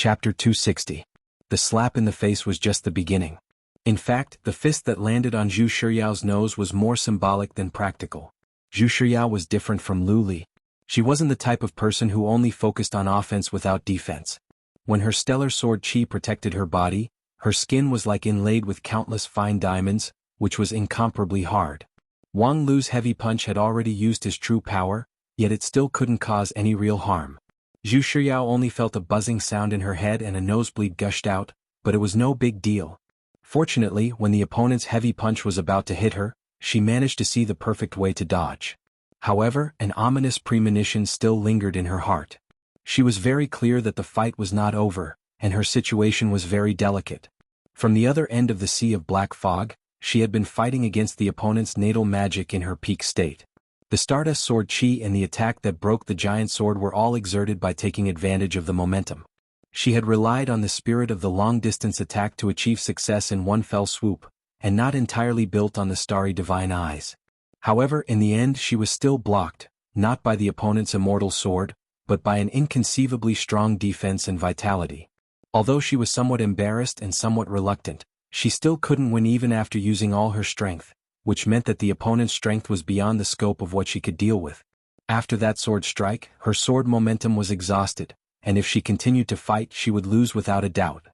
Chapter 260. The slap in the face was just the beginning. In fact, the fist that landed on Zhu Shiyao's nose was more symbolic than practical. Zhu Shiyao was different from Lu Li. She wasn't the type of person who only focused on offense without defense. When her stellar sword qi protected her body, her skin was like inlaid with countless fine diamonds, which was incomparably hard. Wang Lu's heavy punch had already used his true power, yet it still couldn't cause any real harm. Zhu Shiyao only felt a buzzing sound in her head and a nosebleed gushed out, but it was no big deal. Fortunately, when the opponent's heavy punch was about to hit her, she managed to see the perfect way to dodge. However, an ominous premonition still lingered in her heart. She was very clear that the fight was not over, and her situation was very delicate. From the other end of the sea of black fog, she had been fighting against the opponent's natal magic in her peak state. The Stardust Sword Qi and the attack that broke the giant sword were all exerted by taking advantage of the momentum. She had relied on the spirit of the long-distance attack to achieve success in one fell swoop, and not entirely built on the starry divine eyes. However, in the end she was still blocked, not by the opponent's immortal sword, but by an inconceivably strong defense and vitality. Although she was somewhat embarrassed and somewhat reluctant, she still couldn't win even after using all her strength, which meant that the opponent's strength was beyond the scope of what she could deal with. After that sword strike, her sword momentum was exhausted, and if she continued to fight she would lose without a doubt.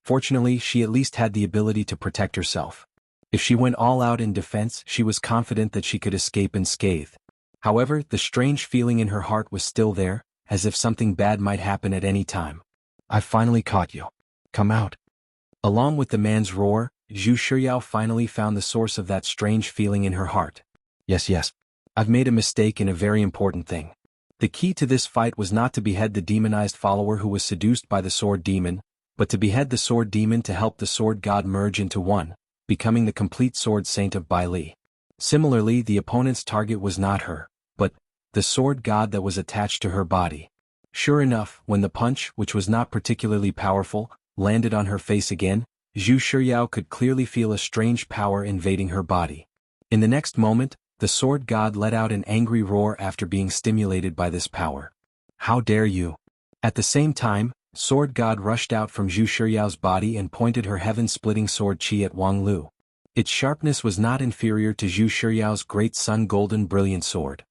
Fortunately, she at least had the ability to protect herself. If she went all out in defense, she was confident that she could escape unscathed. However, the strange feeling in her heart was still there, as if something bad might happen at any time. "I've finally caught you. Come out." Along with the man's roar, Zhu Shiyao finally found the source of that strange feeling in her heart. Yes. I've made a mistake in a very important thing. The key to this fight was not to behead the demonized follower who was seduced by the sword demon, but to behead the sword demon to help the sword god merge into one, becoming the complete sword saint of Bai Li. Similarly, the opponent's target was not her, but the sword god that was attached to her body. Sure enough, when the punch, which was not particularly powerful, landed on her face again, Zhu Shiyao could clearly feel a strange power invading her body. In the next moment, the sword god let out an angry roar after being stimulated by this power. "How dare you!" At the same time, sword god rushed out from Zhu Shiyao's body and pointed her heaven-splitting sword qi at Wang Lu. Its sharpness was not inferior to Zhu Shiyao's great sun golden brilliant sword.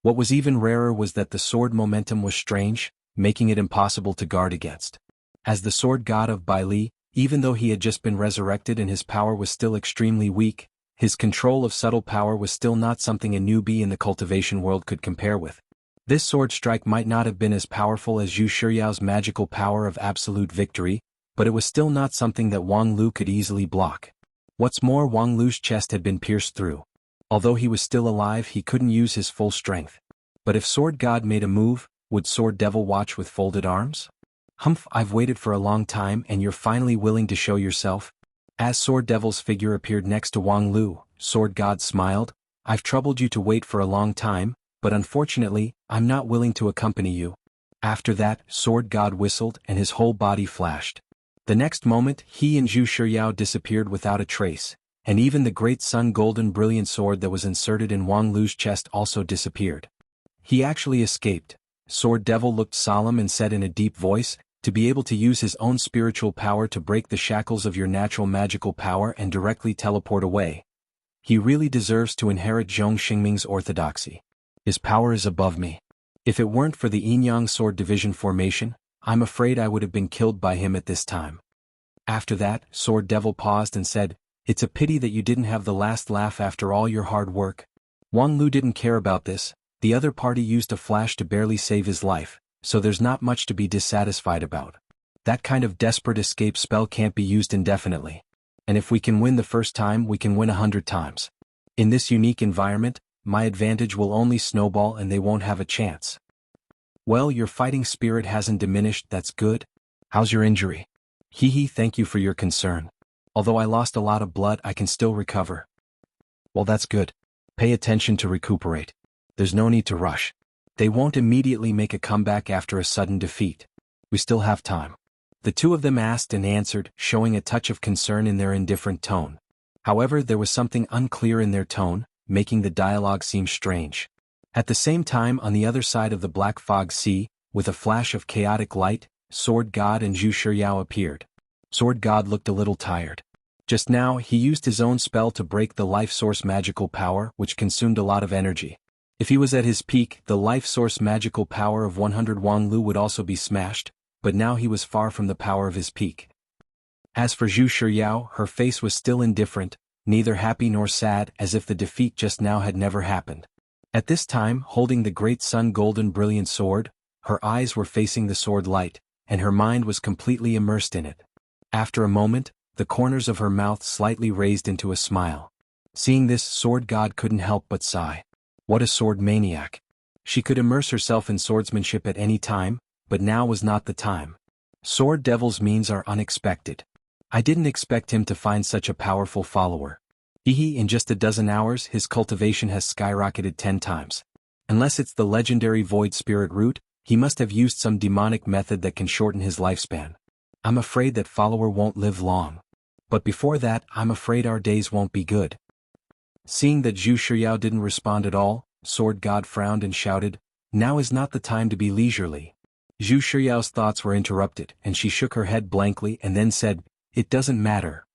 What was even rarer was that the sword momentum was strange, making it impossible to guard against. As the sword god of Bai Li, even though he had just been resurrected and his power was still extremely weak, his control of subtle power was still not something a newbie in the cultivation world could compare with. This sword strike might not have been as powerful as Zhu Shiyao's magical power of absolute victory, but it was still not something that Wang Lu could easily block. What's more, Wang Lu's chest had been pierced through. Although he was still alive, he couldn't use his full strength. But if Sword God made a move, would Sword Devil watch with folded arms? "Humph, I've waited for a long time and you're finally willing to show yourself." As Sword Devil's figure appeared next to Wang Lu, Sword God smiled. "I've troubled you to wait for a long time, but unfortunately, I'm not willing to accompany you." After that, Sword God whistled and his whole body flashed. The next moment, he and Zhu Shiyao disappeared without a trace, and even the great sun golden brilliant sword that was inserted in Wang Lu's chest also disappeared. He actually escaped. Sword Devil looked solemn and said in a deep voice, "To be able to use his own spiritual power to break the shackles of your natural magical power and directly teleport away. He really deserves to inherit Zhong Xingming's orthodoxy. His power is above me. If it weren't for the Yin-Yang Sword Division formation, I'm afraid I would have been killed by him at this time." After that, Sword Devil paused and said, "It's a pity that you didn't have the last laugh after all your hard work." Wang Lu didn't care about this. The other party used a flash to barely save his life, so there's not much to be dissatisfied about. That kind of desperate escape spell can't be used indefinitely. And if we can win the first time, we can win 100 times. In this unique environment, my advantage will only snowball and they won't have a chance. "Well, your fighting spirit hasn't diminished, that's good. How's your injury?" "Hee, thank you for your concern. Although I lost a lot of blood, I can still recover." "Well, that's good. Pay attention to recuperate. There's no need to rush. They won't immediately make a comeback after a sudden defeat. We still have time." The two of them asked and answered, showing a touch of concern in their indifferent tone. However, there was something unclear in their tone, making the dialogue seem strange. At the same time, on the other side of the black fog sea, with a flash of chaotic light, Sword God and Zhu Shiryao appeared. Sword God looked a little tired. Just now, he used his own spell to break the life source magical power, which consumed a lot of energy. If he was at his peak, the life source magical power of 100 Wanglu would also be smashed, but now he was far from the power of his peak. As for Zhu Shiryao, her face was still indifferent, neither happy nor sad, as if the defeat just now had never happened. At this time, holding the great sun golden brilliant sword, her eyes were facing the sword light, and her mind was completely immersed in it. After a moment, the corners of her mouth slightly raised into a smile. Seeing this, Sword God couldn't help but sigh. What a sword maniac. She could immerse herself in swordsmanship at any time, but now was not the time. Sword Devil's means are unexpected. I didn't expect him to find such a powerful follower. In just a dozen hours his cultivation has skyrocketed 10 times. Unless it's the legendary Void Spirit root, he must have used some demonic method that can shorten his lifespan. I'm afraid that follower won't live long. But before that, I'm afraid our days won't be good. Seeing that Zhu Shiryao didn't respond at all, Sword God frowned and shouted, "Now is not the time to be leisurely." Zhu Shiryao's thoughts were interrupted, and she shook her head blankly and then said, "It doesn't matter."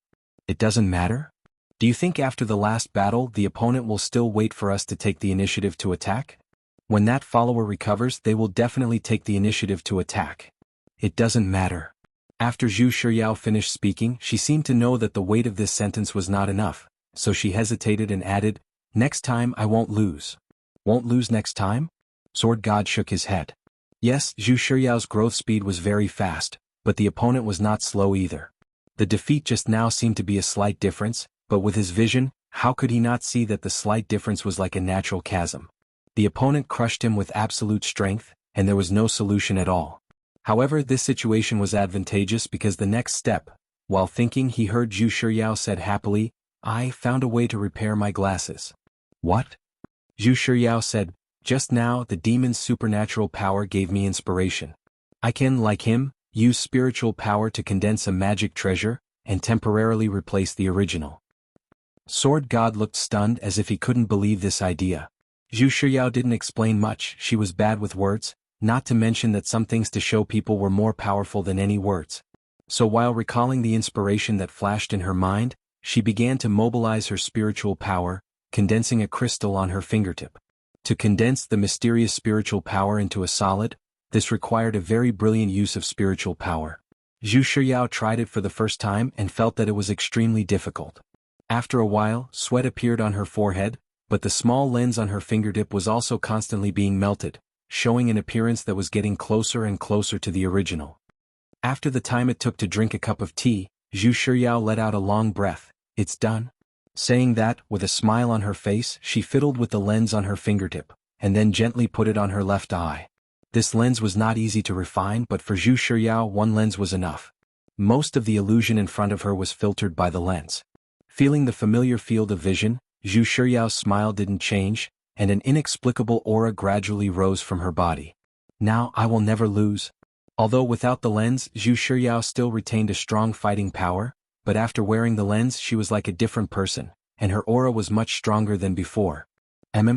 "It doesn't matter? Do you think after the last battle the opponent will still wait for us to take the initiative to attack? When that follower recovers, they will definitely take the initiative to attack." "It doesn't matter." After Zhu Shiryao finished speaking, she seemed to know that the weight of this sentence was not enough, so she hesitated and added, "Next time I won't lose." "Won't lose next time?" Sword God shook his head. Yes, Zhu Shiryao's growth speed was very fast, but the opponent was not slow either. The defeat just now seemed to be a slight difference, but with his vision, how could he not see that the slight difference was like a natural chasm? The opponent crushed him with absolute strength, and there was no solution at all. However, this situation was advantageous because the next step, while thinking, he heard Zhu Shiryao said happily, "I found a way to repair my glasses." "What?" Zhu Shiryao said, "Just now the demon's supernatural power gave me inspiration. I can, like him, use spiritual power to condense a magic treasure, and temporarily replace the original." Sword God looked stunned as if he couldn't believe this idea. Zhu Shiryao didn't explain much, she was bad with words, not to mention that some things to show people were more powerful than any words. So while recalling the inspiration that flashed in her mind, she began to mobilize her spiritual power, condensing a crystal on her fingertip. To condense the mysterious spiritual power into a solid, this required a very brilliant use of spiritual power. Zhu Shiryao tried it for the first time and felt that it was extremely difficult. After a while, sweat appeared on her forehead, but the small lens on her fingertip was also constantly being melted, showing an appearance that was getting closer and closer to the original. After the time it took to drink a cup of tea, Zhu Shiryao let out a long breath. "It's done." Saying that, with a smile on her face, she fiddled with the lens on her fingertip, and then gently put it on her left eye. This lens was not easy to refine, but for Zhu Shiryao one lens was enough. Most of the illusion in front of her was filtered by the lens. Feeling the familiar field of vision, Zhu Shiryao's smile didn't change, and an inexplicable aura gradually rose from her body. "Now I will never lose." Although without the lens, Zhu Shiryao still retained a strong fighting power, but after wearing the lens she was like a different person, and her aura was much stronger than before.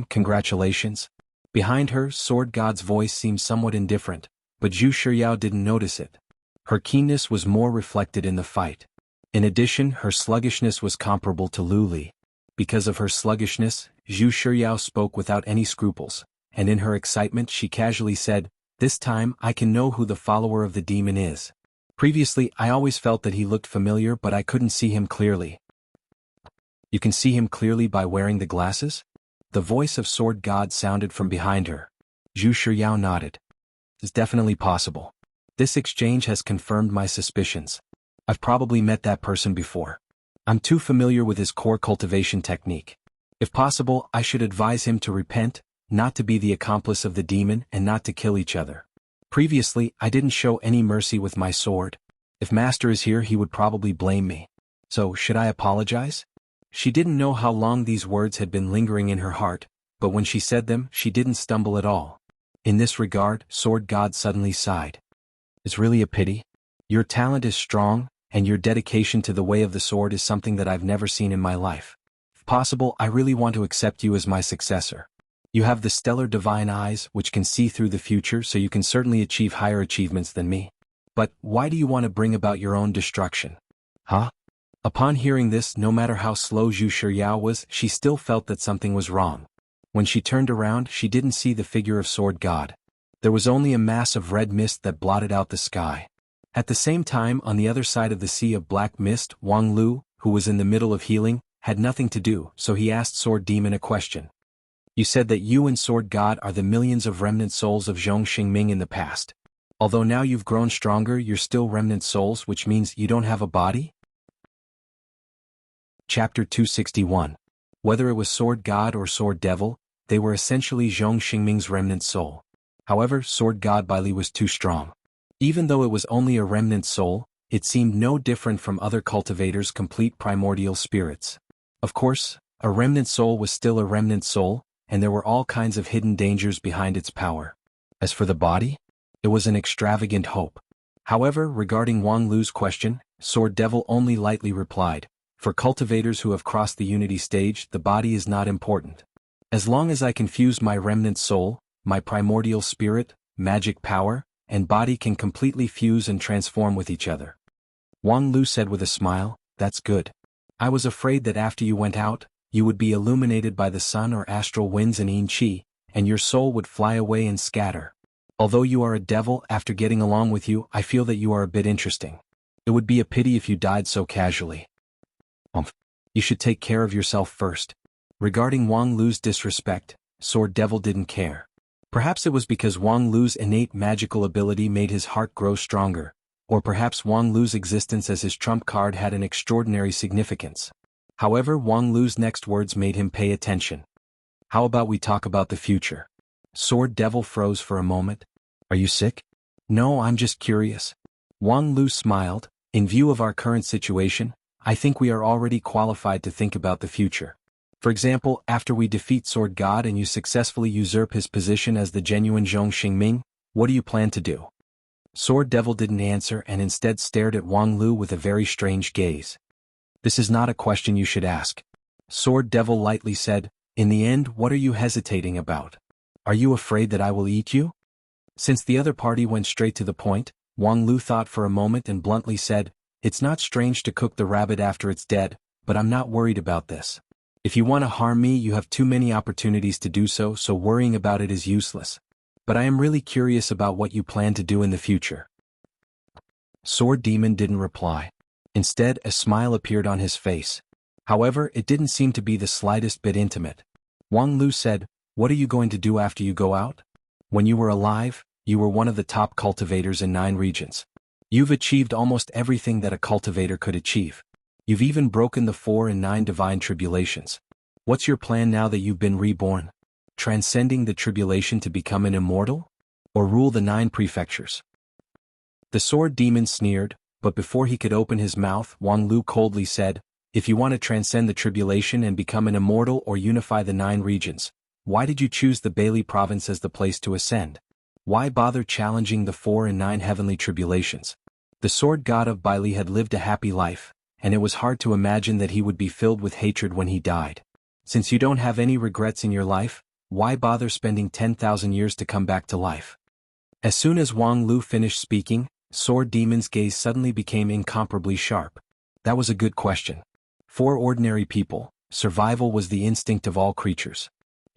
Congratulations." Behind her, Sword God's voice seemed somewhat indifferent, but Zhu Shiryao didn't notice it. Her keenness was more reflected in the fight. In addition, her sluggishness was comparable to Lu Li. Because of her sluggishness, Zhu Shiryao spoke without any scruples, and in her excitement she casually said, "This time I can know who the follower of the demon is. Previously I always felt that he looked familiar, but I couldn't see him clearly." "You can see him clearly by wearing the glasses?" The voice of Sword God sounded from behind her. Zhu Shiryao nodded. "It's definitely possible. This exchange has confirmed my suspicions. I've probably met that person before. I'm too familiar with his core cultivation technique. If possible, I should advise him to repent, not to be the accomplice of the demon and not to kill each other. Previously, I didn't show any mercy with my sword. If Master is here he would probably blame me. So, should I apologize?" She didn't know how long these words had been lingering in her heart, but when she said them, she didn't stumble at all. In this regard, Sword God suddenly sighed. "It's really a pity. Your talent is strong, and your dedication to the way of the sword is something that I've never seen in my life. If possible, I really want to accept you as my successor. You have the stellar divine eyes which can see through the future, so you can certainly achieve higher achievements than me. But why do you want to bring about your own destruction? Huh? Upon hearing this, no matter how slow Zhu Shiryao was, she still felt that something was wrong. When she turned around, she didn't see the figure of Sword God. There was only a mass of red mist that blotted out the sky. At the same time, on the other side of the sea of black mist, Wang Lu, who was in the middle of healing, had nothing to do, so he asked Sword Demon a question. You said that you and Sword God are the millions of remnant souls of Zhong Xingming in the past. Although now you've grown stronger, you're still remnant souls, which means you don't have a body? Chapter 261. Whether it was Sword God or Sword Devil, they were essentially Zhong Xingming's remnant soul. However, Sword God Baili was too strong. Even though it was only a remnant soul, it seemed no different from other cultivators' complete primordial spirits. Of course, a remnant soul was still a remnant soul, and there were all kinds of hidden dangers behind its power. As for the body, it was an extravagant hope. However, regarding Wang Lu's question, Sword Devil only lightly replied, for cultivators who have crossed the unity stage, the body is not important. As long as I can fuse my remnant soul, my primordial spirit, magic power, and body can completely fuse and transform with each other. Wang Lu said with a smile, that's good. I was afraid that after you went out, you would be illuminated by the sun or astral winds and yin qi, and your soul would fly away and scatter. Although you are a devil, after getting along with you, I feel that you are a bit interesting. It would be a pity if you died so casually. You should take care of yourself first. Regarding Wang Lu's disrespect, Sword Devil didn't care. Perhaps it was because Wang Lu's innate magical ability made his heart grow stronger, or perhaps Wang Lu's existence as his trump card had an extraordinary significance. However, Wang Lu's next words made him pay attention. How about we talk about the future? Sword Devil froze for a moment. Are you sick? No, I'm just curious. Wang Lu smiled. In view of our current situation, I think we are already qualified to think about the future. For example, after we defeat Sword God and you successfully usurp his position as the genuine Zhong Xingming, what do you plan to do? Sword Devil didn't answer and instead stared at Wang Lu with a very strange gaze. This is not a question you should ask. Sword Devil lightly said, in the end, what are you hesitating about? Are you afraid that I will eat you? Since the other party went straight to the point, Wang Lu thought for a moment and bluntly said, it's not strange to cook the rabbit after it's dead, but I'm not worried about this. If you want to harm me, you have too many opportunities to do so, so worrying about it is useless. But I am really curious about what you plan to do in the future. Sword Demon didn't reply. Instead, a smile appeared on his face. However, it didn't seem to be the slightest bit intimate. Wang Lu said, what are you going to do after you go out? When you were alive, you were one of the top cultivators in 9 regions. You've achieved almost everything that a cultivator could achieve. You've even broken the 4 and 9 divine tribulations. What's your plan now that you've been reborn? Transcending the tribulation to become an immortal? Or rule the 9 prefectures? The Sword Demon sneered, but before he could open his mouth, Wang Lu coldly said, if you want to transcend the tribulation and become an immortal or unify the 9 regions, why did you choose the Bailey province as the place to ascend? Why bother challenging the 4 and 9 heavenly tribulations? The Sword God of Bailey had lived a happy life, and it was hard to imagine that he would be filled with hatred when he died. Since you don't have any regrets in your life, why bother spending 10,000 years to come back to life? As soon as Wang Lu finished speaking, Sword Demon's gaze suddenly became incomparably sharp. That was a good question. For ordinary people, survival was the instinct of all creatures.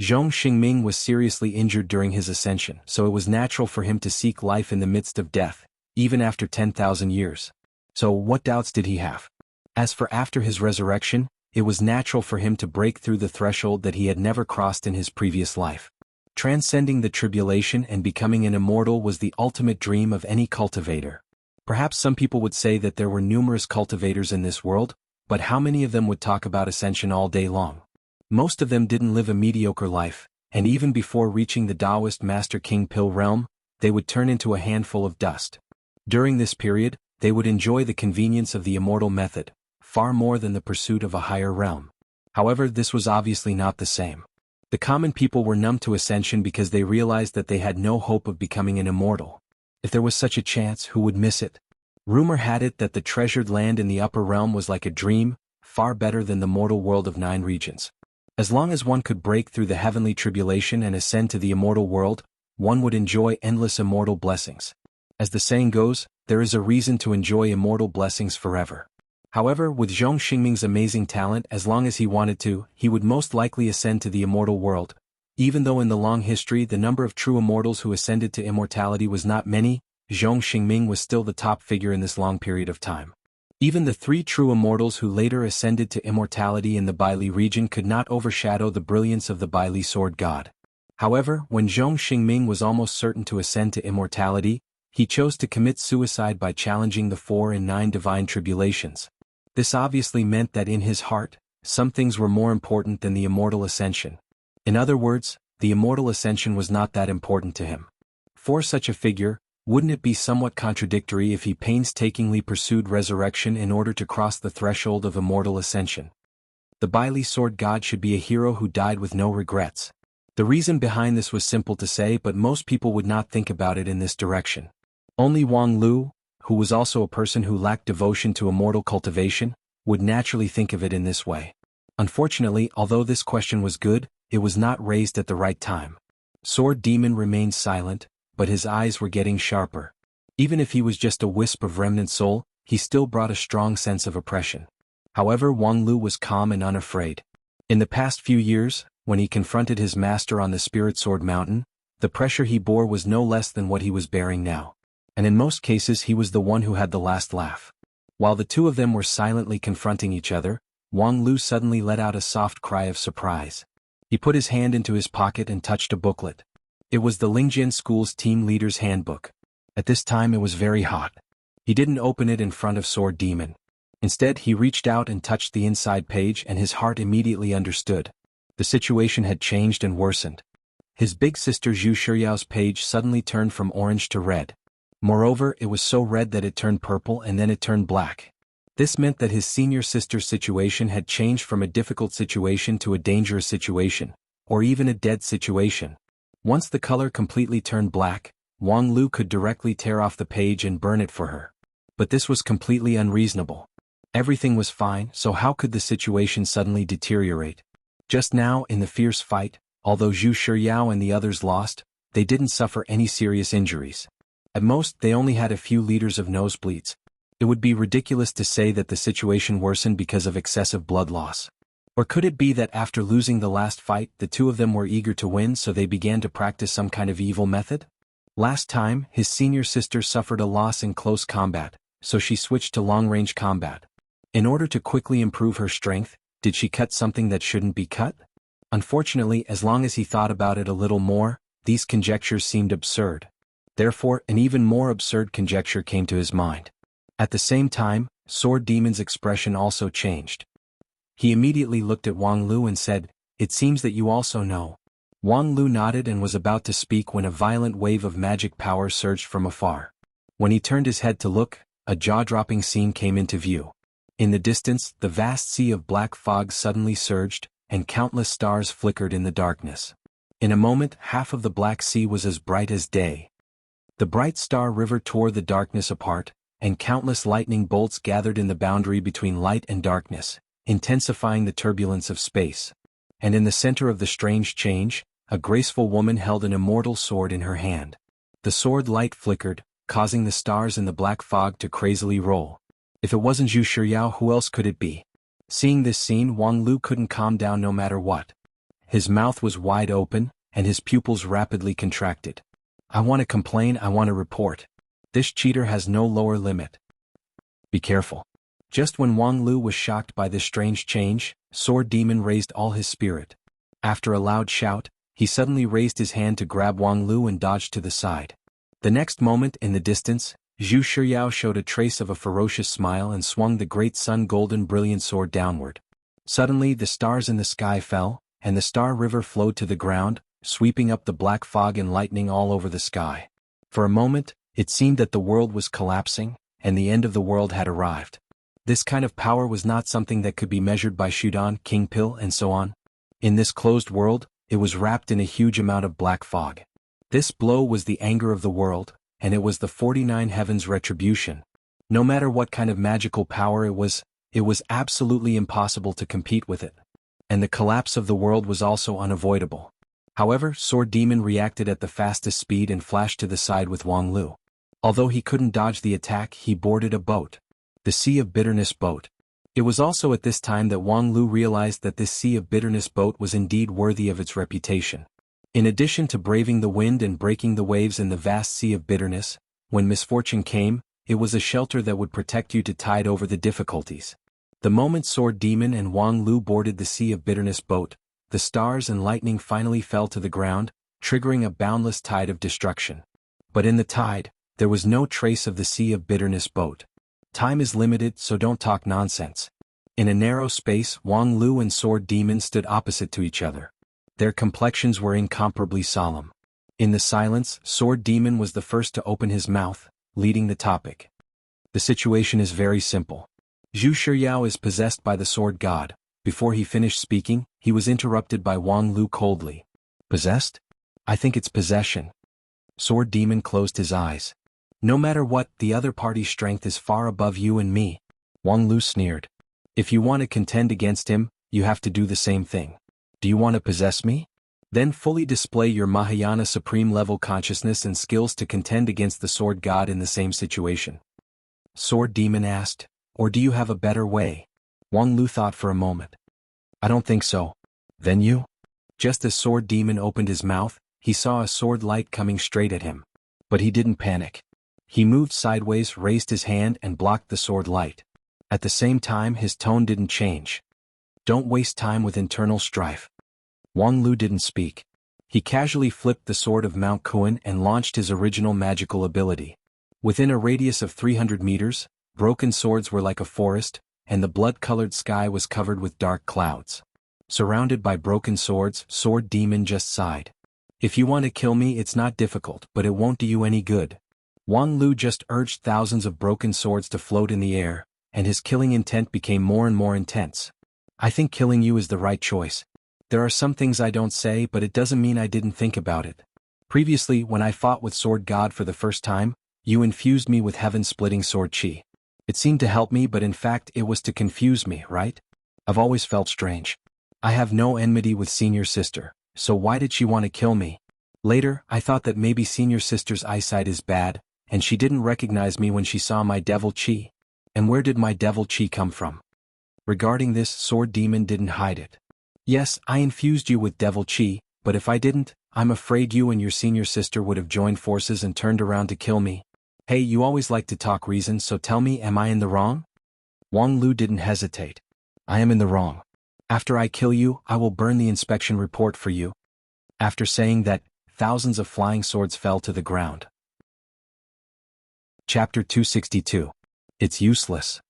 Zhong Xingming was seriously injured during his ascension, so it was natural for him to seek life in the midst of death, even after 10,000 years. So what doubts did he have? As for after his resurrection, it was natural for him to break through the threshold that he had never crossed in his previous life. Transcending the tribulation and becoming an immortal was the ultimate dream of any cultivator. Perhaps some people would say that there were numerous cultivators in this world, but how many of them would talk about ascension all day long? Most of them didn't live a mediocre life, and even before reaching the Taoist Master King Pill realm, they would turn into a handful of dust. During this period, they would enjoy the convenience of the immortal method, far more than the pursuit of a higher realm. However, this was obviously not the same. The common people were numb to ascension because they realized that they had no hope of becoming an immortal. If there was such a chance, who would miss it? Rumor had it that the treasured land in the upper realm was like a dream, far better than the mortal world of 9 regions. As long as one could break through the heavenly tribulation and ascend to the immortal world, one would enjoy endless immortal blessings. As the saying goes, there is a reason to enjoy immortal blessings forever. However, with Zhong Xingming's amazing talent, as long as he wanted to, he would most likely ascend to the immortal world. Even though in the long history the number of true immortals who ascended to immortality was not many, Zhong Xingming was still the top figure in this long period of time. Even the 3 true immortals who later ascended to immortality in the Baili region could not overshadow the brilliance of the Baili sword god. However, when Zhong Xingming was almost certain to ascend to immortality, he chose to commit suicide by challenging the 4 and 9 divine tribulations. This obviously meant that in his heart, some things were more important than the immortal ascension. In other words, the immortal ascension was not that important to him. For such a figure, wouldn't it be somewhat contradictory if he painstakingly pursued resurrection in order to cross the threshold of immortal ascension? The Baili sword god should be a hero who died with no regrets. The reason behind this was simple to say, but most people would not think about it in this direction. Only Wang Lu, who was also a person who lacked devotion to immortal cultivation, would naturally think of it in this way. Unfortunately, although this question was good, it was not raised at the right time. Sword Demon remained silent, but his eyes were getting sharper. Even if he was just a wisp of remnant soul, he still brought a strong sense of oppression. However, Wang Lu was calm and unafraid. In the past few years, when he confronted his master on the Spirit Sword Mountain, the pressure he bore was no less than what he was bearing now. And in most cases he was the one who had the last laugh. While the two of them were silently confronting each other, Wang Lu suddenly let out a soft cry of surprise. He put his hand into his pocket and touched a booklet. It was the Lingjian School's Team Leader's Handbook. At this time it was very hot. He didn't open it in front of Sword Demon. Instead, he reached out and touched the inside page, and his heart immediately understood. The situation had changed and worsened. His big sister Zhu Shiyao's page suddenly turned from orange to red. Moreover, it was so red that it turned purple and then it turned black. This meant that his senior sister's situation had changed from a difficult situation to a dangerous situation, or even a dead situation. Once the color completely turned black, Wang Lu could directly tear off the page and burn it for her. But this was completely unreasonable. Everything was fine, so how could the situation suddenly deteriorate? Just now, in the fierce fight, although Zhu Shiyao and the others lost, they didn't suffer any serious injuries. At most, they only had a few liters of nosebleeds. It would be ridiculous to say that the situation worsened because of excessive blood loss. Or could it be that after losing the last fight, the two of them were eager to win, so they began to practice some kind of evil method? Last time, his senior sister suffered a loss in close combat, so she switched to long-range combat. In order to quickly improve her strength, did she cut something that shouldn't be cut? Unfortunately, as long as he thought about it a little more, these conjectures seemed absurd. Therefore, an even more absurd conjecture came to his mind. At the same time, Sword Demon's expression also changed. He immediately looked at Wang Lu and said, "It seems that you also know." Wang Lu nodded and was about to speak when a violent wave of magic power surged from afar. When he turned his head to look, a jaw-dropping scene came into view. In the distance, the vast sea of black fog suddenly surged, and countless stars flickered in the darkness. In a moment, half of the Black Sea was as bright as day. The bright star river tore the darkness apart, and countless lightning bolts gathered in the boundary between light and darkness, intensifying the turbulence of space. And in the center of the strange change, a graceful woman held an immortal sword in her hand. The sword light flickered, causing the stars in the black fog to crazily roll. If it wasn't Zhu Shiyao, who else could it be? Seeing this scene, Wang Lu couldn't calm down no matter what. His mouth was wide open, and his pupils rapidly contracted. "I want to complain, I want to report. This cheater has no lower limit. Be careful." Just when Wang Lu was shocked by this strange change, Sword Demon raised all his spirit. After a loud shout, he suddenly raised his hand to grab Wang Lu and dodged to the side. The next moment, in the distance, Zhu Shiyao showed a trace of a ferocious smile and swung the great sun golden brilliant sword downward. Suddenly the stars in the sky fell, and the star river flowed to the ground, sweeping up the black fog and lightning all over the sky. For a moment, it seemed that the world was collapsing, and the end of the world had arrived. This kind of power was not something that could be measured by Shudan, King Pill, and so on. In this closed world, it was wrapped in a huge amount of black fog. This blow was the anger of the world, and it was the 49 heavens' retribution. No matter what kind of magical power it was absolutely impossible to compete with it. And the collapse of the world was also unavoidable. However, Sword Demon reacted at the fastest speed and flashed to the side with Wang Lu. Although he couldn't dodge the attack, he boarded a boat. The Sea of Bitterness boat. It was also at this time that Wang Lu realized that this Sea of Bitterness boat was indeed worthy of its reputation. In addition to braving the wind and breaking the waves in the vast Sea of Bitterness, when misfortune came, it was a shelter that would protect you to tide over the difficulties. The moment Sword Demon and Wang Lu boarded the Sea of Bitterness boat, the stars and lightning finally fell to the ground, triggering a boundless tide of destruction. But in the tide, there was no trace of the Sea of Bitterness boat. Time is limited, so don't talk nonsense. In a narrow space, Wang Lu and Sword Demon stood opposite to each other. Their complexions were incomparably solemn. In the silence, Sword Demon was the first to open his mouth, leading the topic. The situation is very simple. Zhu Shiryao is possessed by the Sword God. Before he finished speaking, he was interrupted by Wang Lu coldly. Possessed? I think it's possession. Sword Demon closed his eyes. No matter what, the other party's strength is far above you and me. Wang Lu sneered. If you want to contend against him, you have to do the same thing. Do you want to possess me? Then fully display your Mahayana supreme level consciousness and skills to contend against the Sword God in the same situation. Sword Demon asked, or do you have a better way? Wang Lu thought for a moment. I don't think so. Then you? Just as Sword Demon opened his mouth, he saw a sword light coming straight at him. But he didn't panic. He moved sideways, raised his hand and blocked the sword light. At the same time, his tone didn't change. Don't waste time with internal strife. Wang Lu didn't speak. He casually flipped the sword of Mount Kuan and launched his original magical ability. Within a radius of 300 meters, broken swords were like a forest, and the blood-colored sky was covered with dark clouds. Surrounded by broken swords, Sword Demon just sighed. If you want to kill me, it's not difficult, but it won't do you any good. Wang Lu just urged thousands of broken swords to float in the air, and his killing intent became more and more intense. I think killing you is the right choice. There are some things I don't say, but it doesn't mean I didn't think about it. Previously, when I fought with Sword God for the first time, you infused me with heaven-splitting sword chi. It seemed to help me, but in fact it was to confuse me, right? I've always felt strange. I have no enmity with Senior Sister, so why did she want to kill me? Later, I thought that maybe Senior Sister's eyesight is bad, and she didn't recognize me when she saw my devil chi. And where did my devil chi come from? Regarding this, Sword Demon didn't hide it. Yes, I infused you with devil chi, but if I didn't, I'm afraid you and your Senior Sister would have joined forces and turned around to kill me. Hey, you always like to talk reason, so tell me, am I in the wrong? Wang Lu didn't hesitate. I am in the wrong. After I kill you, I will burn the inspection report for you. After saying that, thousands of flying swords fell to the ground. Chapter 262. It's useless.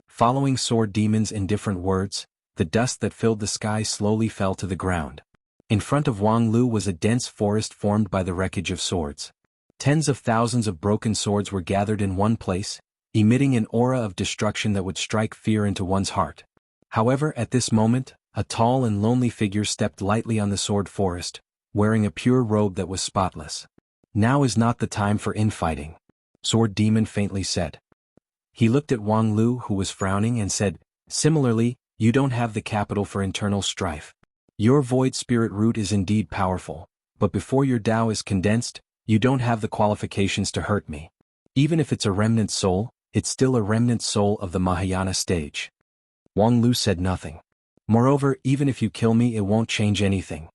Following Sword Demon's indifferent words, the dust that filled the sky slowly fell to the ground. In front of Wang Lu was a dense forest formed by the wreckage of swords. Tens of thousands of broken swords were gathered in one place, emitting an aura of destruction that would strike fear into one's heart. However, at this moment, a tall and lonely figure stepped lightly on the sword forest, wearing a pure robe that was spotless. Now is not the time for infighting, Sword Demon faintly said. He looked at Wang Lu, who was frowning, and said, similarly, you don't have the capital for internal strife. Your void spirit root is indeed powerful, but before your Tao is condensed, you don't have the qualifications to hurt me. Even if it's a remnant soul, it's still a remnant soul of the Mahayana stage. Wang Lu said nothing. Moreover, even if you kill me, it won't change anything.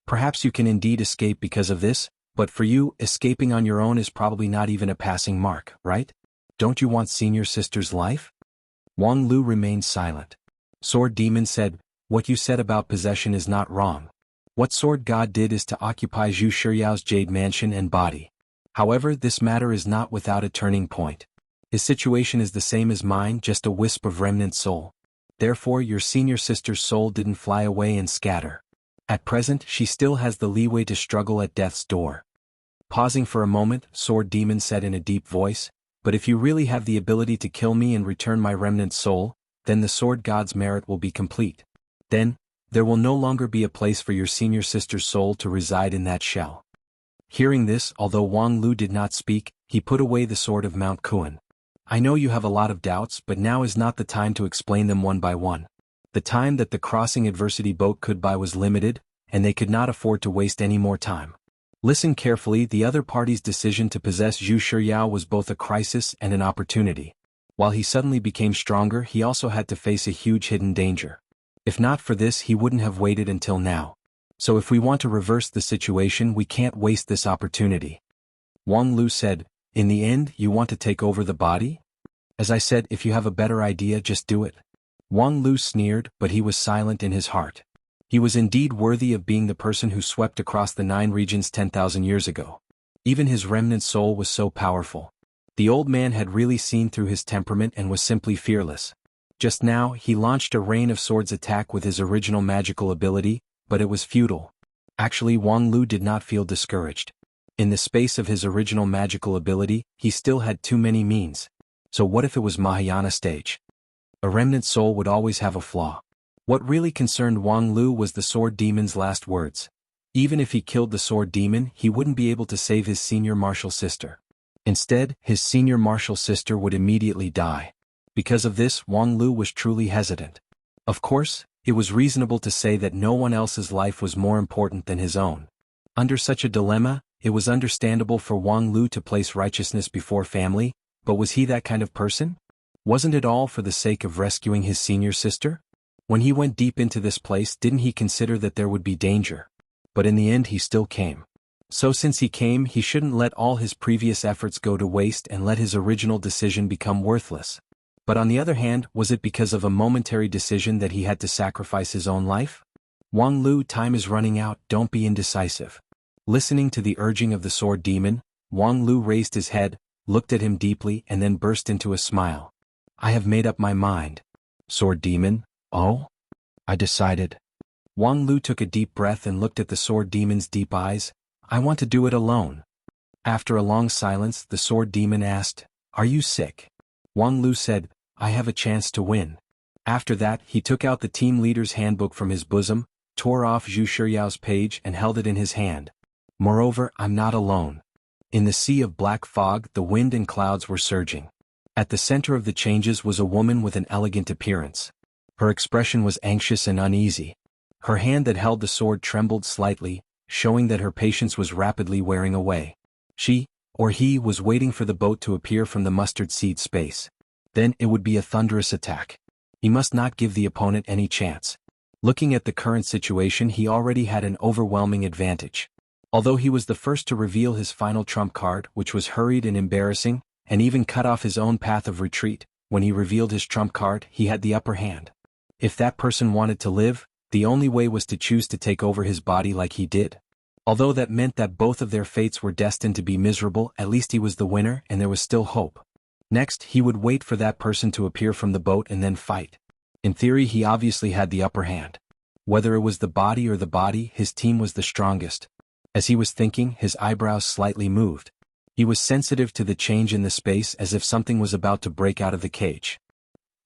Perhaps you can indeed escape because of this, but for you, escaping on your own is probably not even a passing mark, right? Don't you want Senior Sister's life? Wang Lu remained silent. Sword Demon said, what you said about possession is not wrong. What Sword God did is to occupy Zhu Shiryao's jade mansion and body. However, this matter is not without a turning point. His situation is the same as mine, just a wisp of remnant soul. Therefore, your Senior Sister's soul didn't fly away and scatter. At present, she still has the leeway to struggle at death's door. Pausing for a moment, Sword Demon said in a deep voice, but if you really have the ability to kill me and return my remnant soul, then the Sword God's merit will be complete. Then, there will no longer be a place for your Senior Sister's soul to reside in that shell. Hearing this, although Wang Lu did not speak, he put away the sword of Mount Kuan. I know you have a lot of doubts, but now is not the time to explain them one by one. The time that the crossing adversity boat could buy was limited, and they could not afford to waste any more time. Listen carefully, the other party's decision to possess Zhu Shiryao was both a crisis and an opportunity. While he suddenly became stronger, he also had to face a huge hidden danger. If not for this, he wouldn't have waited until now. So if we want to reverse the situation, we can't waste this opportunity. Wang Lu said, in the end, you want to take over the body? As I said, if you have a better idea, just do it. Wang Lu sneered, but he was silent in his heart. He was indeed worthy of being the person who swept across the 9 regions 10,000 years ago. Even his remnant soul was so powerful. The old man had really seen through his temperament and was simply fearless. Just now, he launched a rain of swords attack with his original magical ability, but it was futile. Actually, Wang Lu did not feel discouraged. In the space of his original magical ability, he still had too many means. So what if it was Mahayana stage? A remnant soul would always have a flaw. What really concerned Wang Lu was the sword demon's last words. Even if he killed the sword demon, he wouldn't be able to save his senior martial sister. Instead, his senior martial sister would immediately die. Because of this, Wang Lu was truly hesitant. Of course, it was reasonable to say that no one else's life was more important than his own. Under such a dilemma, it was understandable for Wang Lu to place righteousness before family, but was he that kind of person? Wasn't it all for the sake of rescuing his senior sister? When he went deep into this place, didn't he consider that there would be danger? But in the end he still came. So since he came, he shouldn't let all his previous efforts go to waste and let his original decision become worthless. But on the other hand, was it because of a momentary decision that he had to sacrifice his own life? Wang Lu, time is running out, don't be indecisive. Listening to the urging of the sword demon, Wang Lu raised his head, looked at him deeply and then burst into a smile. I have made up my mind. Sword demon? Oh? I decided. Wang Lu took a deep breath and looked at the sword demon's deep eyes. I want to do it alone. After a long silence, the sword demon asked, are you sick? Wang Lu said, I have a chance to win. After that, he took out the team leader's handbook from his bosom, tore off Zhu Shiryao's page and held it in his hand. Moreover, I'm not alone. In the sea of black fog, the wind and clouds were surging. At the center of the changes was a woman with an elegant appearance. Her expression was anxious and uneasy. Her hand that held the sword trembled slightly, showing that her patience was rapidly wearing away. She, or he, was waiting for the boat to appear from the mustard seed space. Then it would be a thunderous attack. He must not give the opponent any chance. Looking at the current situation, he already had an overwhelming advantage. Although he was the first to reveal his final trump card, which was hurried and embarrassing, and even cut off his own path of retreat, when he revealed his trump card, he had the upper hand. If that person wanted to live, the only way was to choose to take over his body like he did. Although that meant that both of their fates were destined to be miserable, at least he was the winner and there was still hope. Next, he would wait for that person to appear from the boat and then fight. In theory, he obviously had the upper hand. Whether it was the body or the body, his team was the strongest. As he was thinking, his eyebrows slightly moved. He was sensitive to the change in the space, as if something was about to break out of the cage.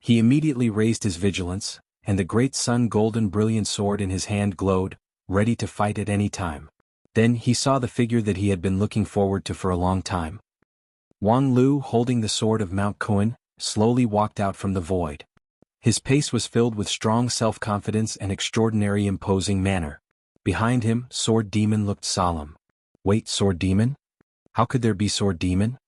He immediately raised his vigilance, and the great sun golden brilliant sword in his hand glowed, ready to fight at any time. Then he saw the figure that he had been looking forward to for a long time. Wang Lu, holding the sword of Mount Kuan, slowly walked out from the void. His pace was filled with strong self-confidence and extraordinary imposing manner. Behind him, Sword Demon looked solemn. Wait, Sword Demon? How could there be Sword Demon?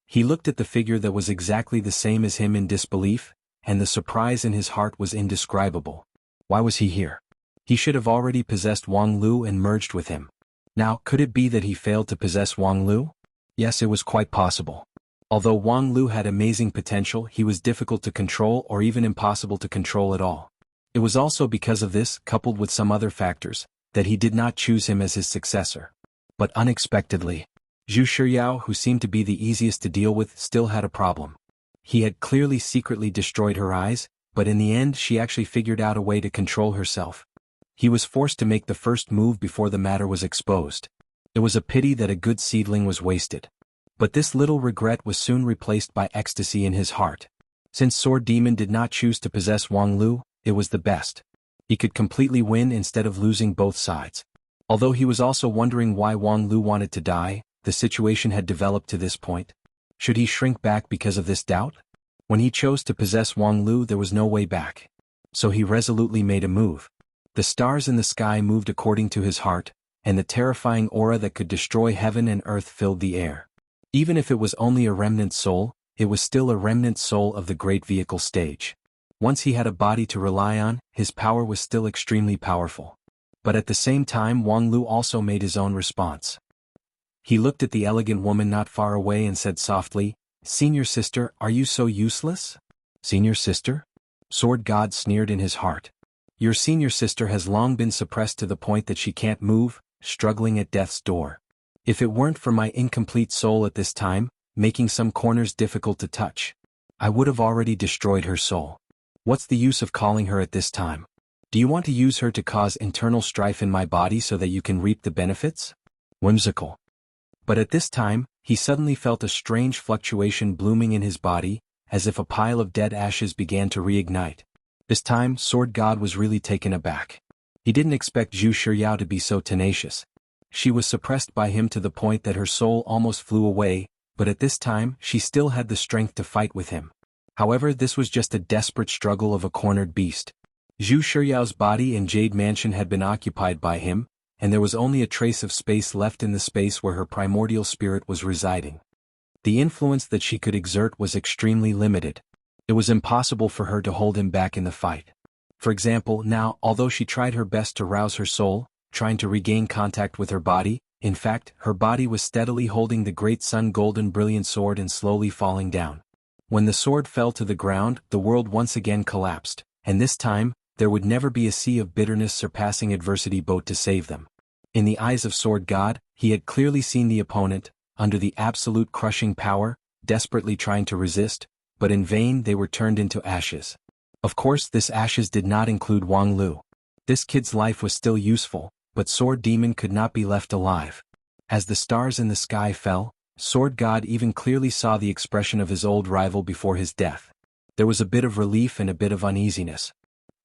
He looked at the figure that was exactly the same as him in disbelief, and the surprise in his heart was indescribable. Why was he here? He should have already possessed Wang Lu and merged with him. Now, could it be that he failed to possess Wang Lu? Yes, it was quite possible. Although Wang Lu had amazing potential, he was difficult to control or even impossible to control at all. It was also because of this, coupled with some other factors, that he did not choose him as his successor. But unexpectedly, Zhu Shiryao, who seemed to be the easiest to deal with, still had a problem. He had clearly secretly destroyed her eyes, but in the end she actually figured out a way to control herself. He was forced to make the first move before the matter was exposed. It was a pity that a good seedling was wasted. But this little regret was soon replaced by ecstasy in his heart. Since Sword Demon did not choose to possess Wang Lu, it was the best. He could completely win instead of losing both sides. Although he was also wondering why Wang Lu wanted to die, the situation had developed to this point. Should he shrink back because of this doubt? When he chose to possess Wang Lu, there was no way back. So he resolutely made a move. The stars in the sky moved according to his heart, and the terrifying aura that could destroy heaven and earth filled the air. Even if it was only a remnant soul, it was still a remnant soul of the great vehicle stage. Once he had a body to rely on, his power was still extremely powerful. But at the same time, Wang Lu also made his own response. He looked at the elegant woman not far away and said softly, "Senior sister, are you so useless?" "Senior sister?" Sword God sneered in his heart. "Your senior sister has long been suppressed to the point that she can't move, struggling at death's door. If it weren't for my incomplete soul at this time, making some corners difficult to touch, I would have already destroyed her soul. What's the use of calling her at this time? Do you want to use her to cause internal strife in my body so that you can reap the benefits?" Whimsical. But at this time, he suddenly felt a strange fluctuation blooming in his body, as if a pile of dead ashes began to reignite. This time, Sword God was really taken aback. He didn't expect Zhu Shiryao to be so tenacious. She was suppressed by him to the point that her soul almost flew away, but at this time, she still had the strength to fight with him. However, this was just a desperate struggle of a cornered beast. Zhu Shiryao's body in Jade Mansion had been occupied by him, and there was only a trace of space left in the space where her primordial spirit was residing. The influence that she could exert was extremely limited. It was impossible for her to hold him back in the fight. For example, now, although she tried her best to rouse her soul, trying to regain contact with her body, in fact, her body was steadily holding the great sun golden brilliant sword and slowly falling down. When the sword fell to the ground, the world once again collapsed, and this time, there would never be a sea of bitterness surpassing adversity boat to save them. In the eyes of Sword God, he had clearly seen the opponent, under the absolute crushing power, desperately trying to resist, but in vain they were turned into ashes. Of course, this ashes did not include Wang Lu. This kid's life was still useful, but Sword Demon could not be left alive. As the stars in the sky fell, Sword God even clearly saw the expression of his old rival before his death. There was a bit of relief and a bit of uneasiness.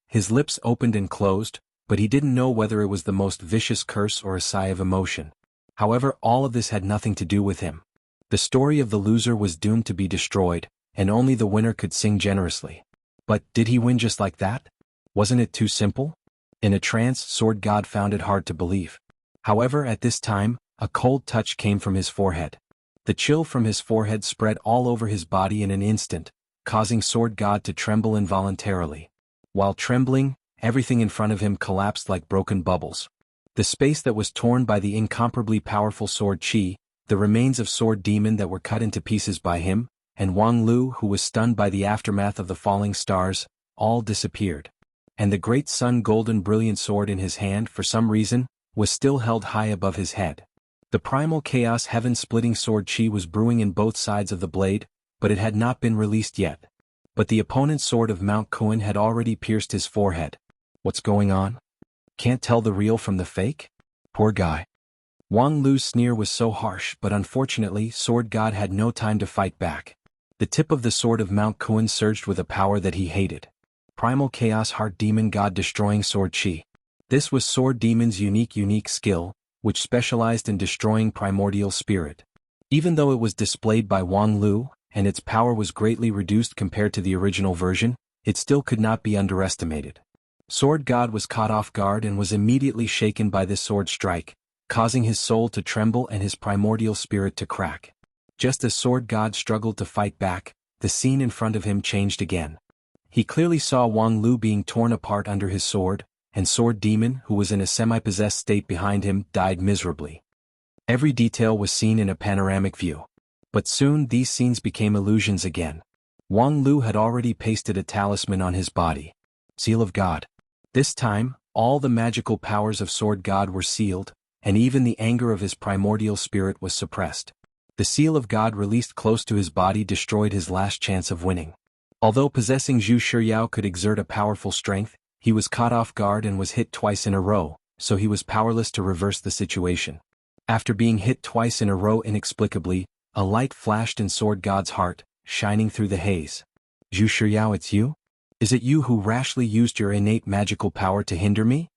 His lips opened and closed, but he didn't know whether it was the most vicious curse or a sigh of emotion. However, all of this had nothing to do with him. The story of the loser was doomed to be destroyed, and only the winner could sing generously. But did he win just like that? Wasn't it too simple? In a trance, Sword God found it hard to believe. However, at this time, a cold touch came from his forehead. The chill from his forehead spread all over his body in an instant, causing Sword God to tremble involuntarily. While trembling, everything in front of him collapsed like broken bubbles. The space that was torn by the incomparably powerful Sword Qi, the remains of Sword Demon that were cut into pieces by him, and Wang Lu who was stunned by the aftermath of the falling stars, all disappeared. And the great sun golden brilliant sword in his hand, for some reason, was still held high above his head. The primal chaos heaven-splitting Sword Qi was brewing in both sides of the blade, but it had not been released yet. But the opponent's sword of Mount Kuan had already pierced his forehead. What's going on? Can't tell the real from the fake? Poor guy. Wang Lu's sneer was so harsh, but unfortunately, Sword God had no time to fight back. The tip of the sword of Mount Kuan surged with a power that he hated. Primal Chaos Heart Demon God Destroying Sword Qi. This was Sword Demon's unique skill, which specialized in destroying primordial spirit. Even though it was displayed by Wang Lu, and its power was greatly reduced compared to the original version, it still could not be underestimated. Sword God was caught off guard and was immediately shaken by this sword strike, causing his soul to tremble and his primordial spirit to crack. Just as Sword God struggled to fight back, the scene in front of him changed again. He clearly saw Wang Lu being torn apart under his sword, and Sword Demon, who was in a semi-possessed state behind him, died miserably. Every detail was seen in a panoramic view. But soon these scenes became illusions again. Wang Lu had already pasted a talisman on his body. Seal of God. This time, all the magical powers of Sword God were sealed, and even the anger of his primordial spirit was suppressed. The seal of God released close to his body destroyed his last chance of winning. Although possessing Zhu Shiryao could exert a powerful strength, he was caught off guard and was hit twice in a row, so he was powerless to reverse the situation. After being hit twice in a row inexplicably, a light flashed in Sword God's heart, shining through the haze. Zhu Shiryao, it's you? Is it you who rashly used your innate magical power to hinder me?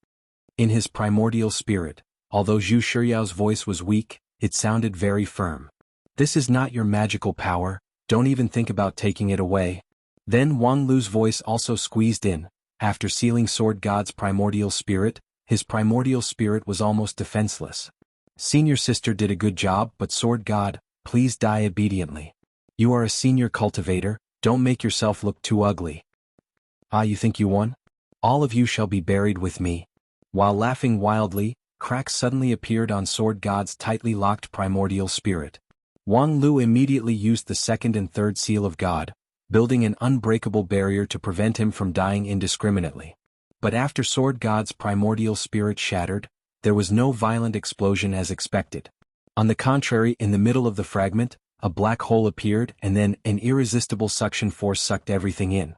In his primordial spirit, although Zhu Shiryao's voice was weak, it sounded very firm. This is not your magical power, don't even think about taking it away. Then Wang Lu's voice also squeezed in. After sealing Sword God's primordial spirit, his primordial spirit was almost defenseless. Senior sister did a good job, but sword god, please die obediently. You are a senior cultivator, don't make yourself look too ugly. Ah, you think you won? All of you shall be buried with me. While laughing wildly, cracks suddenly appeared on sword god's tightly locked primordial spirit. Wang Lu immediately used the second and third seal of God, building an unbreakable barrier to prevent him from dying indiscriminately. But after sword god's primordial spirit shattered, there was no violent explosion as expected. On the contrary, in the middle of the fragment, a black hole appeared and then an irresistible suction force sucked everything in.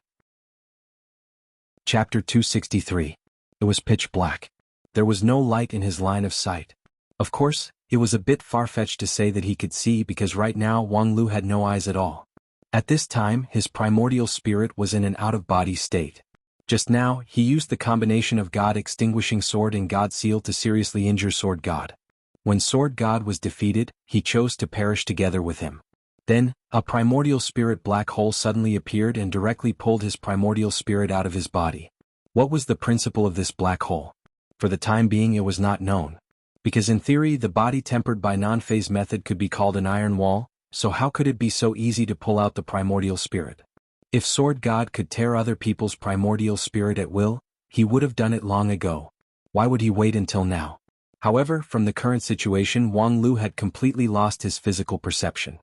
Chapter 263. It was pitch black. There was no light in his line of sight. Of course, it was a bit far-fetched to say that he could see because right now Wang Lu had no eyes at all. At this time, his primordial spirit was in an out-of-body state. Just now, he used the combination of God-extinguishing sword and God seal to seriously injure sword god. When sword god was defeated, he chose to perish together with him. Then, a primordial spirit black hole suddenly appeared and directly pulled his primordial spirit out of his body. What was the principle of this black hole? For the time being it was not known. Because in theory the body tempered by non-phase method could be called an iron wall, so how could it be so easy to pull out the primordial spirit? If sword god could tear other people's primordial spirit at will, he would have done it long ago. Why would he wait until now? However, from the current situation Wang Lu had completely lost his physical perception.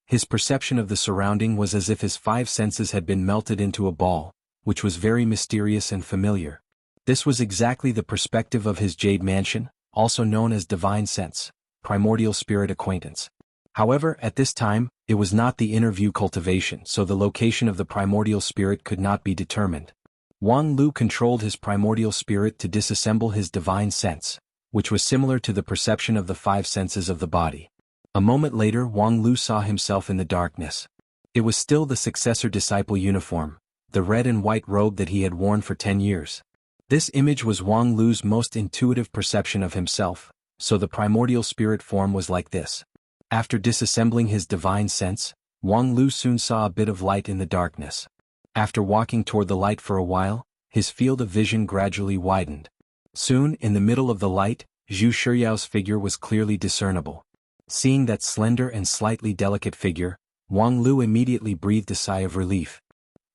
His perception of the surrounding was as if his five senses had been melted into a ball, which was very mysterious and familiar. This was exactly the perspective of his Jade Mansion, also known as Divine Sense, Primordial Spirit Acquaintance. However, at this time, it was not the inner view cultivation, so the location of the primordial spirit could not be determined. Wang Lu controlled his primordial spirit to disassemble his Divine Sense, which was similar to the perception of the five senses of the body. A moment later Wang Lu saw himself in the darkness. It was still the successor-disciple uniform, the red and white robe that he had worn for 10 years. This image was Wang Lu's most intuitive perception of himself, so the primordial spirit form was like this. After disassembling his divine sense, Wang Lu soon saw a bit of light in the darkness. After walking toward the light for a while, his field of vision gradually widened. Soon, in the middle of the light, Zhu Shiyao's figure was clearly discernible. Seeing that slender and slightly delicate figure, Wang Lu immediately breathed a sigh of relief.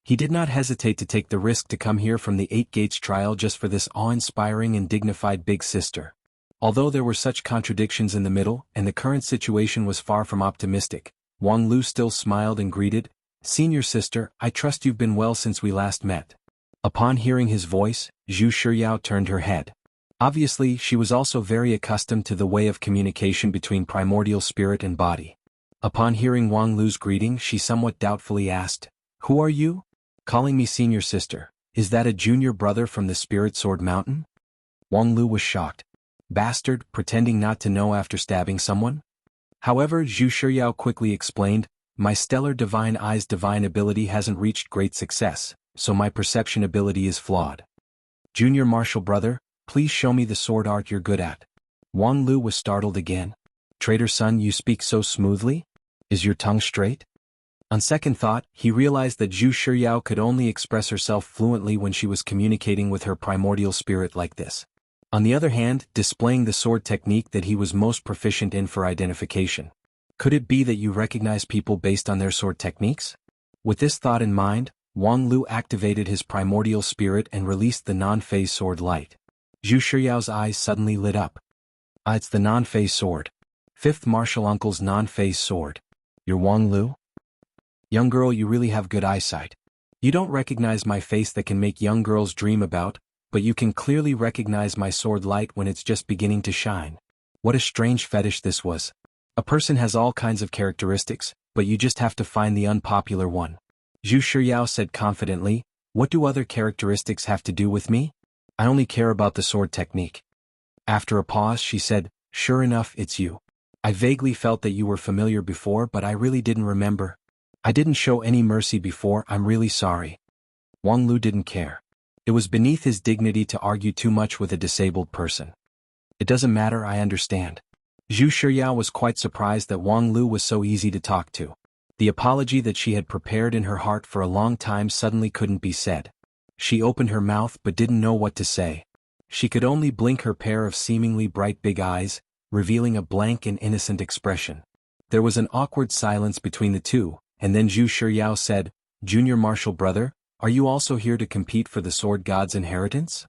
He did not hesitate to take the risk to come here from the Eight Gates trial just for this awe-inspiring and dignified big sister. Although there were such contradictions in the middle, and the current situation was far from optimistic, Wang Lu still smiled and greeted, "Senior sister, I trust you've been well since we last met." Upon hearing his voice, Zhu Shiyao turned her head. Obviously, she was also very accustomed to the way of communication between primordial spirit and body. Upon hearing Wang Lu's greeting, she somewhat doubtfully asked, "Who are you? Calling me senior sister, is that a junior brother from the Spirit Sword Mountain?" Wang Lu was shocked. Bastard, pretending not to know after stabbing someone? However, Zhu Shiyao quickly explained, "My stellar divine eye's divine ability hasn't reached great success, so my perception ability is flawed. Junior martial brother, please show me the sword art you're good at." Wang Lu was startled again. "Traitor son, you speak so smoothly? Is your tongue straight?" On second thought, he realized that Zhu Shiyao could only express herself fluently when she was communicating with her primordial spirit like this. On the other hand, displaying the sword technique that he was most proficient in for identification. Could it be that you recognize people based on their sword techniques? With this thought in mind, Wang Lu activated his primordial spirit and released the non-phase sword light. Zhu Shiyao's eyes suddenly lit up. "Ah, it's the non-phase sword. Fifth martial uncle's non-phase sword. You're Wang Lu? Young girl, you really have good eyesight. You don't recognize my face that can make young girls dream about, but you can clearly recognize my sword light when it's just beginning to shine." What a strange fetish this was. A person has all kinds of characteristics, but you just have to find the unpopular one. Zhu Shiyao said confidently, "What do other characteristics have to do with me? I only care about the sword technique." After a pause she said, "Sure enough, it's you. I vaguely felt that you were familiar before, but I really didn't remember. I didn't show any mercy before, I'm really sorry." Wang Lu didn't care. It was beneath his dignity to argue too much with a disabled person. "It doesn't matter, I understand." Zhu Shiyao was quite surprised that Wang Lu was so easy to talk to. The apology that she had prepared in her heart for a long time suddenly couldn't be said. She opened her mouth but didn't know what to say. She could only blink her pair of seemingly bright big eyes, revealing a blank and innocent expression. There was an awkward silence between the two, and then Zhu Shiryao said, "Junior Marshal Brother, are you also here to compete for the Sword God's inheritance?"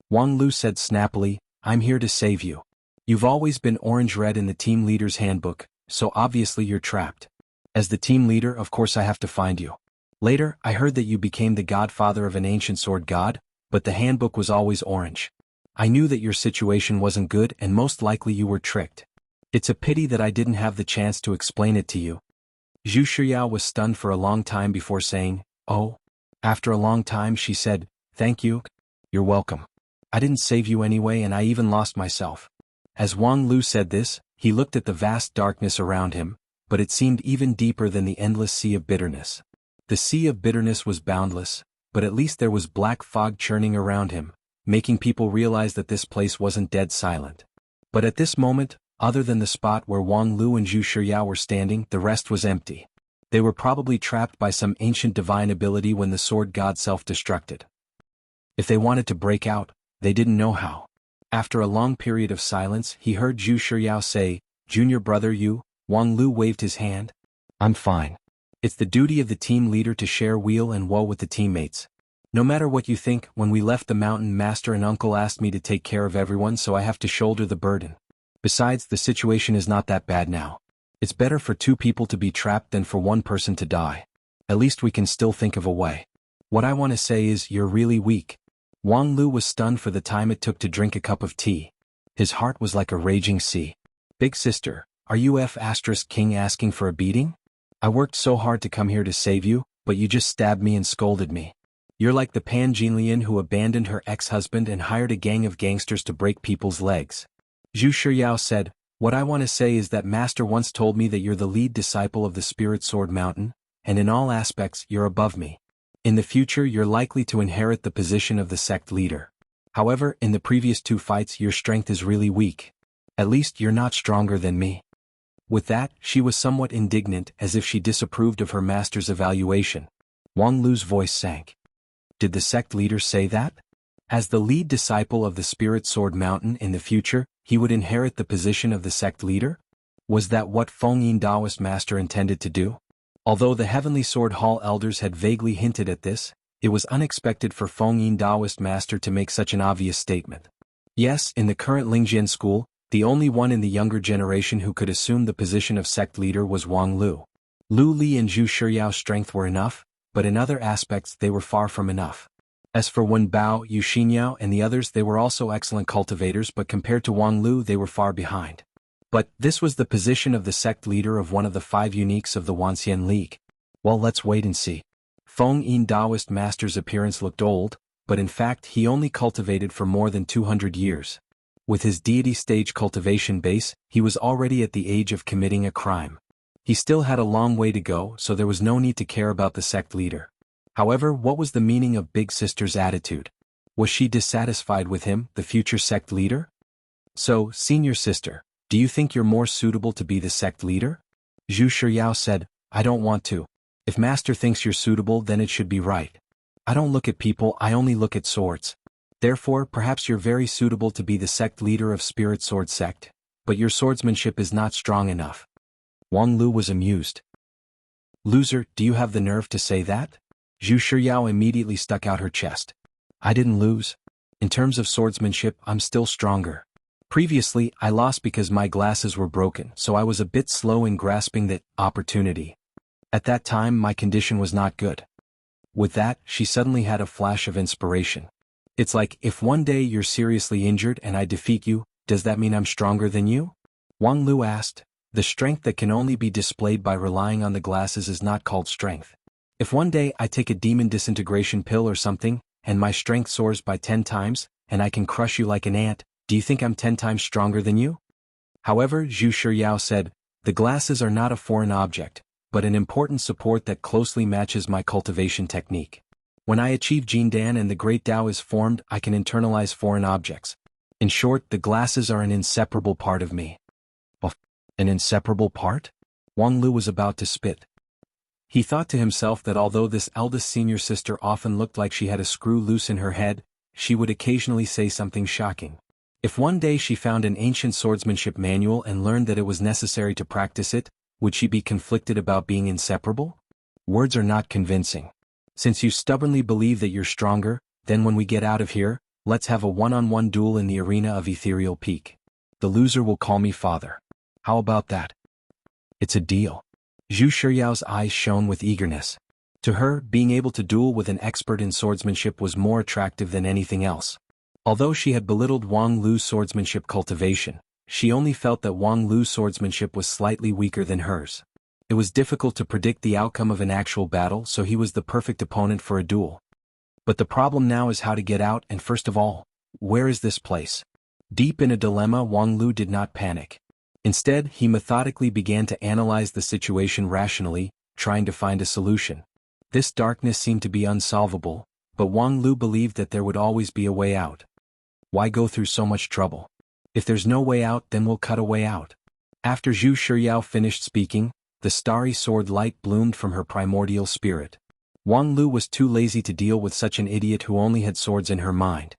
Wang Lu said snappily, "I'm here to save you. You've always been orange-red in the team leader's handbook, so obviously you're trapped. As the team leader, of course I have to find you. Later, I heard that you became the godfather of an ancient sword god, but the handbook was always orange. I knew that your situation wasn't good and most likely you were tricked. It's a pity that I didn't have the chance to explain it to you." Zhu Shiyao was stunned for a long time before saying, "Oh." After a long time she said, "Thank you. You're welcome. I didn't save you anyway and I even lost myself." As Wang Lu said this, he looked at the vast darkness around him, but it seemed even deeper than the endless sea of bitterness. The sea of bitterness was boundless, but at least there was black fog churning around him, making people realize that this place wasn't dead silent. But at this moment, other than the spot where Wang Lu and Zhu Shiyao were standing, the rest was empty. They were probably trapped by some ancient divine ability when the sword god self-destructed. If they wanted to break out, they didn't know how. After a long period of silence, he heard Zhu Shiyao say, "Junior brother you." Wang Lu waved his hand. "I'm fine. It's the duty of the team leader to share weal and woe with the teammates. No matter what you think, when we left the mountain, Master and Uncle asked me to take care of everyone, so I have to shoulder the burden. Besides, the situation is not that bad now. It's better for two people to be trapped than for one person to die. At least we can still think of a way. What I want to say is, you're really weak." Wang Lu was stunned for the time it took to drink a cup of tea. His heart was like a raging sea. "Big sister, are you King asking for a beating? I worked so hard to come here to save you, but you just stabbed me and scolded me. You're like the Pan Jinlian who abandoned her ex-husband and hired a gang of gangsters to break people's legs." Zhu Shiyao said, "What I want to say is that Master once told me that you're the lead disciple of the Spirit Sword Mountain, and in all aspects you're above me. In the future you're likely to inherit the position of the sect leader. However, in the previous two fights your strength is really weak. At least you're not stronger than me." With that, she was somewhat indignant, as if she disapproved of her master's evaluation. Wang Lu's voice sank. Did the sect leader say that? As the lead disciple of the Spirit Sword Mountain in the future, he would inherit the position of the sect leader? Was that what Feng Yin Taoist master intended to do? Although the Heavenly Sword Hall elders had vaguely hinted at this, it was unexpected for Feng Yin Taoist master to make such an obvious statement. Yes, in the current Lingjian school, the only one in the younger generation who could assume the position of sect leader was Wang Lu. Lu Li and Zhu Shiyao's strength were enough, but in other aspects they were far from enough. As for Wen Bao, Yu Xinyao and the others, they were also excellent cultivators, but compared to Wang Lu they were far behind. But this was the position of the sect leader of one of the 5 uniques of the Wanxian League. Well, let's wait and see. Feng Yin Taoist master's appearance looked old, but in fact he only cultivated for more than 200 years. With his deity stage cultivation base, he was already at the age of committing a crime. He still had a long way to go, so there was no need to care about the sect leader. However, what was the meaning of Big Sister's attitude? Was she dissatisfied with him, the future sect leader? "So, senior sister, do you think you're more suitable to be the sect leader?" Zhu Shiyao said, "I don't want to. If master thinks you're suitable, then it should be right. I don't look at people, I only look at swords. Therefore, perhaps you're very suitable to be the sect leader of Spirit Sword Sect, but your swordsmanship is not strong enough." Wang Lu was amused. "Loser, do you have the nerve to say that?" Zhu Shiyao immediately stuck out her chest. "I didn't lose. In terms of swordsmanship, I'm still stronger. Previously, I lost because my glasses were broken, so I was a bit slow in grasping that opportunity. At that time, my condition was not good." With that, she suddenly had a flash of inspiration. "It's like, if one day you're seriously injured and I defeat you, does that mean I'm stronger than you?" Wang Lu asked. "The strength that can only be displayed by relying on the glasses is not called strength. If one day I take a demon disintegration pill or something, and my strength soars by 10 times, and I can crush you like an ant, do you think I'm 10 times stronger than you?" However, Zhu Shiyao said, "The glasses are not a foreign object, but an important support that closely matches my cultivation technique. When I achieve Jindan and the Great Tao is formed, I can internalize foreign objects. In short, the glasses are an inseparable part of me." "Oh, an inseparable part?" Wang Lu was about to spit. He thought to himself that although this eldest senior sister often looked like she had a screw loose in her head, she would occasionally say something shocking. If one day she found an ancient swordsmanship manual and learned that it was necessary to practice it, would she be conflicted about being inseparable? Words are not convincing. Since you stubbornly believe that you're stronger, then when we get out of here, let's have a one-on-one duel in the arena of Ethereal Peak. The loser will call me father. How about that? It's a deal. Zhu Shiyao's eyes shone with eagerness. To her, being able to duel with an expert in swordsmanship was more attractive than anything else. Although she had belittled Wang Lu's swordsmanship cultivation, she only felt that Wang Lu's swordsmanship was slightly weaker than hers. It was difficult to predict the outcome of an actual battle, so he was the perfect opponent for a duel. But the problem now is how to get out, and first of all, where is this place? Deep in a dilemma, Wang Lu did not panic. Instead, he methodically began to analyze the situation rationally, trying to find a solution. This darkness seemed to be unsolvable, but Wang Lu believed that there would always be a way out. Why go through so much trouble? If there's no way out, then we'll cut a way out. After Zhu Shiya finished speaking, the starry sword light bloomed from her primordial spirit. Wang Lu was too lazy to deal with such an idiot who only had swords in her mind.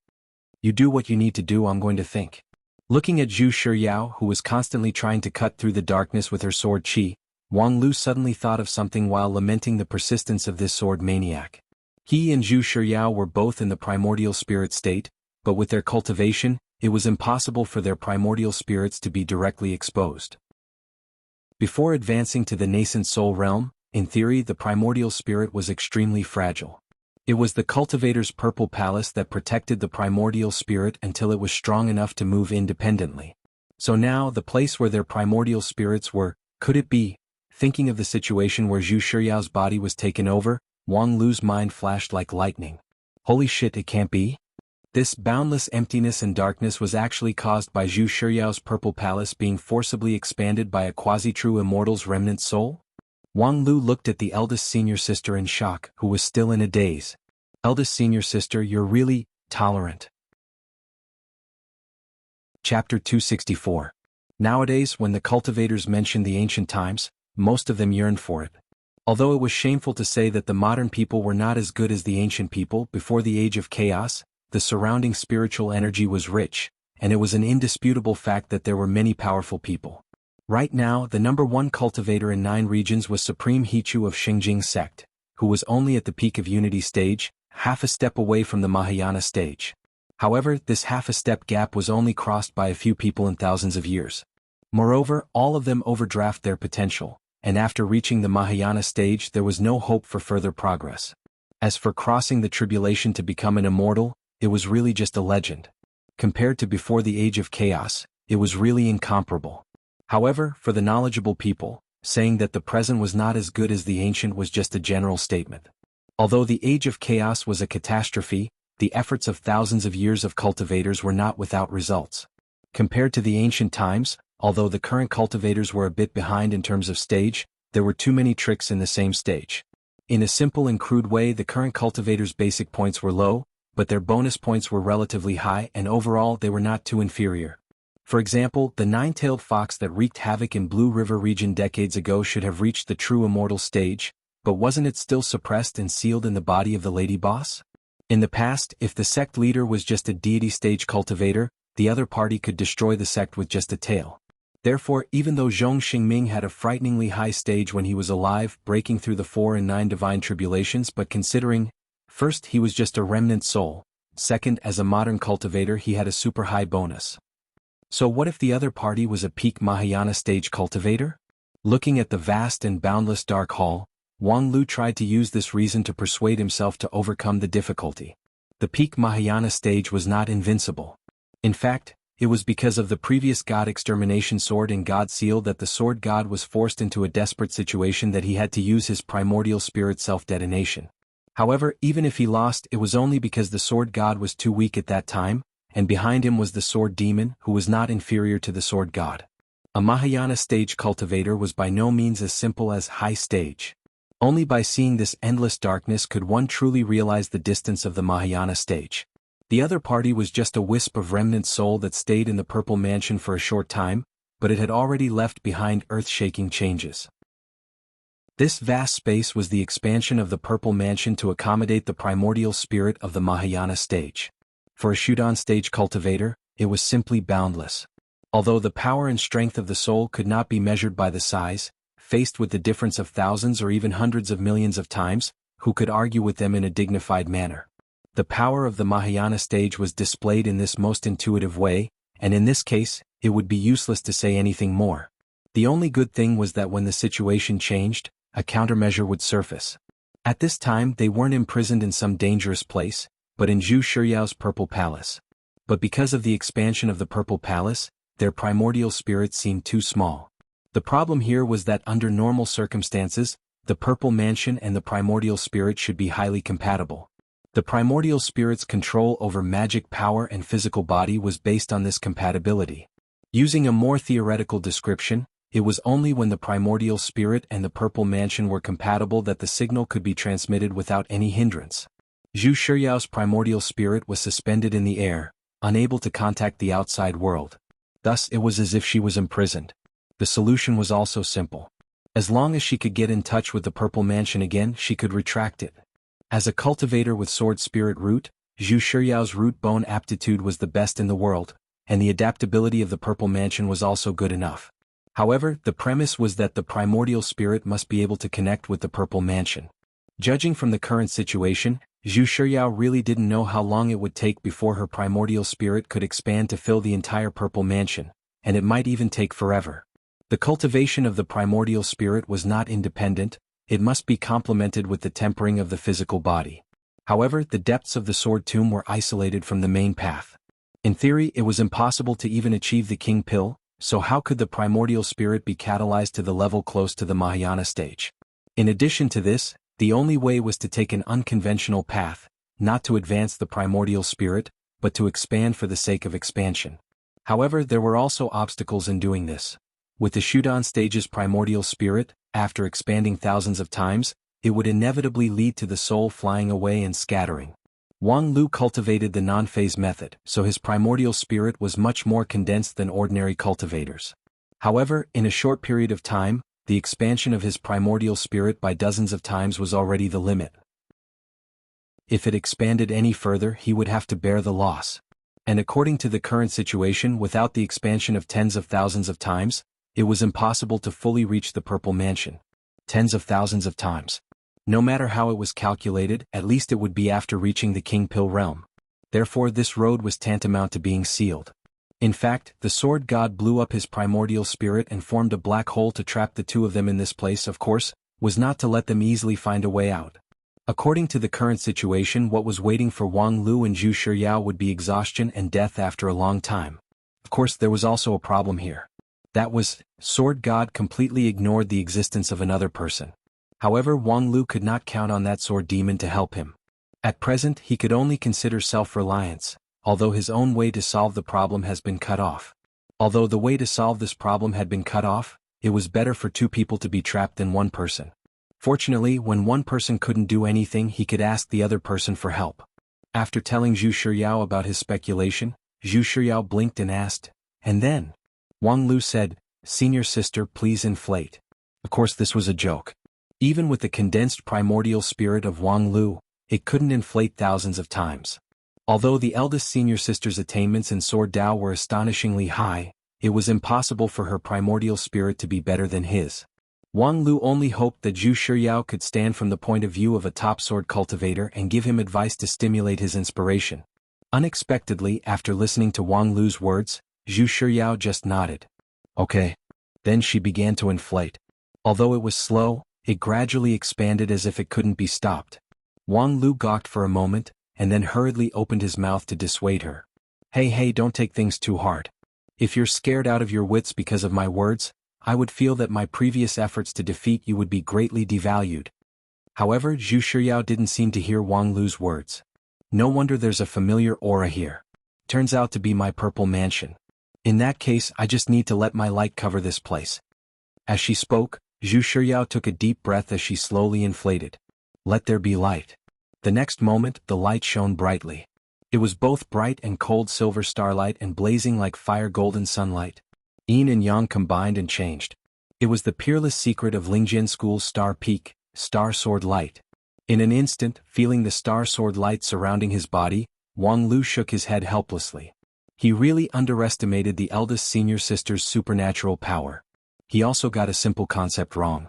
You do what you need to do, I'm going to think. Looking at Zhu Shiya, who was constantly trying to cut through the darkness with her sword qi, Wang Lu suddenly thought of something while lamenting the persistence of this sword maniac. He and Zhu Shiya were both in the primordial spirit state, but with their cultivation, it was impossible for their primordial spirits to be directly exposed. Before advancing to the nascent soul realm, in theory the primordial spirit was extremely fragile. It was the cultivator's purple palace that protected the primordial spirit until it was strong enough to move independently. So now, the place where their primordial spirits were, could it be? Thinking of the situation where Zhu Shiyao's body was taken over, Wang Lu's mind flashed like lightning. Holy shit, it can't be? This boundless emptiness and darkness was actually caused by Zhu Shiyao's purple palace being forcibly expanded by a quasi-true immortal's remnant soul? Wang Lu looked at the eldest senior sister in shock, who was still in a daze. Eldest senior sister, you're really tolerant. Chapter 264. Nowadays, when the cultivators mentioned the ancient times, most of them yearned for it. Although it was shameful to say that the modern people were not as good as the ancient people before the age of chaos, the surrounding spiritual energy was rich, and it was an indisputable fact that there were many powerful people. Right now, the #1 cultivator in 9 regions was Supreme Hichu of Xingjing sect, who was only at the peak of unity stage, half a step away from the Mahayana stage. However, this half a step gap was only crossed by a few people in thousands of years. Moreover, all of them overdraft their potential, and after reaching the Mahayana stage there was no hope for further progress. As for crossing the tribulation to become an immortal, it was really just a legend. Compared to before the age of chaos, it was really incomparable. However, for the knowledgeable people, saying that the present was not as good as the ancient was just a general statement. Although the age of chaos was a catastrophe, the efforts of thousands of years of cultivators were not without results. Compared to the ancient times, although the current cultivators were a bit behind in terms of stage, there were too many tricks in the same stage. In a simple and crude way, the current cultivators' basic points were low, but their bonus points were relatively high, and overall they were not too inferior. For example, the 9-tailed fox that wreaked havoc in Blue River region decades ago should have reached the true immortal stage, but wasn't it still suppressed and sealed in the body of the lady boss? In the past, if the sect leader was just a deity stage cultivator, the other party could destroy the sect with just a tail. Therefore, even though Zhong Xingming had a frighteningly high stage when he was alive, breaking through the 4 and 9 divine tribulations, but considering, first, he was just a remnant soul, second, as a modern cultivator he had a super high bonus. So what if the other party was a peak Mahayana stage cultivator? Looking at the vast and boundless dark hall, Wang Lu tried to use this reason to persuade himself to overcome the difficulty. The peak Mahayana stage was not invincible. In fact, it was because of the previous God extermination sword and God seal that the sword god was forced into a desperate situation that he had to use his primordial spirit self-detonation. However, even if he lost, it was only because the sword god was too weak at that time, and behind him was the sword demon, who was not inferior to the sword god. A Mahayana stage cultivator was by no means as simple as high stage. Only by seeing this endless darkness could one truly realize the distance of the Mahayana stage. The other party was just a wisp of remnant soul that stayed in the purple mansion for a short time, but it had already left behind earth-shaking changes. This vast space was the expansion of the purple mansion to accommodate the primordial spirit of the Mahayana stage. For a shoot-on stage cultivator, it was simply boundless. Although the power and strength of the soul could not be measured by the size, faced with the difference of thousands or even hundreds of millions of times, who could argue with them in a dignified manner? The power of the Mahayana stage was displayed in this most intuitive way, and in this case, it would be useless to say anything more. The only good thing was that when the situation changed, a countermeasure would surface. At this time they weren't imprisoned in some dangerous place, but in Zhu Shiyao's Purple Palace. But because of the expansion of the Purple Palace, their primordial spirit seemed too small. The problem here was that under normal circumstances, the Purple Mansion and the primordial spirit should be highly compatible. The primordial spirit's control over magic power and physical body was based on this compatibility. Using a more theoretical description, it was only when the primordial spirit and the Purple Mansion were compatible that the signal could be transmitted without any hindrance. Zhu Shiyao's primordial spirit was suspended in the air, unable to contact the outside world. Thus it was as if she was imprisoned. The solution was also simple. As long as she could get in touch with the Purple Mansion again, she could retract it. As a cultivator with sword spirit root, Zhu Shiyao's root bone aptitude was the best in the world, and the adaptability of the Purple Mansion was also good enough. However, the premise was that the primordial spirit must be able to connect with the Purple Mansion. Judging from the current situation, Zhu Shiyao really didn't know how long it would take before her primordial spirit could expand to fill the entire Purple Mansion, and it might even take forever. The cultivation of the primordial spirit was not independent, it must be complemented with the tempering of the physical body. However, the depths of the sword tomb were isolated from the main path. In theory, it was impossible to even achieve the king pill, so how could the primordial spirit be catalyzed to the level close to the Mahayana stage? In addition to this, the only way was to take an unconventional path, not to advance the primordial spirit, but to expand for the sake of expansion. However, there were also obstacles in doing this. With the Shudan stage's primordial spirit, after expanding thousands of times, it would inevitably lead to the soul flying away and scattering. Wang Lu cultivated the non-phase method, so his primordial spirit was much more condensed than ordinary cultivators. However, in a short period of time, the expansion of his primordial spirit by dozens of times was already the limit. If it expanded any further, he would have to bear the loss. And according to the current situation, without the expansion of tens of thousands of times, it was impossible to fully reach the Purple Mansion. Tens of thousands of times. No matter how it was calculated, at least it would be after reaching the King Pill realm. Therefore this road was tantamount to being sealed. In fact, the sword god blew up his primordial spirit and formed a black hole to trap the two of them in this place, of course, was not to let them easily find a way out. According to the current situation, what was waiting for Wang Lu and Zhu Shiyao would be exhaustion and death after a long time. Of course, there was also a problem here. That was, sword god completely ignored the existence of another person. However, Wang Lu could not count on that sword demon to help him. At present, he could only consider self-reliance, although his own way to solve the problem has been cut off. Although the way to solve this problem had been cut off, it was better for two people to be trapped than one person. Fortunately, when one person couldn't do anything, he could ask the other person for help. After telling Zhu Shiyao about his speculation, Zhu Shiyao blinked and asked, "And then?" Wang Lu said, "Senior sister, please inflate." Of course this was a joke. Even with the condensed primordial spirit of Wang Lu, it couldn't inflate thousands of times. Although the eldest senior sister's attainments in Sword Dao were astonishingly high, it was impossible for her primordial spirit to be better than his. Wang Lu only hoped that Zhu Shiyao could stand from the point of view of a top sword cultivator and give him advice to stimulate his inspiration. Unexpectedly, after listening to Wang Lu's words, Zhu Shiyao just nodded. Okay. Then she began to inflate. Although it was slow, it gradually expanded as if it couldn't be stopped. Wang Lu gawked for a moment, and then hurriedly opened his mouth to dissuade her. Hey, don't take things too hard. If you're scared out of your wits because of my words, I would feel that my previous efforts to defeat you would be greatly devalued. However, Zhu Shiyao didn't seem to hear Wang Lu's words. No wonder there's a familiar aura here. Turns out to be my Purple Mansion. In that case, I just need to let my light cover this place. As she spoke, Zhu Shiyao took a deep breath as she slowly inflated. Let there be light. The next moment, the light shone brightly. It was both bright and cold silver starlight and blazing like fire golden sunlight. Yin and Yang combined and changed. It was the peerless secret of Lingjian School's star peak, star sword light. In an instant, feeling the star sword light surrounding his body, Wang Lu shook his head helplessly. He really underestimated the eldest senior sister's supernatural power. He also got a simple concept wrong.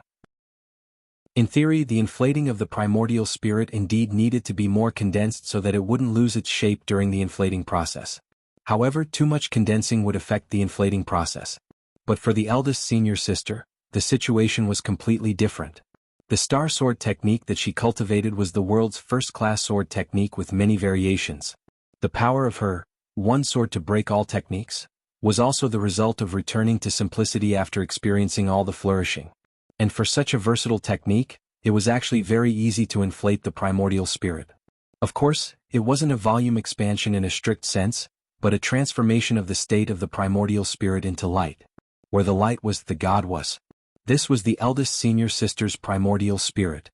In theory, the inflating of the primordial spirit indeed needed to be more condensed so that it wouldn't lose its shape during the inflating process. However, too much condensing would affect the inflating process. But for the eldest senior sister, the situation was completely different. The star sword technique that she cultivated was the world's first-class sword technique with many variations. The power of her one sword to break all techniques was also the result of returning to simplicity after experiencing all the flourishing. And for such a versatile technique, it was actually very easy to inflate the primordial spirit. Of course, it wasn't a volume expansion in a strict sense, but a transformation of the state of the primordial spirit into light. Where the light was, the God was. This was the eldest senior sister's primordial spirit.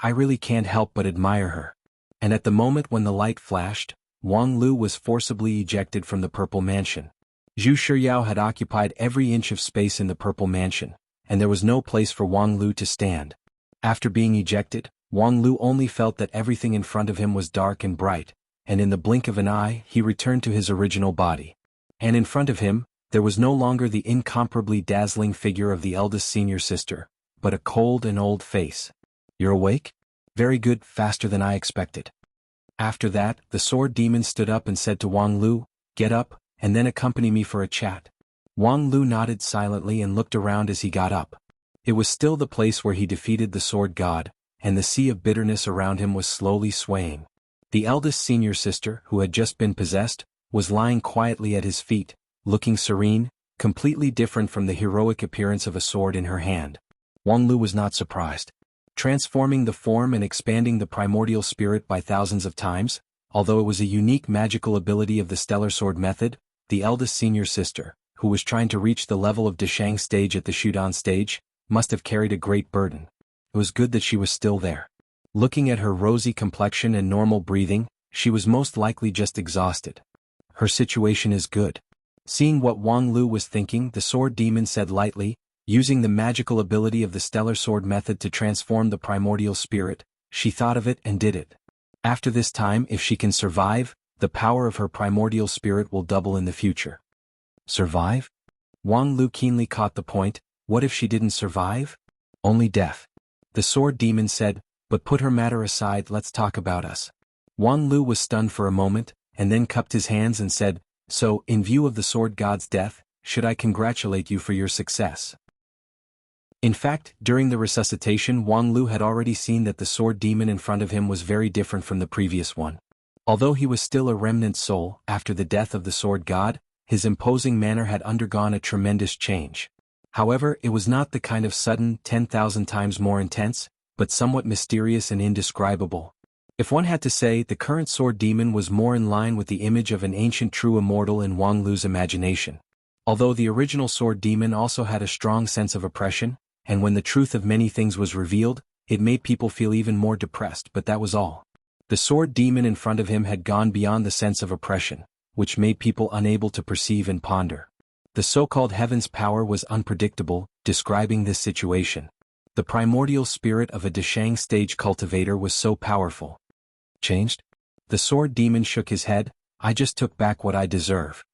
I really can't help but admire her. And at the moment when the light flashed, Wang Lu was forcibly ejected from the Purple Mansion. Zhu Shiryao had occupied every inch of space in the Purple Mansion, and there was no place for Wang Lu to stand. After being ejected, Wang Lu only felt that everything in front of him was dark and bright, and in the blink of an eye he returned to his original body. And in front of him, there was no longer the incomparably dazzling figure of the eldest senior sister, but a cold and old face. "You're awake? Very good, faster than I expected." After that, the sword demon stood up and said to Wang Lu, "Get up, and then accompany me for a chat." Wang Lu nodded silently and looked around as he got up. It was still the place where he defeated the sword god, and the sea of bitterness around him was slowly swaying. The eldest senior sister, who had just been possessed, was lying quietly at his feet, looking serene, completely different from the heroic appearance of a sword in her hand. Wang Lu was not surprised. Transforming the form and expanding the primordial spirit by thousands of times, although it was a unique magical ability of the stellar sword method, the eldest senior sister, who was trying to reach the level of Deshang stage at the Shudan stage, must have carried a great burden. It was good that she was still there. Looking at her rosy complexion and normal breathing, she was most likely just exhausted. Her situation is good. Seeing what Wang Lu was thinking, the sword demon said lightly, using the magical ability of the stellar sword method to transform the primordial spirit, she thought of it and did it. After this time, if she can survive, the power of her primordial spirit will double in the future. Survive? Wang Lu keenly caught the point. What if she didn't survive? Only death. The sword demon said, "But put her matter aside, let's talk about us." Wang Lu was stunned for a moment, and then cupped his hands and said, "So, in view of the sword god's death, should I congratulate you for your success?" In fact, during the resuscitation, Wang Lu had already seen that the sword demon in front of him was very different from the previous one. Although he was still a remnant soul, after the death of the sword god, his imposing manner had undergone a tremendous change. However, it was not the kind of sudden, 10,000 times more intense, but somewhat mysterious and indescribable. If one had to say, the current sword demon was more in line with the image of an ancient true immortal in Wang Lu's imagination. Although the original sword demon also had a strong sense of oppression, and when the truth of many things was revealed, it made people feel even more depressed, but that was all. The sword demon in front of him had gone beyond the sense of oppression, which made people unable to perceive and ponder. The so-called heaven's power was unpredictable, describing this situation. The primordial spirit of a Deshang stage cultivator was so powerful. Changed? The sword demon shook his head. "I just took back what I deserve."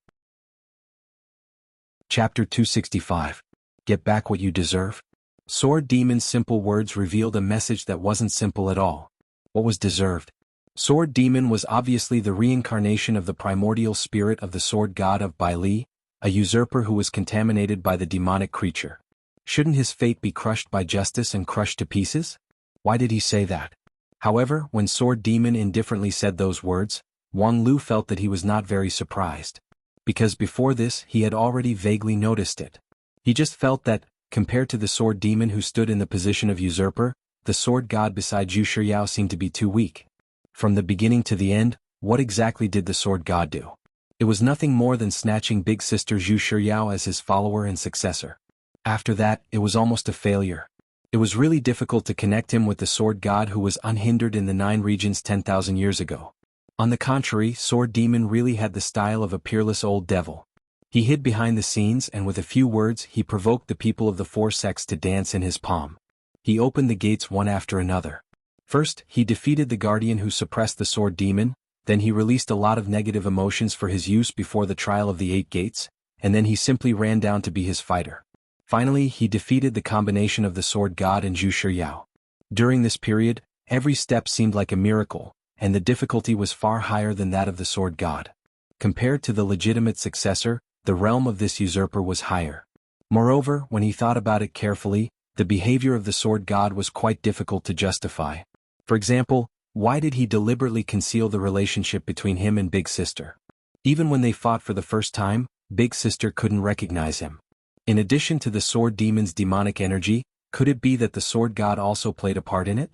Chapter 265. Get back what you deserve? Sword demon's simple words revealed a message that wasn't simple at all. What was deserved? Sword demon was obviously the reincarnation of the primordial spirit of the sword god of Bai Li, a usurper who was contaminated by the demonic creature. Shouldn't his fate be crushed by justice and crushed to pieces? Why did he say that? However, when sword demon indifferently said those words, Wang Lu felt that he was not very surprised. Because before this he had already vaguely noticed it. He just felt that, compared to the sword demon who stood in the position of usurper, the sword god beside Zhu Shiryao seemed to be too weak. From the beginning to the end, what exactly did the sword god do? It was nothing more than snatching big sister Zhu Shiryao as his follower and successor. After that, it was almost a failure. It was really difficult to connect him with the sword god who was unhindered in the 9 regions 10,000 years ago. On the contrary, sword demon really had the style of a peerless old devil. He hid behind the scenes and with a few words he provoked the people of the 4 sects to dance in his palm. He opened the gates one after another. First, he defeated the guardian who suppressed the sword demon, Then he released a lot of negative emotions for his use before the trial of the 8 gates, and then he simply ran down to be his fighter. Finally, he defeated the combination of the sword god and Zhu Shiryao. During this period, every step seemed like a miracle, and the difficulty was far higher than that of the sword god. Compared to the legitimate successor, the realm of this usurper was higher. Moreover, when he thought about it carefully, the behavior of the sword god was quite difficult to justify. For example, why did he deliberately conceal the relationship between him and Big Sister? Even when they fought for the first time, Big Sister couldn't recognize him. In addition to the sword demon's demonic energy, could it be that the sword god also played a part in it?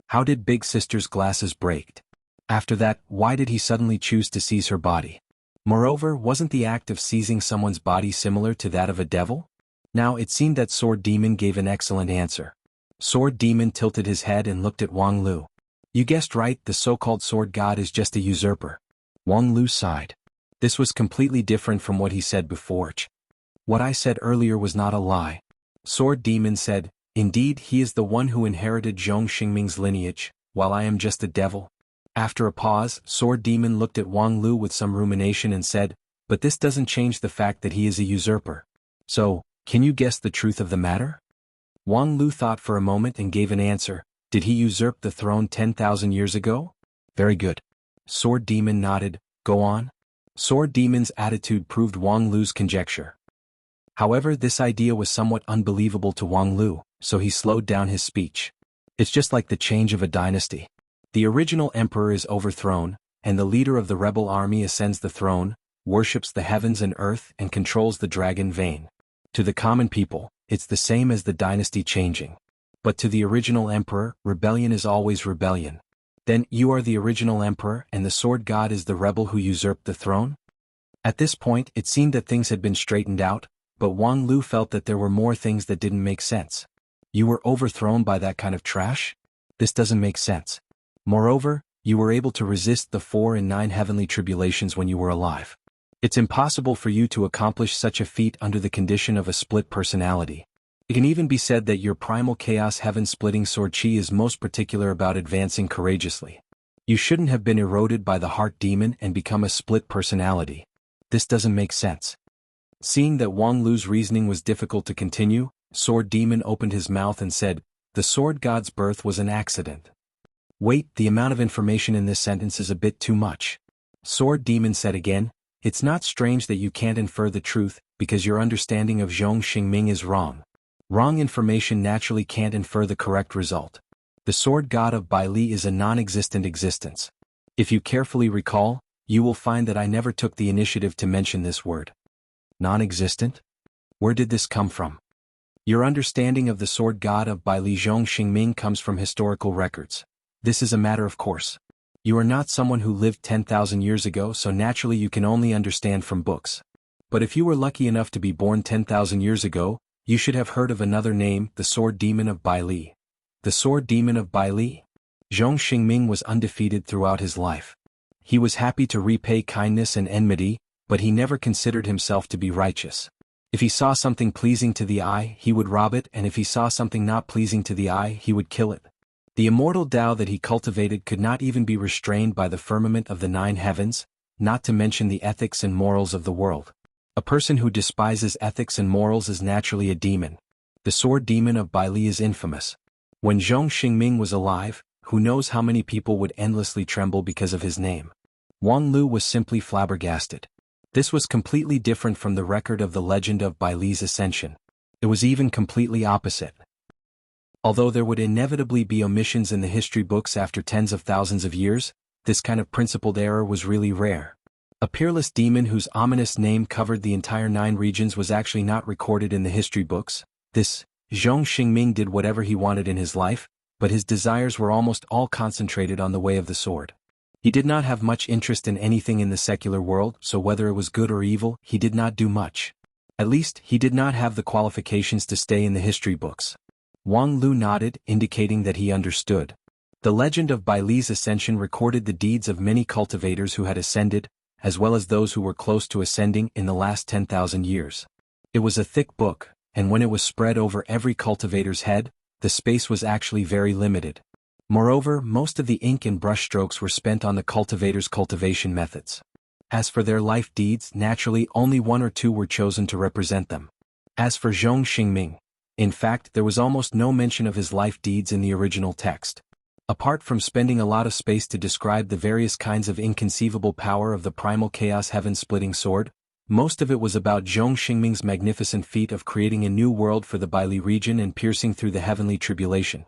How did Big Sister's glasses break? After that, why did he suddenly choose to seize her body? Moreover, wasn't the act of seizing someone's body similar to that of a devil? Now it seemed that Sword Demon gave an excellent answer. Sword Demon tilted his head and looked at Wang Lu. You guessed right, the so-called sword god is just a usurper. Wang Lu sighed. This was completely different from what he said before. What I said earlier was not a lie. Sword Demon said, indeed he is the one who inherited Zhong Xingming's lineage, while I am just a devil. After a pause, Sword Demon looked at Wang Lu with some rumination and said, but this doesn't change the fact that he is a usurper. So, can you guess the truth of the matter? Wang Lu thought for a moment and gave an answer. Did he usurp the throne 10,000 years ago? Very good. Sword Demon nodded. Go on. Sword Demon's attitude proved Wang Lu's conjecture. However, this idea was somewhat unbelievable to Wang Lu, so he slowed down his speech. It's just like the change of a dynasty. The original emperor is overthrown, and the leader of the rebel army ascends the throne, worships the heavens and earth and controls the dragon vein. To the common people, it's the same as the dynasty changing. But to the original emperor, rebellion is always rebellion. Then you are the original emperor and the sword god is the rebel who usurped the throne? At this point, it seemed that things had been straightened out, but Wang Lu felt that there were more things that didn't make sense. You were overthrown by that kind of trash? This doesn't make sense. Moreover, you were able to resist the 4 and 9 heavenly tribulations when you were alive. It's impossible for you to accomplish such a feat under the condition of a split personality. It can even be said that your primal chaos heaven-splitting sword chi is most particular about advancing courageously. You shouldn't have been eroded by the heart demon and become a split personality. This doesn't make sense. Seeing that Wang Lu's reasoning was difficult to continue, Sword Demon opened his mouth and said, the sword god's birth was an accident. Wait, the amount of information in this sentence is a bit too much. Sword Demon said again, it's not strange that you can't infer the truth, because your understanding of Zhong Xingming is wrong. Wrong information naturally can't infer the correct result. The sword god of Bai Li is a non-existent existence. If you carefully recall, you will find that I never took the initiative to mention this word. Non-existent? Where did this come from? Your understanding of the sword god of Bai Li Zhong Xingming comes from historical records. This is a matter of course. You are not someone who lived 10,000 years ago, so naturally you can only understand from books. But if you were lucky enough to be born 10,000 years ago, you should have heard of another name, the Sword Demon of Bai Li. The Sword Demon of Bai Li? Zhong Xingming was undefeated throughout his life. He was happy to repay kindness and enmity, but he never considered himself to be righteous. If he saw something pleasing to the eye, he would rob it, and if he saw something not pleasing to the eye, he would kill it. The immortal Tao that he cultivated could not even be restrained by the firmament of the 9 heavens, not to mention the ethics and morals of the world. A person who despises ethics and morals is naturally a demon. The Sword Demon of Bai Li is infamous. When Zhong Xingming was alive, who knows how many people would endlessly tremble because of his name. Wang Lu was simply flabbergasted. This was completely different from the record of the legend of Bai Li's ascension. It was even completely opposite. Although there would inevitably be omissions in the history books after tens of thousands of years, this kind of principled error was really rare. A peerless demon whose ominous name covered the entire 9 regions was actually not recorded in the history books. This Zhong Xingming did whatever he wanted in his life, but his desires were almost all concentrated on the way of the sword. He did not have much interest in anything in the secular world, so whether it was good or evil, he did not do much. At least, he did not have the qualifications to stay in the history books. Wang Lu nodded, indicating that he understood. The legend of Bai Li's ascension recorded the deeds of many cultivators who had ascended, as well as those who were close to ascending in the last 10,000 years. It was a thick book, and when it was spread over every cultivator's head, the space was actually very limited. Moreover, most of the ink and brushstrokes were spent on the cultivators' cultivation methods. As for their life deeds, naturally only one or two were chosen to represent them. As for Zhong Xingming, in fact, there was almost no mention of his life deeds in the original text. Apart from spending a lot of space to describe the various kinds of inconceivable power of the primal chaos heaven-splitting sword, most of it was about Zhong Xingming's magnificent feat of creating a new world for the Baili region and piercing through the heavenly tribulation.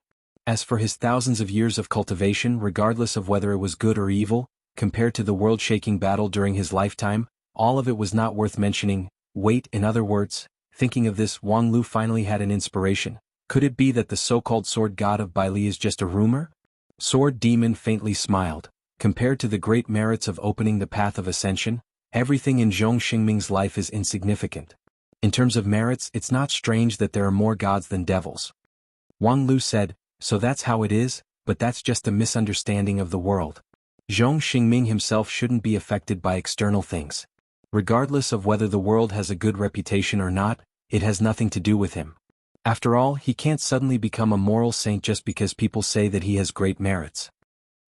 As for his thousands of years of cultivation, regardless of whether it was good or evil, compared to the world-shaking battle during his lifetime, all of it was not worth mentioning. Wait, in other words, thinking of this, Wang Lu finally had an inspiration. Could it be that the so-called sword god of Baili is just a rumor? Sword Demon faintly smiled. Compared to the great merits of opening the path of ascension, everything in Zhong Xingming's life is insignificant. In terms of merits, it's not strange that there are more gods than devils. Wang Lu said, so that's how it is, but that's just a misunderstanding of the world. Zhong Xingming himself shouldn't be affected by external things. Regardless of whether the world has a good reputation or not, it has nothing to do with him. After all, he can't suddenly become a moral saint just because people say that he has great merits.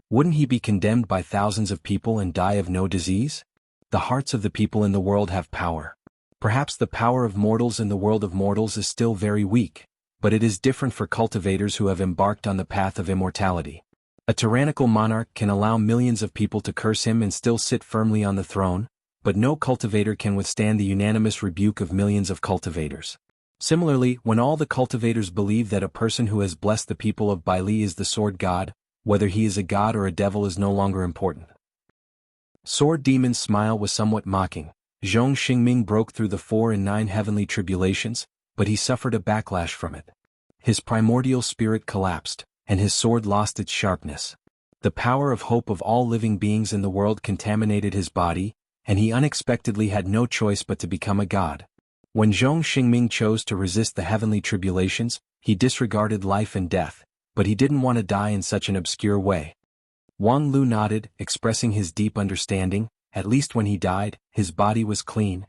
Wouldn't he be condemned by thousands of people and die of no disease? The hearts of the people in the world have power. Perhaps the power of mortals in the world of mortals is still very weak, but it is different for cultivators who have embarked on the path of immortality. A tyrannical monarch can allow millions of people to curse him and still sit firmly on the throne, but no cultivator can withstand the unanimous rebuke of millions of cultivators. Similarly, when all the cultivators believe that a person who has blessed the people of Baili is the sword god, whether he is a god or a devil is no longer important. Sword Demon's smile was somewhat mocking. Zhong Xingming broke through the 4 and 9 heavenly tribulations, but he suffered a backlash from it. His primordial spirit collapsed, and his sword lost its sharpness. The power of hope of all living beings in the world contaminated his body, and he unexpectedly had no choice but to become a god. When Zhong Xingming chose to resist the heavenly tribulations, he disregarded life and death, but he didn't want to die in such an obscure way. Wang Lu nodded, expressing his deep understanding. At least when he died, his body was clean.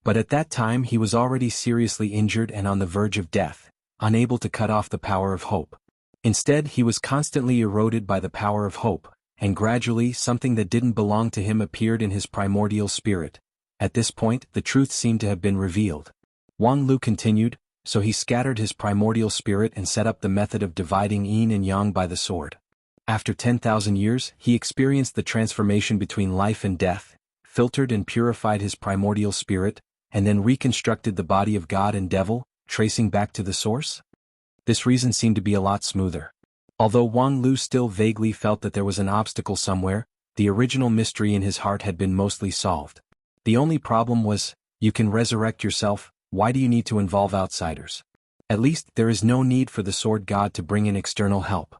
But at that time he was already seriously injured and on the verge of death, unable to cut off the power of hope. Instead, he was constantly eroded by the power of hope, and gradually something that didn't belong to him appeared in his primordial spirit. At this point, the truth seemed to have been revealed. Wang Lu continued, so he scattered his primordial spirit and set up the method of dividing yin and yang by the sword. After 10,000 years, he experienced the transformation between life and death, filtered and purified his primordial spirit, and then reconstructed the body of God and devil, tracing back to the source? This reason seemed to be a lot smoother. Although Wang Lu still vaguely felt that there was an obstacle somewhere, the original mystery in his heart had been mostly solved. The only problem was, you can resurrect yourself, why do you need to involve outsiders? At least, there is no need for the sword god to bring in external help.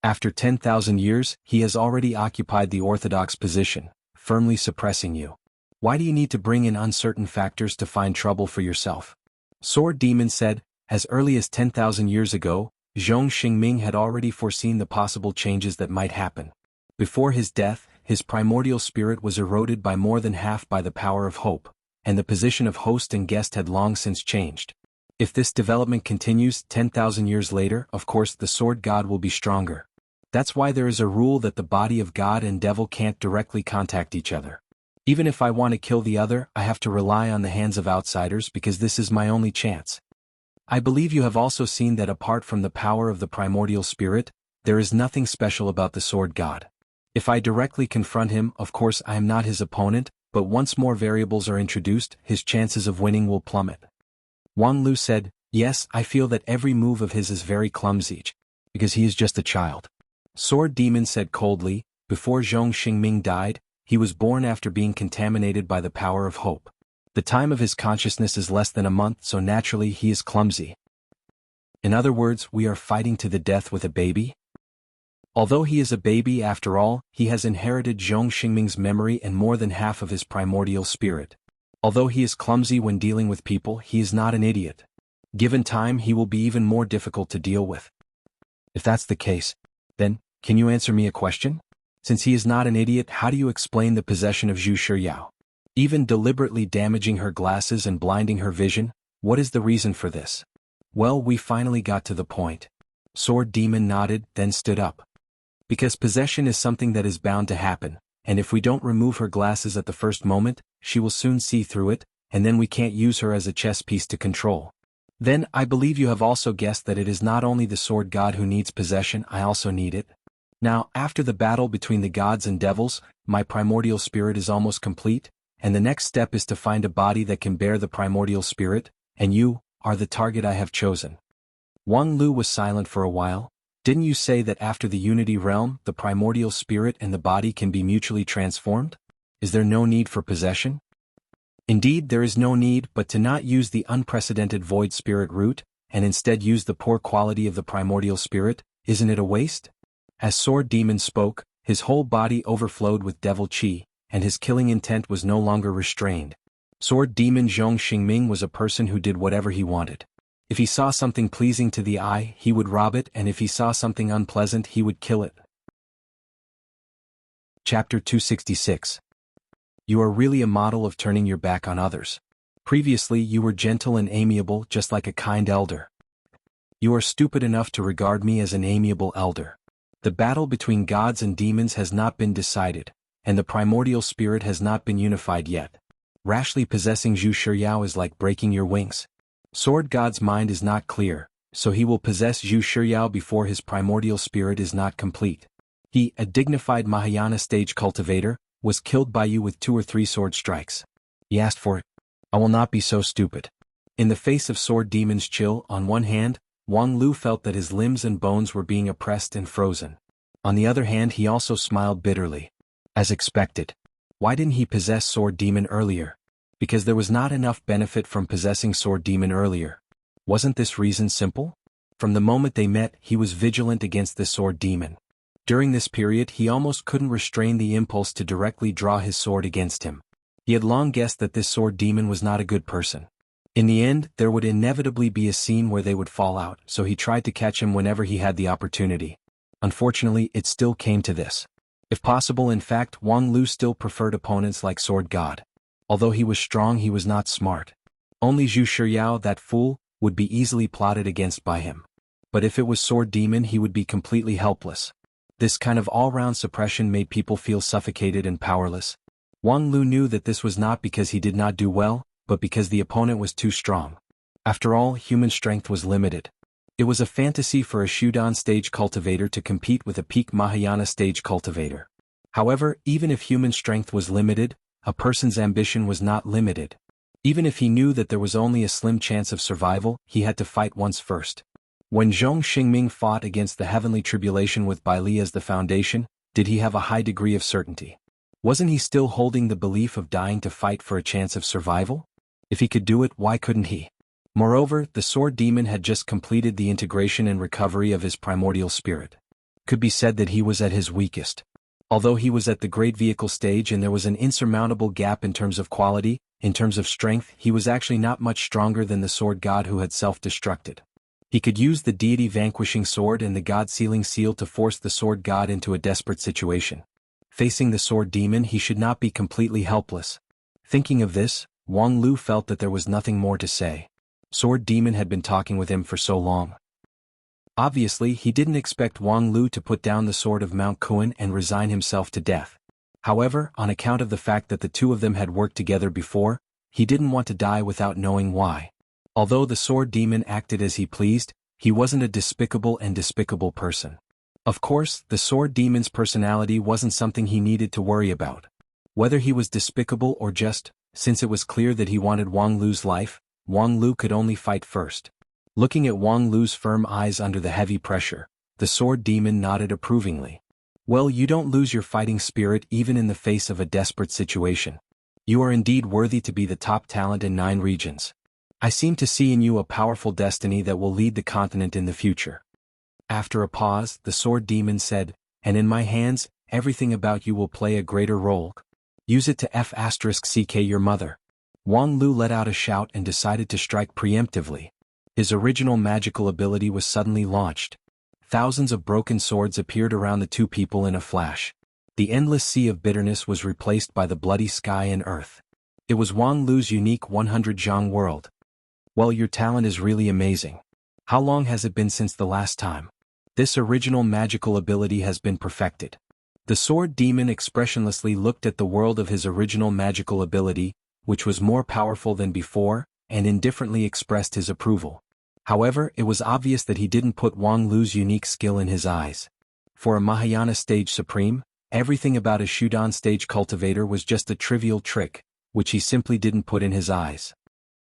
After 10,000 years, he has already occupied the orthodox position, firmly suppressing you. Why do you need to bring in uncertain factors to find trouble for yourself? Sword Demon said, as early as 10,000 years ago, Zhong Xingming had already foreseen the possible changes that might happen. Before his death, his primordial spirit was eroded by more than half by the power of hope, and the position of host and guest had long since changed. If this development continues 10,000 years later, of course the sword god will be stronger. That's why there is a rule that the body of God and devil can't directly contact each other. Even if I want to kill the other, I have to rely on the hands of outsiders because this is my only chance. I believe you have also seen that apart from the power of the primordial spirit, there is nothing special about the sword god. If I directly confront him, of course I am not his opponent, but once more variables are introduced, his chances of winning will plummet. Wang Lu said, yes, I feel that every move of his is very clumsy, because he is just a child. Sword Demon said coldly, before Zhong Xingming died, he was born after being contaminated by the power of hope. The time of his consciousness is less than a month, so naturally he is clumsy. In other words, we are fighting to the death with a baby? Although he is a baby after all, he has inherited Zhong Xingming's memory and more than half of his primordial spirit. Although he is clumsy when dealing with people, he is not an idiot. Given time, he will be even more difficult to deal with. If that's the case, then, can you answer me a question? Since he is not an idiot, how do you explain the possession of Zhu Shiryao? Even deliberately damaging her glasses and blinding her vision, what is the reason for this? Well, we finally got to the point. Sword Demon nodded, then stood up. Because possession is something that is bound to happen, and if we don't remove her glasses at the first moment, she will soon see through it, and then we can't use her as a chess piece to control. Then, I believe you have also guessed that it is not only the sword god who needs possession, I also need it. Now, after the battle between the gods and devils, my primordial spirit is almost complete, and the next step is to find a body that can bear the primordial spirit, and you are the target I have chosen. Wang Lu was silent for a while. Didn't you say that after the unity realm, the primordial spirit and the body can be mutually transformed? Is there no need for possession? Indeed, there is no need, but to not use the unprecedented void spirit root, and instead use the poor quality of the primordial spirit, isn't it a waste? As Sword Demon spoke, his whole body overflowed with devil qi, and his killing intent was no longer restrained. Sword Demon Zhong Xingming was a person who did whatever he wanted. If he saw something pleasing to the eye, he would rob it, and if he saw something unpleasant, he would kill it. Chapter 266. You are really a model of turning your back on others. Previously you were gentle and amiable, just like a kind elder. You are stupid enough to regard me as an amiable elder. The battle between gods and demons has not been decided, and the primordial spirit has not been unified yet. Rashly possessing Zhu Shiryao is like breaking your wings. Sword God's mind is not clear, so he will possess Zhu Shiryao before his primordial spirit is not complete. He, a dignified Mahayana stage cultivator, was killed by you with 2 or 3 sword strikes. He asked for it. I will not be so stupid. In the face of Sword Demon's chill, on one hand, Wang Lu felt that his limbs and bones were being oppressed and frozen. On the other hand, he also smiled bitterly. As expected. Why didn't he possess Sword Demon earlier? Because there was not enough benefit from possessing Sword Demon earlier. Wasn't this reason simple? From the moment they met, he was vigilant against the Sword Demon. During this period, he almost couldn't restrain the impulse to directly draw his sword against him. He had long guessed that this Sword Demon was not a good person. In the end, there would inevitably be a scene where they would fall out, so he tried to catch him whenever he had the opportunity. Unfortunately, it still came to this. If possible, in fact, Wang Lu still preferred opponents like Sword God. Although he was strong, he was not smart. Only Zhu Shiryao, that fool, would be easily plotted against by him. But if it was Sword Demon, he would be completely helpless. This kind of all-round suppression made people feel suffocated and powerless. Wang Lu knew that this was not because he did not do well, but because the opponent was too strong. After all, human strength was limited. It was a fantasy for a Shudan stage cultivator to compete with a peak Mahayana stage cultivator. However, even if human strength was limited, a person's ambition was not limited. Even if he knew that there was only a slim chance of survival, he had to fight once first. When Zhong Xingming fought against the heavenly tribulation with Bai Li as the foundation, did he have a high degree of certainty? Wasn't he still holding the belief of dying to fight for a chance of survival? If he could do it, why couldn't he? Moreover, the Sword Demon had just completed the integration and recovery of his primordial spirit. Could be said that he was at his weakest. Although he was at the great vehicle stage and there was an insurmountable gap in terms of quality, in terms of strength, he was actually not much stronger than the Sword God who had self-destructed. He could use the deity vanquishing sword and the God sealing seal to force the Sword God into a desperate situation. Facing the Sword Demon, he should not be completely helpless. Thinking of this, Wang Lu felt that there was nothing more to say. Sword Demon had been talking with him for so long. Obviously, he didn't expect Wang Lu to put down the sword of Mount Kuan and resign himself to death. However, on account of the fact that the two of them had worked together before, he didn't want to die without knowing why. Although the Sword Demon acted as he pleased, he wasn't a despicable person. Of course, the Sword Demon's personality wasn't something he needed to worry about. Whether he was despicable or just, since it was clear that he wanted Wang Lu's life, Wang Lu could only fight first. Looking at Wang Lu's firm eyes under the heavy pressure, the Sword Demon nodded approvingly. Well, you don't lose your fighting spirit even in the face of a desperate situation. You are indeed worthy to be the top talent in 9 regions. I seem to see in you a powerful destiny that will lead the continent in the future. After a pause, the Sword Demon said, and in my hands, everything about you will play a greater role. Use it to F***ck your mother. Wang Lu let out a shout and decided to strike preemptively. His original magical ability was suddenly launched. Thousands of broken swords appeared around the two people in a flash. The endless sea of bitterness was replaced by the bloody sky and earth. It was Wang Lu's unique 100 Zhang world. Well, your talent is really amazing. How long has it been since the last time? This original magical ability has been perfected. The sword demon expressionlessly looked at the world of his original magical ability, which was more powerful than before, and indifferently expressed his approval. However, it was obvious that he didn't put Wang Lu's unique skill in his eyes. For a Mahayana stage supreme, everything about a Shudan stage cultivator was just a trivial trick, which he simply didn't put in his eyes.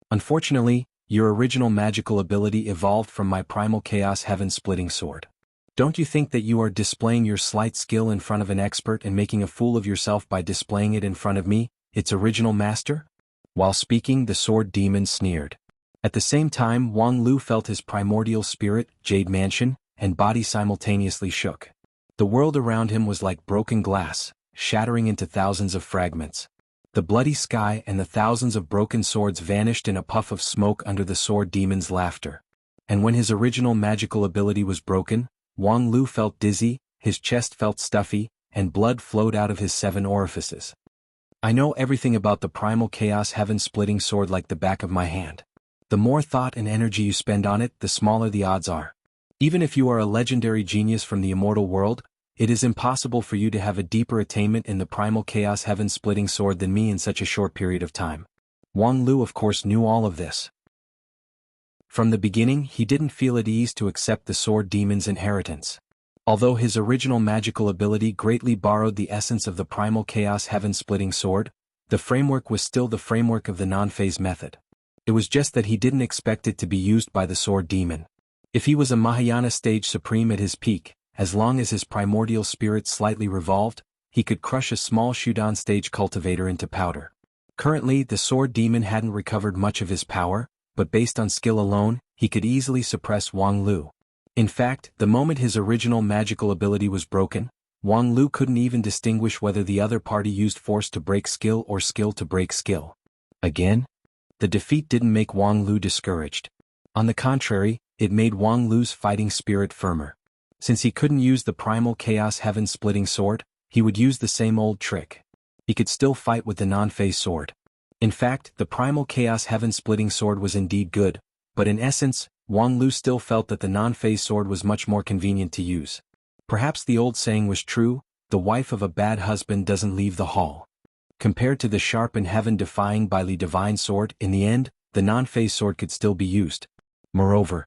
Unfortunately, your original magical ability evolved from my primal chaos heaven-splitting sword. Don't you think that you are displaying your slight skill in front of an expert and making a fool of yourself by displaying it in front of me, its original master? While speaking, the sword demon sneered. At the same time, Wang Lu felt his primordial spirit, Jade Mansion, and body simultaneously shook. The world around him was like broken glass, shattering into thousands of fragments. The bloody sky and the thousands of broken swords vanished in a puff of smoke under the sword demon's laughter. And when his original magical ability was broken, Wang Lu felt dizzy, his chest felt stuffy, and blood flowed out of his 7 orifices. I know everything about the primal chaos heaven-splitting sword like the back of my hand. The more thought and energy you spend on it, the smaller the odds are. Even if you are a legendary genius from the immortal world, it is impossible for you to have a deeper attainment in the primal chaos heaven-splitting sword than me in such a short period of time. Wang Lu of course knew all of this. From the beginning, he didn't feel at ease to accept the sword demon's inheritance. Although his original magical ability greatly borrowed the essence of the primal chaos heaven-splitting sword, the framework was still the framework of the non-phase method. It was just that he didn't expect it to be used by the sword demon. If he was a Mahayana stage supreme at his peak, as long as his primordial spirit slightly revolved, he could crush a small Shudan stage cultivator into powder. Currently, the sword demon hadn't recovered much of his power, but based on skill alone, he could easily suppress Wang Lu. In fact, the moment his original magical ability was broken, Wang Lu couldn't even distinguish whether the other party used force to break skill or skill to break skill. Again? The defeat didn't make Wang Lu discouraged. On the contrary, it made Wang Lu's fighting spirit firmer. Since he couldn't use the primal chaos heaven-splitting sword, he would use the same old trick. He could still fight with the non-phase sword. In fact, the primal chaos heaven-splitting sword was indeed good, but in essence, Wang Lu still felt that the non-phase sword was much more convenient to use. Perhaps the old saying was true, the wife of a bad husband doesn't leave the hall. Compared to the sharp and heaven-defying Baili divine sword, in the end, the non-phase sword could still be used. Moreover,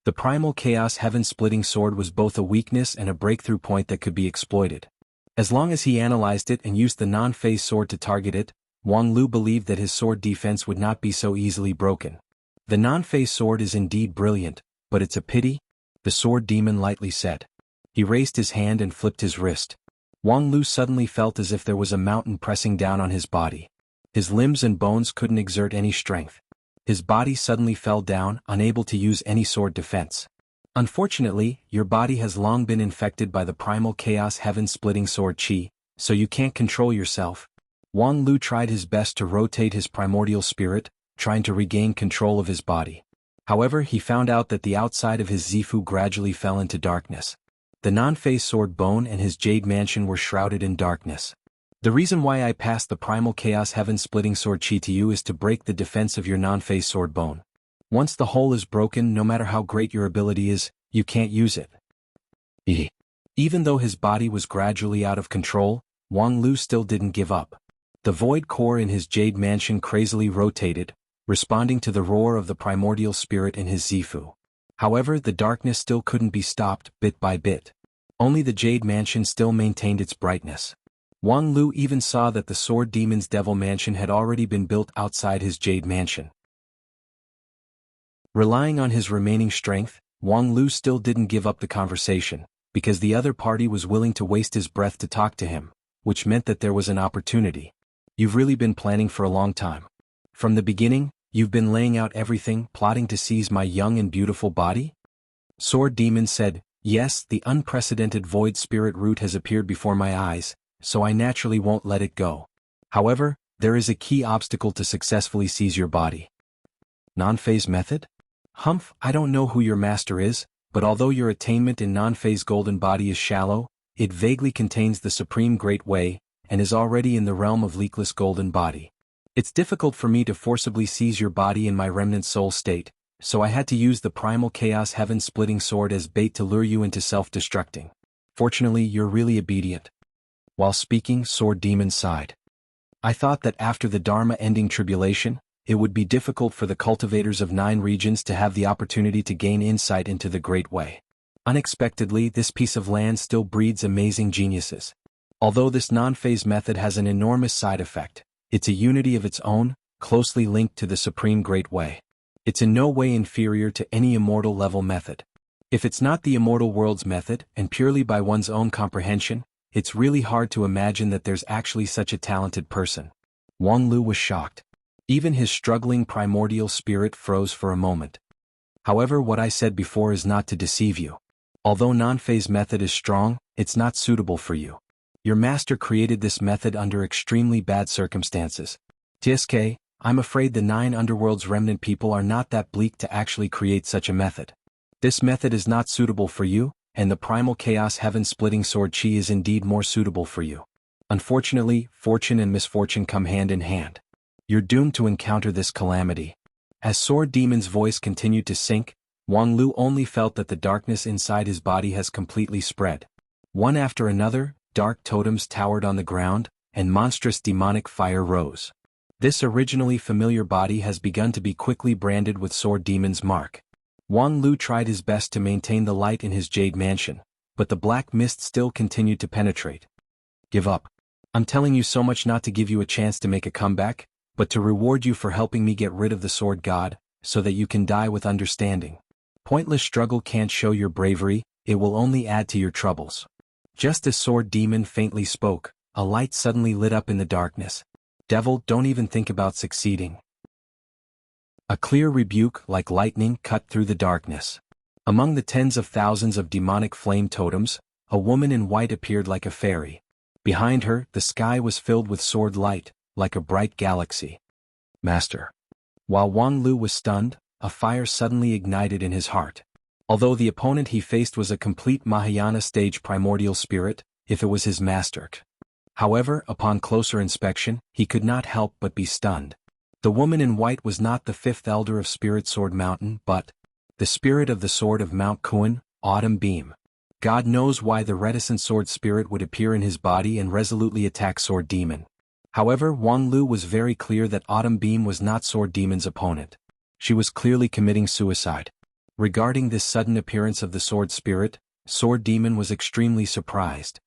the primal chaos heaven-splitting sword was both a weakness and a breakthrough point that could be exploited. As long as he analyzed it and used the non-phase sword to target it, Wang Lu believed that his sword defense would not be so easily broken. The non-phase sword is indeed brilliant, but it's a pity, the sword demon lightly said. He raised his hand and flipped his wrist. Wang Lu suddenly felt as if there was a mountain pressing down on his body. His limbs and bones couldn't exert any strength. His body suddenly fell down, unable to use any sword defense. Unfortunately, your body has long been infected by the primal chaos heaven-splitting sword chi, so you can't control yourself. Wang Lu tried his best to rotate his primordial spirit, trying to regain control of his body. However, he found out that the outside of his Zifu gradually fell into darkness. The non-phase sword bone and his jade mansion were shrouded in darkness. The reason why I passed the primal chaos heaven-splitting sword chi to you is to break the defense of your non-phase sword bone. Once the hole is broken, no matter how great your ability is, you can't use it. Even though his body was gradually out of control, Wang Lu still didn't give up. The void core in his jade mansion crazily rotated, responding to the roar of the primordial spirit in his Zifu. However, the darkness still couldn't be stopped, bit by bit. Only the jade mansion still maintained its brightness. Wang Lu even saw that the sword demon's devil mansion had already been built outside his jade mansion. Relying on his remaining strength, Wang Lu still didn't give up the conversation, because the other party was willing to waste his breath to talk to him, which meant that there was an opportunity. You've really been planning for a long time. From the beginning, you've been laying out everything, plotting to seize my young and beautiful body? Sword Demon said, yes, the unprecedented void spirit root has appeared before my eyes, so I naturally won't let it go. However, there is a key obstacle to successfully seize your body. Non-phase method? Humph, I don't know who your master is, but although your attainment in non-phase golden body is shallow, it vaguely contains the supreme great way, and is already in the realm of leakless golden body. It's difficult for me to forcibly seize your body in my remnant soul state, so I had to use the primal chaos heaven-splitting sword as bait to lure you into self-destructing. Fortunately, you're really obedient." While speaking, Sword Demon sighed. "I thought that after the Dharma-ending tribulation, it would be difficult for the cultivators of 9 regions to have the opportunity to gain insight into the Great Way. Unexpectedly, this piece of land still breeds amazing geniuses. Although this non-phase method has an enormous side effect, it's a unity of its own, closely linked to the Supreme Great Way. It's in no way inferior to any immortal level method. If it's not the immortal world's method, and purely by one's own comprehension, it's really hard to imagine that there's actually such a talented person." Wang Lu was shocked. Even his struggling primordial spirit froze for a moment. "However, what I said before is not to deceive you. Although non-phase method is strong, it's not suitable for you. Your master created this method under extremely bad circumstances. TSK, I'm afraid the 9 underworld's remnant people are not that bleak to actually create such a method. This method is not suitable for you, and the primal chaos heaven-splitting sword chi is indeed more suitable for you. Unfortunately, fortune and misfortune come hand in hand. You're doomed to encounter this calamity." As Sword Demon's voice continued to sink, Wang Lu only felt that the darkness inside his body has completely spread. One after another, dark totems towered on the ground, and monstrous demonic fire rose. This originally familiar body has begun to be quickly branded with Sword Demon's mark. Wang Lu tried his best to maintain the light in his jade mansion, but the black mist still continued to penetrate. "Give up. I'm telling you so much not to give you a chance to make a comeback, but to reward you for helping me get rid of the sword god, so that you can die with understanding. Pointless struggle can't show your bravery, it will only add to your troubles." Just as Sword Demon faintly spoke, a light suddenly lit up in the darkness. "Devil, don't even think about succeeding." A clear rebuke like lightning cut through the darkness. Among the tens of thousands of demonic flame totems, a woman in white appeared like a fairy. Behind her, the sky was filled with sword light, like a bright galaxy. "Master." While Wang Lu was stunned, a fire suddenly ignited in his heart. Although the opponent he faced was a complete Mahayana stage primordial spirit, if it was his master. However, upon closer inspection, he could not help but be stunned. The woman in white was not the 5th elder of Spirit Sword Mountain, but the spirit of the sword of Mount Kuan, Autumn Beam. God knows why the reticent sword spirit would appear in his body and resolutely attack Sword Demon. However, Wang Lu was very clear that Autumn Beam was not Sword Demon's opponent. She was clearly committing suicide. Regarding this sudden appearance of the sword spirit, Sword Demon was extremely surprised.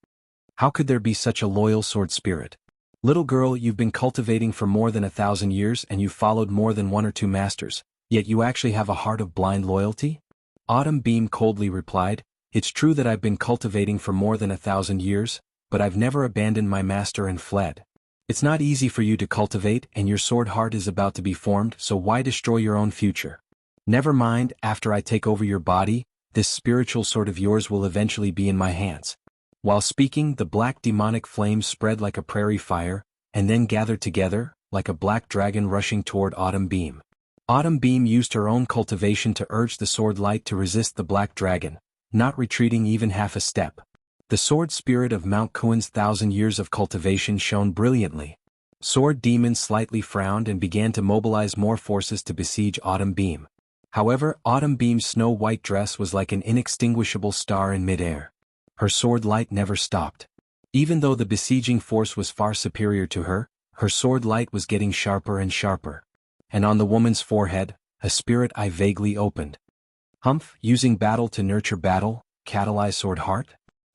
How could there be such a loyal sword spirit? "Little girl, you've been cultivating for more than 1,000 years and you've followed more than 1 or 2 masters, yet you actually have a heart of blind loyalty?" Autumn Beam coldly replied, "It's true that I've been cultivating for more than 1,000 years, but I've never abandoned my master and fled. It's not easy for you to cultivate and your sword heart is about to be formed, so why destroy your own future? Never mind, after I take over your body, this spiritual sword of yours will eventually be in my hands." While speaking, the black demonic flames spread like a prairie fire, and then gathered together, like a black dragon rushing toward Autumn Beam. Autumn Beam used her own cultivation to urge the sword light to resist the black dragon, not retreating even half a step. The sword spirit of Mount Kuan's 1,000 years of cultivation shone brilliantly. Sword Demon slightly frowned and began to mobilize more forces to besiege Autumn Beam. However, Autumn Beam's snow-white dress was like an inextinguishable star in midair. Her sword light never stopped. Even though the besieging force was far superior to her, her sword light was getting sharper and sharper. And on the woman's forehead, a spirit eye vaguely opened. "Humph, using battle to nurture battle, catalyze sword heart?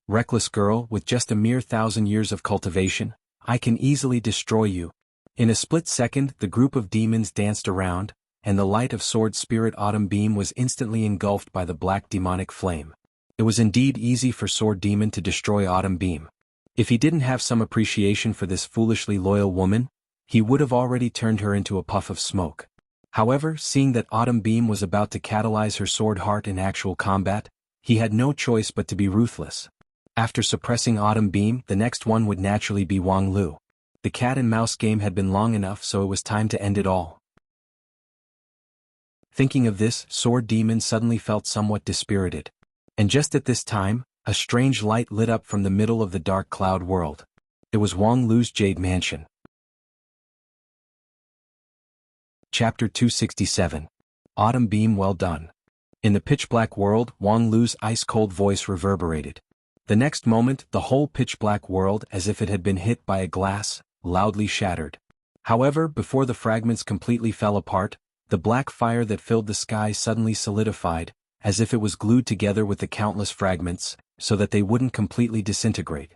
Reckless girl, with just a mere 1,000 years of cultivation, I can easily destroy you." In a split second, the group of demons danced around, and the light of sword spirit Autumn Beam was instantly engulfed by the black demonic flame. It was indeed easy for Sword Demon to destroy Autumn Beam. If he didn't have some appreciation for this foolishly loyal woman, he would have already turned her into a puff of smoke. However, seeing that Autumn Beam was about to catalyze her sword heart in actual combat, he had no choice but to be ruthless. After suppressing Autumn Beam, the next one would naturally be Wang Lu. The cat and mouse game had been long enough, so it was time to end it all. Thinking of this, Sword Demon suddenly felt somewhat dispirited. And just at this time, a strange light lit up from the middle of the dark cloud world. It was Wang Lu's Jade Mansion. Chapter 267. Autumn beam well done. In the pitch-black world, Wang Lu's ice-cold voice reverberated. The next moment, the whole pitch-black world, as if it had been hit by a glass, loudly shattered. However, before the fragments completely fell apart, the black fire that filled the sky suddenly solidified, as if it was glued together with the countless fragments, so that they wouldn't completely disintegrate.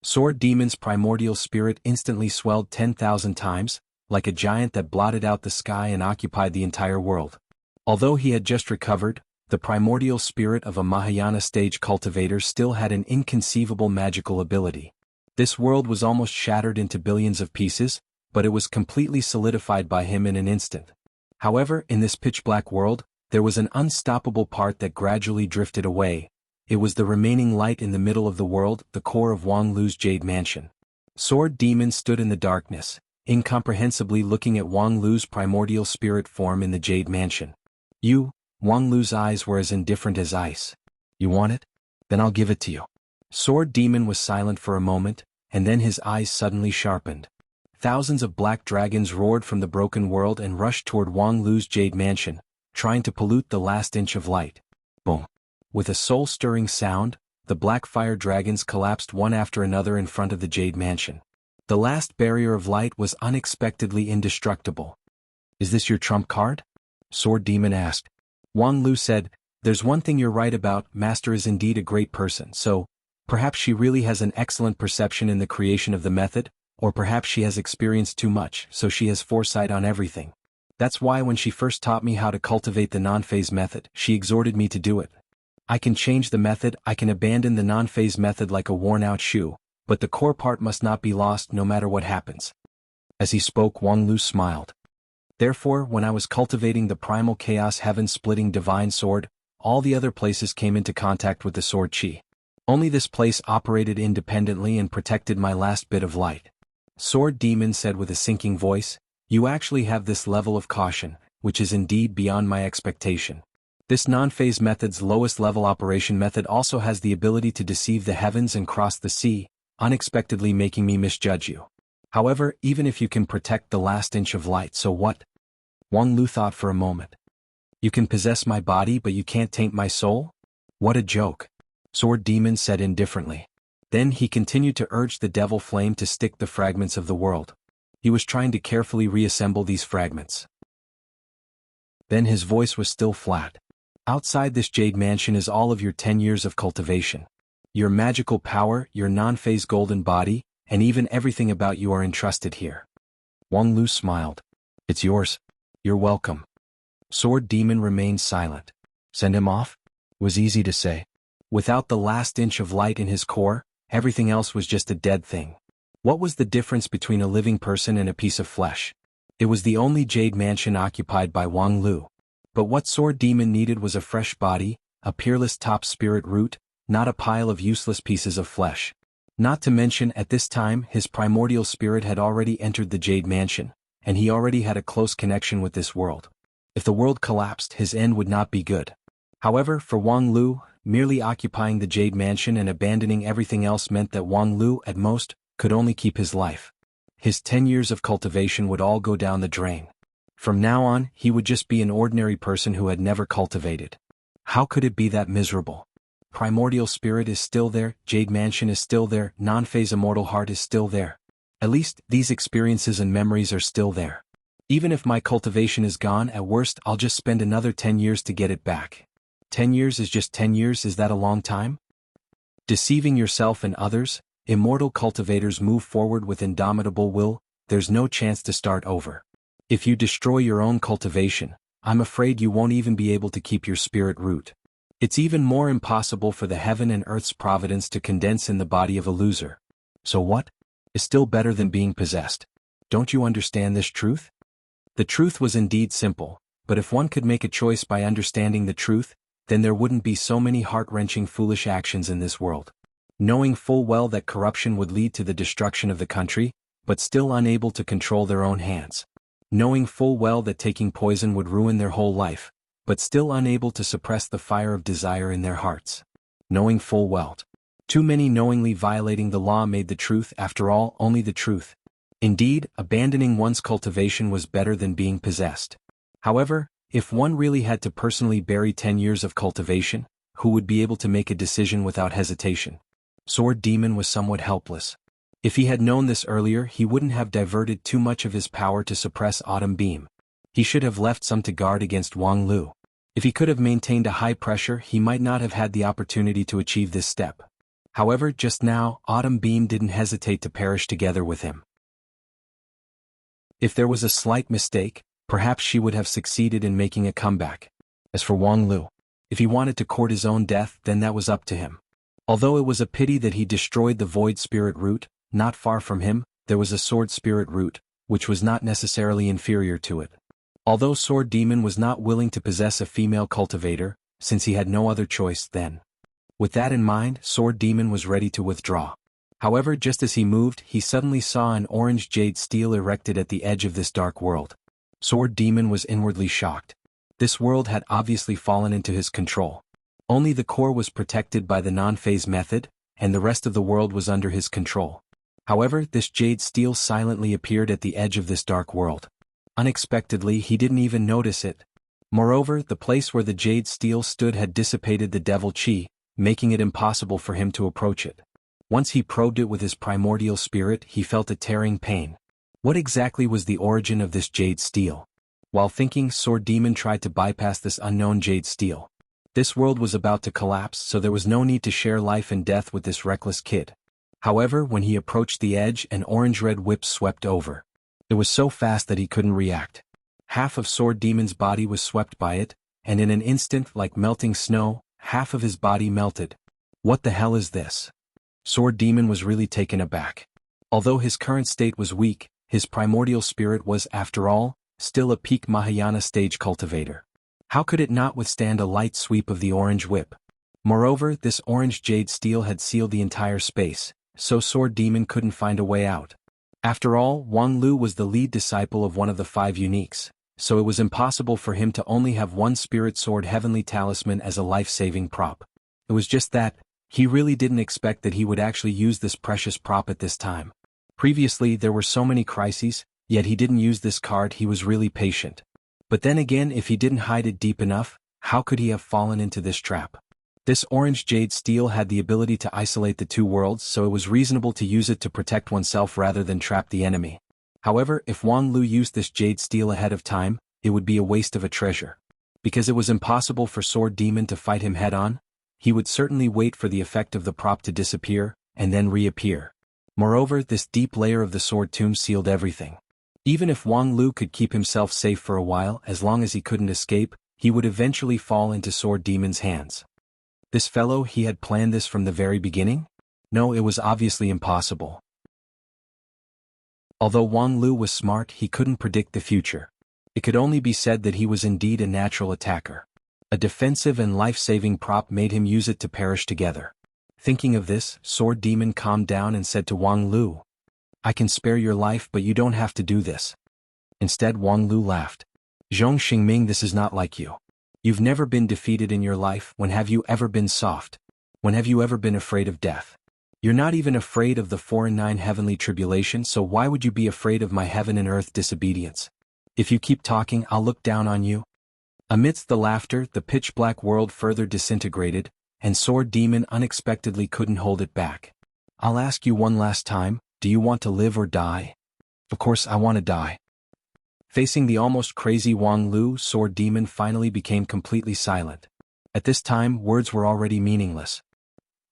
Sword Demon's primordial spirit instantly swelled 10,000 times, like a giant that blotted out the sky and occupied the entire world. Although he had just recovered, the primordial spirit of a Mahayana stage cultivator still had an inconceivable magical ability. This world was almost shattered into billions of pieces, but it was completely solidified by him in an instant. However, in this pitch-black world, there was an unstoppable part that gradually drifted away. It was the remaining light in the middle of the world, the core of Wang Lu's Jade Mansion. Sword Demon stood in the darkness, incomprehensibly looking at Wang Lu's primordial spirit form in the Jade Mansion. Wang Lu's eyes were as indifferent as ice. You want it? Then I'll give it to you. Sword Demon was silent for a moment, and then his eyes suddenly sharpened. Thousands of black dragons roared from the broken world and rushed toward Wang Lu's Jade Mansion, trying to pollute the last inch of light. Boom! With a soul-stirring sound, the black fire dragons collapsed one after another in front of the Jade Mansion. The last barrier of light was unexpectedly indestructible. Is this your trump card? Sword Demon asked. Wang Lu said, There's one thing you're right about, Master is indeed a great person, so, perhaps she really has an excellent perception in the creation of the method, or perhaps she has experienced too much, so she has foresight on everything. That's why when she first taught me how to cultivate the non-phase method, she exhorted me to do it. I can change the method, I can abandon the non-phase method like a worn-out shoe, but the core part must not be lost no matter what happens. As he spoke, Wang Lu smiled. Therefore, when I was cultivating the primal chaos heaven-splitting divine sword, all the other places came into contact with the sword chi. Only this place operated independently and protected my last bit of light. Sword Demon said with a sinking voice, You actually have this level of caution, which is indeed beyond my expectation. This non-phase method's lowest level operation method also has the ability to deceive the heavens and cross the sea, unexpectedly making me misjudge you. However, even if you can protect the last inch of light, so what? Wang Lu thought for a moment. You can possess my body but you can't taint my soul? What a joke. Sword Demon said indifferently. Then he continued to urge the devil flame to stick the fragments of the world. He was trying to carefully reassemble these fragments. Then his voice was still flat. Outside this Jade Mansion is all of your 10 years of cultivation. Your magical power, your non-phase golden body, and even everything about you are entrusted here. Wang Lu smiled. It's yours. You're welcome. Sword Demon remained silent. Send him off? It was easy to say. Without the last inch of light in his core, everything else was just a dead thing. What was the difference between a living person and a piece of flesh? It was the only Jade Mansion occupied by Wang Lu. But what Sword Demon needed was a fresh body, a peerless top spirit root, not a pile of useless pieces of flesh. Not to mention, at this time, his primordial spirit had already entered the Jade Mansion, and he already had a close connection with this world. If the world collapsed, his end would not be good. However, for Wang Lu, merely occupying the Jade Mansion and abandoning everything else meant that Wang Lu, at most, could only keep his life. His 10 years of cultivation would all go down the drain. From now on, he would just be an ordinary person who had never cultivated. How could it be that miserable? Primordial spirit is still there, Jade Mansion is still there, non-phase immortal heart is still there. At least, these experiences and memories are still there. Even if my cultivation is gone, at worst I'll just spend another 10 years to get it back. 10 years is just 10 years, is that a long time? Deceiving yourself and others, immortal cultivators move forward with indomitable will, there's no chance to start over. If you destroy your own cultivation, I'm afraid you won't even be able to keep your spirit root. It's even more impossible for the heaven and earth's providence to condense in the body of a loser. So what? Is still better than being possessed. Don't you understand this truth? The truth was indeed simple, but if one could make a choice by understanding the truth, then there wouldn't be so many heart-wrenching foolish actions in this world. Knowing full well that corruption would lead to the destruction of the country, but still unable to control their own hands. Knowing full well that taking poison would ruin their whole life, but still unable to suppress the fire of desire in their hearts. Knowing full well. Too many knowingly violating the law made the truth, after all, only the truth. Indeed, abandoning one's cultivation was better than being possessed. However, If one really had to personally bury 10 years of cultivation, who would be able to make a decision without hesitation? Sword Demon was somewhat helpless. If he had known this earlier, he wouldn't have diverted too much of his power to suppress Autumn Beam. He should have left some to guard against Wang Lu. If he could have maintained a high pressure, he might not have had the opportunity to achieve this step. However, just now, Autumn Beam didn't hesitate to perish together with him. If there was a slight mistake, perhaps she would have succeeded in making a comeback. As for Wang Lu, if he wanted to court his own death, then that was up to him. Although it was a pity that he destroyed the Void Spirit root, not far from him, there was a Sword Spirit root, which was not necessarily inferior to it. Although Sword Demon was not willing to possess a female cultivator, since he had no other choice then. With that in mind, Sword Demon was ready to withdraw. However, just as he moved, he suddenly saw an orange jade stele erected at the edge of this dark world. Sword Demon was inwardly shocked. This world had obviously fallen into his control. Only the core was protected by the non-phase method, and the rest of the world was under his control. However, this jade stele silently appeared at the edge of this dark world. Unexpectedly, he didn't even notice it. Moreover, the place where the jade stele stood had dissipated the devil chi, making it impossible for him to approach it. Once he probed it with his primordial spirit, he felt a tearing pain. What exactly was the origin of this jade stele? While thinking, Sword Demon tried to bypass this unknown jade stele. This world was about to collapse, so there was no need to share life and death with this reckless kid. However, when he approached the edge, an orange-red whip swept over. It was so fast that he couldn't react. Half of Sword Demon's body was swept by it, and in an instant, like melting snow, half of his body melted. What the hell is this? Sword Demon was really taken aback. Although his current state was weak, his primordial spirit was, after all, still a peak Mahayana stage cultivator. How could it not withstand a light sweep of the orange whip? Moreover, this orange jade stele had sealed the entire space, so Sword Demon couldn't find a way out. After all, Wang Lu was the lead disciple of one of the 5 uniques, so it was impossible for him to only have one spirit sword heavenly talisman as a life-saving prop. It was just that, he really didn't expect that he would actually use this precious prop at this time. Previously there were so many crises, yet he didn't use this card. He was really patient. But then again, if he didn't hide it deep enough, how could he have fallen into this trap? This orange jade stele had the ability to isolate the 2 worlds, so it was reasonable to use it to protect oneself rather than trap the enemy. However, if Wang Lu used this jade stele ahead of time, it would be a waste of a treasure. Because it was impossible for Sword Demon to fight him head-on, he would certainly wait for the effect of the prop to disappear, and then reappear. Moreover, this deep layer of the sword tomb sealed everything. Even if Wang Lu could keep himself safe for a while, as long as he couldn't escape, he would eventually fall into Sword Demon's hands. This fellow, he had planned this from the very beginning? No, it was obviously impossible. Although Wang Lu was smart, he couldn't predict the future. It could only be said that he was indeed a natural attacker. A defensive and life-saving prop made him use it to perish together. Thinking of this, Sword Demon calmed down and said to Wang Lu, "I can spare your life, but you don't have to do this." Instead, Wang Lu laughed. "Zhong Xingming, this is not like you. You've never been defeated in your life. When have you ever been soft? When have you ever been afraid of death? You're not even afraid of the 4 and 9 heavenly tribulation, so why would you be afraid of my heaven and earth disobedience? If you keep talking, I'll look down on you." Amidst the laughter, the pitch-black world further disintegrated, and Sword Demon unexpectedly couldn't hold it back. "I'll ask you one last time, do you want to live or die?" "Of course I want to die." Facing the almost crazy Wang Lu, Sword Demon finally became completely silent. At this time, words were already meaningless.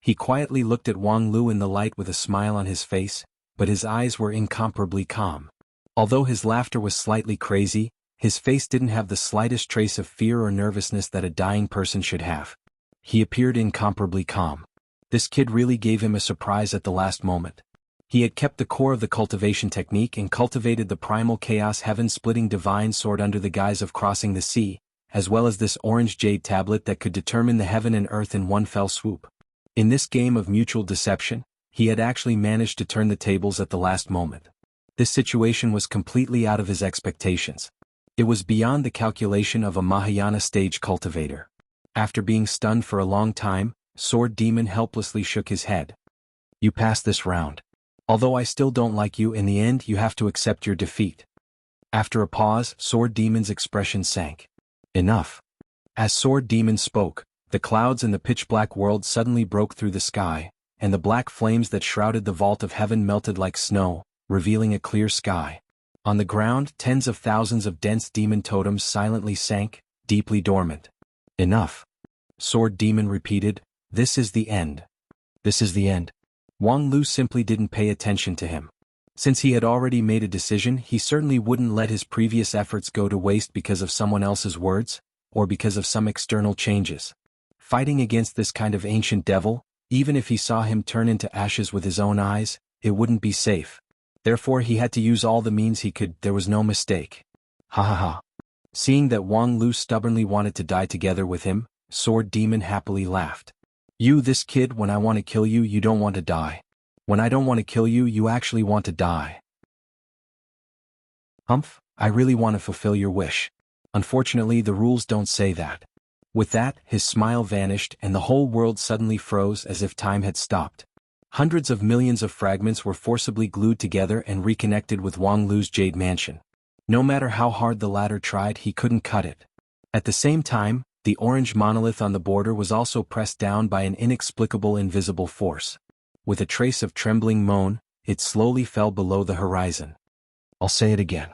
He quietly looked at Wang Lu in the light with a smile on his face, but his eyes were incomparably calm. Although his laughter was slightly crazy, his face didn't have the slightest trace of fear or nervousness that a dying person should have. He appeared incomparably calm. This kid really gave him a surprise at the last moment. He had kept the core of the cultivation technique and cultivated the primal chaos heaven-splitting divine sword under the guise of crossing the sea, as well as this orange jade tablet that could determine the heaven and earth in one fell swoop. In this game of mutual deception, he had actually managed to turn the tables at the last moment. This situation was completely out of his expectations. It was beyond the calculation of a Mahayana stage cultivator. After being stunned for a long time, Sword Demon helplessly shook his head. "You passed this round. Although I still don't like you, in the end you have to accept your defeat." After a pause, Sword Demon's expression sank. Enough. As Sword Demon spoke, the clouds in the pitch-black world suddenly broke through the sky, and the black flames that shrouded the vault of heaven melted like snow, revealing a clear sky. On the ground, tens of thousands of dense demon totems silently sank, deeply dormant. Enough. Sword Demon repeated, "This is the end. This is the end." Wang Lu simply didn't pay attention to him. Since he had already made a decision, he certainly wouldn't let his previous efforts go to waste because of someone else's words, or because of some external changes. Fighting against this kind of ancient devil, even if he saw him turn into ashes with his own eyes, it wouldn't be safe. Therefore he had to use all the means he could. There was no mistake. Ha ha ha. Seeing that Wang Lu stubbornly wanted to die together with him, Sword Demon happily laughed. "You, this kid, when I want to kill you, you don't want to die. When I don't want to kill you, you actually want to die. Humph, I really want to fulfill your wish. Unfortunately, the rules don't say that." With that, his smile vanished and the whole world suddenly froze as if time had stopped. Hundreds of millions of fragments were forcibly glued together and reconnected with Wang Lu's Jade Mansion. No matter how hard the latter tried, he couldn't cut it. At the same time, the orange monolith on the border was also pressed down by an inexplicable invisible force. With a trace of trembling moan, it slowly fell below the horizon. "I'll say it again.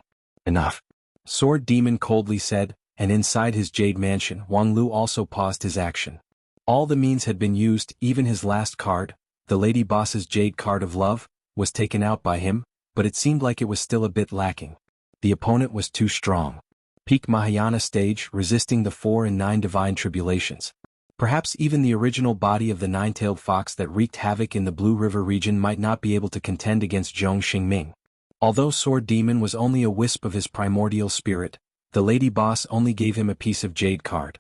Enough." Sword Demon coldly said, and inside his Jade Mansion, Wang Lu also paused his action. All the means had been used, even his last card, the Lady Boss's Jade Card of Love, was taken out by him, but it seemed like it was still a bit lacking. The opponent was too strong. Peak Mahayana stage, resisting the 4 and 9 divine tribulations. Perhaps even the original body of the nine-tailed fox that wreaked havoc in the Blue River region might not be able to contend against Zhong Xingming. Although Sword Demon was only a wisp of his primordial spirit, the Lady Boss only gave him a piece of Jade card.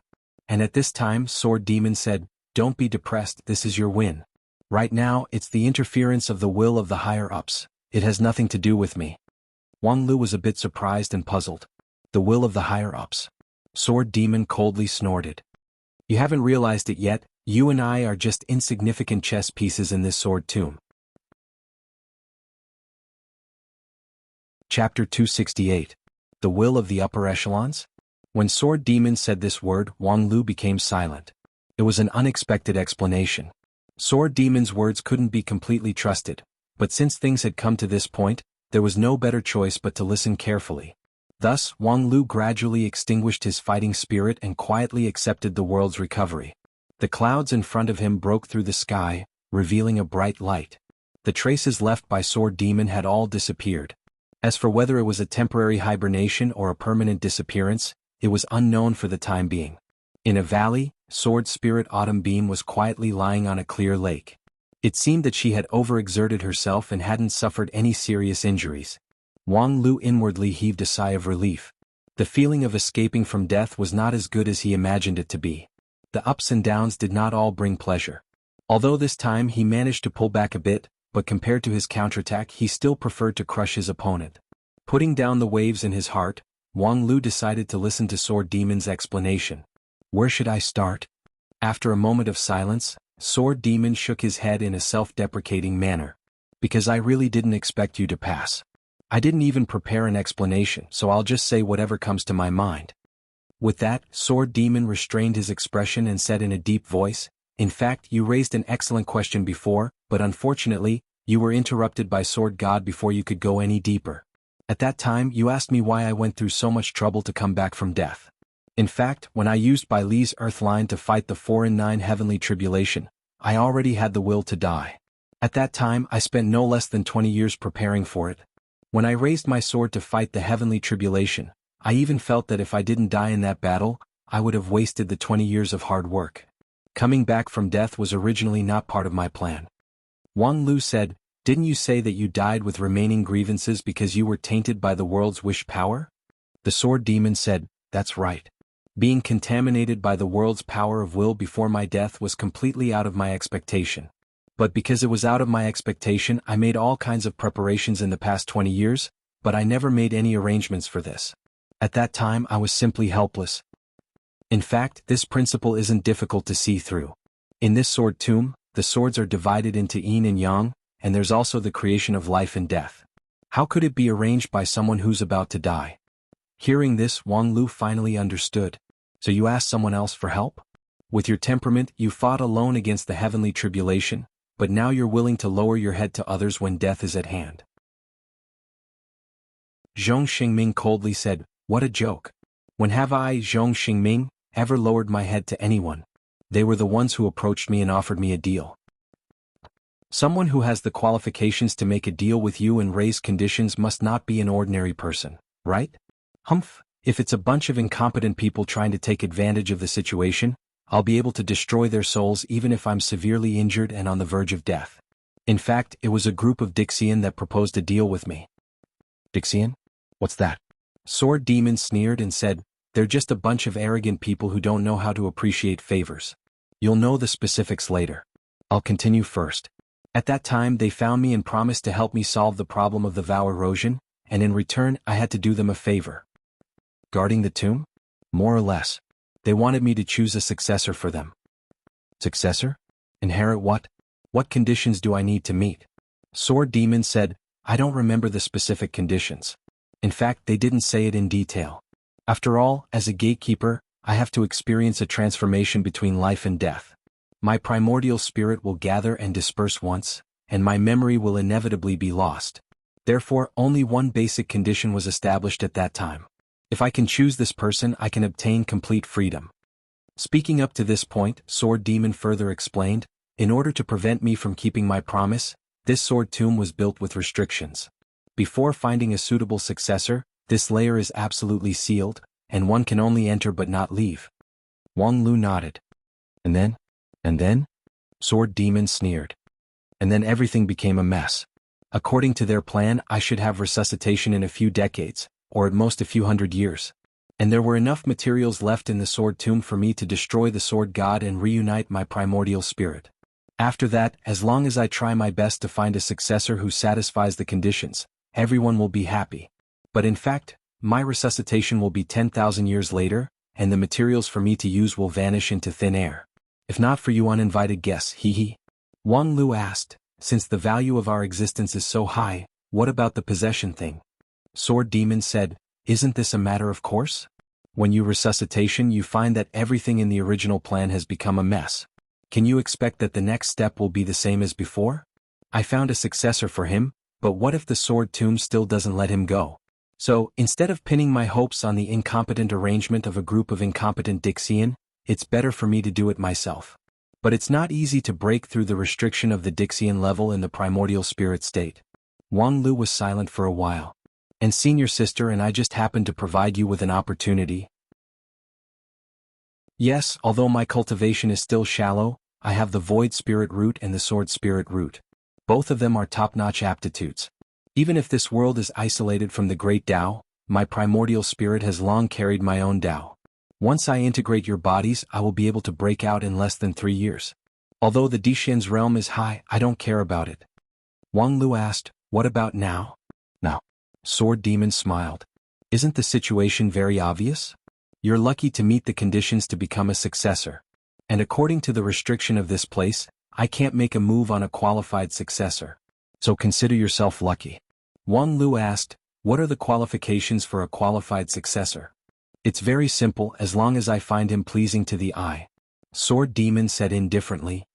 And at this time, Sword Demon said, "Don't be depressed, this is your win. Right now, it's the interference of the will of the higher-ups. It has nothing to do with me." Wang Lu was a bit surprised and puzzled. The will of the higher-ups. Sword Demon coldly snorted. "You haven't realized it yet, you and I are just insignificant chess pieces in this sword tomb." Chapter 268. The Will of the Upper Echelons? When Sword Demon said this word, Wang Lu became silent. It was an unexpected explanation. Sword Demon's words couldn't be completely trusted, but since things had come to this point, there was no better choice but to listen carefully. Thus, Wang Lu gradually extinguished his fighting spirit and quietly accepted the world's recovery. The clouds in front of him broke through the sky, revealing a bright light. The traces left by Sword Demon had all disappeared. As for whether it was a temporary hibernation or a permanent disappearance, it was unknown for the time being. In a valley, Sword Spirit Autumn Beam was quietly lying on a clear lake. It seemed that she had overexerted herself and hadn't suffered any serious injuries. Wang Lu inwardly heaved a sigh of relief. The feeling of escaping from death was not as good as he imagined it to be. The ups and downs did not all bring pleasure. Although this time he managed to pull back a bit, but compared to his counterattack he still preferred to crush his opponent. Putting down the waves in his heart, Wang Lu decided to listen to Sword Demon's explanation. "Where should I start?" After a moment of silence, Sword Demon shook his head in a self-deprecating manner. "Because I really didn't expect you to pass. I didn't even prepare an explanation, so I'll just say whatever comes to my mind." With that, Sword Demon restrained his expression and said in a deep voice, "In fact, you raised an excellent question before, but unfortunately, you were interrupted by Sword God before you could go any deeper. At that time, you asked me why I went through so much trouble to come back from death. In fact, when I used Bai Li's Earth Line to fight the 4 and 9 Heavenly Tribulation, I already had the will to die. At that time, I spent no less than 20 years preparing for it. When I raised my sword to fight the Heavenly Tribulation, I even felt that if I didn't die in that battle, I would have wasted the 20 years of hard work. Coming back from death was originally not part of my plan." Wang Lu said, "Didn't you say that you died with remaining grievances because you were tainted by the world's wish power?" The Sword Demon said, "That's right. Being contaminated by the world's power of will before my death was completely out of my expectation. But because it was out of my expectation, I made all kinds of preparations in the past 20 years, but I never made any arrangements for this. At that time I was simply helpless. In fact, this principle isn't difficult to see through. In this sword tomb, the swords are divided into yin and yang, and there's also the creation of life and death. How could it be arranged by someone who's about to die?" Hearing this, Wang Lu finally understood. So you asked someone else for help? With your temperament, you fought alone against the heavenly tribulation, but now you're willing to lower your head to others when death is at hand. Zhong Xingming coldly said, "What a joke. When have I, Zhong Xingming, ever lowered my head to anyone? They were the ones who approached me and offered me a deal." Someone who has the qualifications to make a deal with you and raise conditions must not be an ordinary person, right? Humph, if it's a bunch of incompetent people trying to take advantage of the situation, I'll be able to destroy their souls even if I'm severely injured and on the verge of death. In fact, it was a group of Dixian that proposed a deal with me. Dixian? What's that? Sword Demon sneered and said, "They're just a bunch of arrogant people who don't know how to appreciate favors. You'll know the specifics later. I'll continue first. At that time they found me and promised to help me solve the problem of the vow erosion, and in return I had to do them a favor. Guarding the tomb? More or less. They wanted me to choose a successor for them." Successor? Inherit what? What conditions do I need to meet? Sword Demon said, "I don't remember the specific conditions. In fact, they didn't say it in detail. After all, as a gatekeeper, I have to experience a transformation between life and death. My primordial spirit will gather and disperse once, and my memory will inevitably be lost. Therefore, only one basic condition was established at that time. If I can choose this person, I can obtain complete freedom." Speaking up to this point, Sword Demon further explained, "In order to prevent me from keeping my promise, this sword tomb was built with restrictions. Before finding a suitable successor, this layer is absolutely sealed, and one can only enter but not leave." Wang Lu nodded. And then? Sword Demon sneered. "And then everything became a mess. According to their plan, I should have resuscitation in a few decades, or at most a few hundred years. And there were enough materials left in the sword tomb for me to destroy the sword god and reunite my primordial spirit. After that, as long as I try my best to find a successor who satisfies the conditions, everyone will be happy. But in fact, my resuscitation will be 10,000 years later, and the materials for me to use will vanish into thin air. If not for you uninvited guests, hee." Wang Lu asked, "Since the value of our existence is so high, what about the possession thing?" Sword Demon said, "Isn't this a matter of course? When you resuscitation, you find that everything in the original plan has become a mess. Can you expect that the next step will be the same as before? I found a successor for him, but what if the sword tomb still doesn't let him go? So, instead of pinning my hopes on the incompetent arrangement of a group of incompetent Dixian, it's better for me to do it myself. But it's not easy to break through the restriction of the Dixian level in the primordial spirit state." Wang Lu was silent for a while. "And senior sister and I just happened to provide you with an opportunity." "Yes, although my cultivation is still shallow, I have the void spirit root and the sword spirit root. Both of them are top-notch aptitudes. Even if this world is isolated from the great Tao, my primordial spirit has long carried my own Tao. Once I integrate your bodies, I will be able to break out in less than 3 years. Although the Dixian's realm is high, I don't care about it." Wang Lu asked, "What about now?" "Now." Sword Demon smiled. "Isn't the situation very obvious? You're lucky to meet the conditions to become a successor. And according to the restriction of this place, I can't make a move on a qualified successor. So consider yourself lucky." Wang Lu asked, "What are the qualifications for a qualified successor?" "It's very simple as long as I find him pleasing to the eye." Sword Demon said indifferently.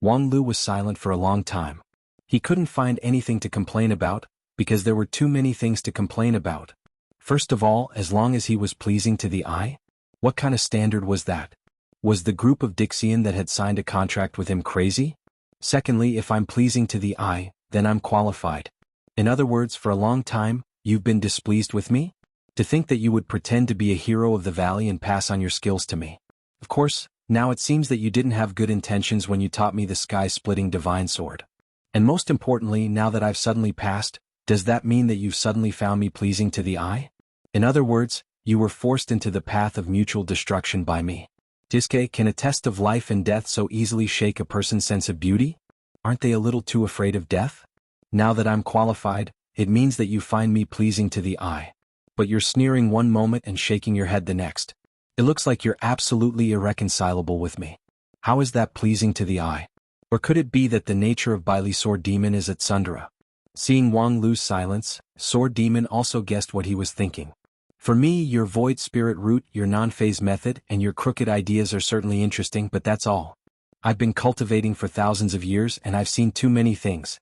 Wang Lu was silent for a long time. He couldn't find anything to complain about, because there were too many things to complain about. First of all, as long as he was pleasing to the eye? What kind of standard was that? Was the group of Dixian that had signed a contract with him crazy? Secondly, if I'm pleasing to the eye, then I'm qualified. In other words, for a long time, you've been displeased with me? To think that you would pretend to be a hero of the valley and pass on your skills to me. Of course, now it seems that you didn't have good intentions when you taught me the sky-splitting divine sword. And most importantly, now that I've suddenly passed, does that mean that you've suddenly found me pleasing to the eye? In other words, you were forced into the path of mutual destruction by me. Diske, can a test of life and death so easily shake a person's sense of beauty? Aren't they a little too afraid of death? Now that I'm qualified, it means that you find me pleasing to the eye. But you're sneering one moment and shaking your head the next. It looks like you're absolutely irreconcilable with me. How is that pleasing to the eye? Or could it be that the nature of Bailey Sword Demon is at Sundara? Seeing Wang Lu's silence, Sword Demon also guessed what he was thinking. For me, your void spirit route, your non-phase method, and your crooked ideas are certainly interesting, but that's all. I've been cultivating for thousands of years and I've seen too many things.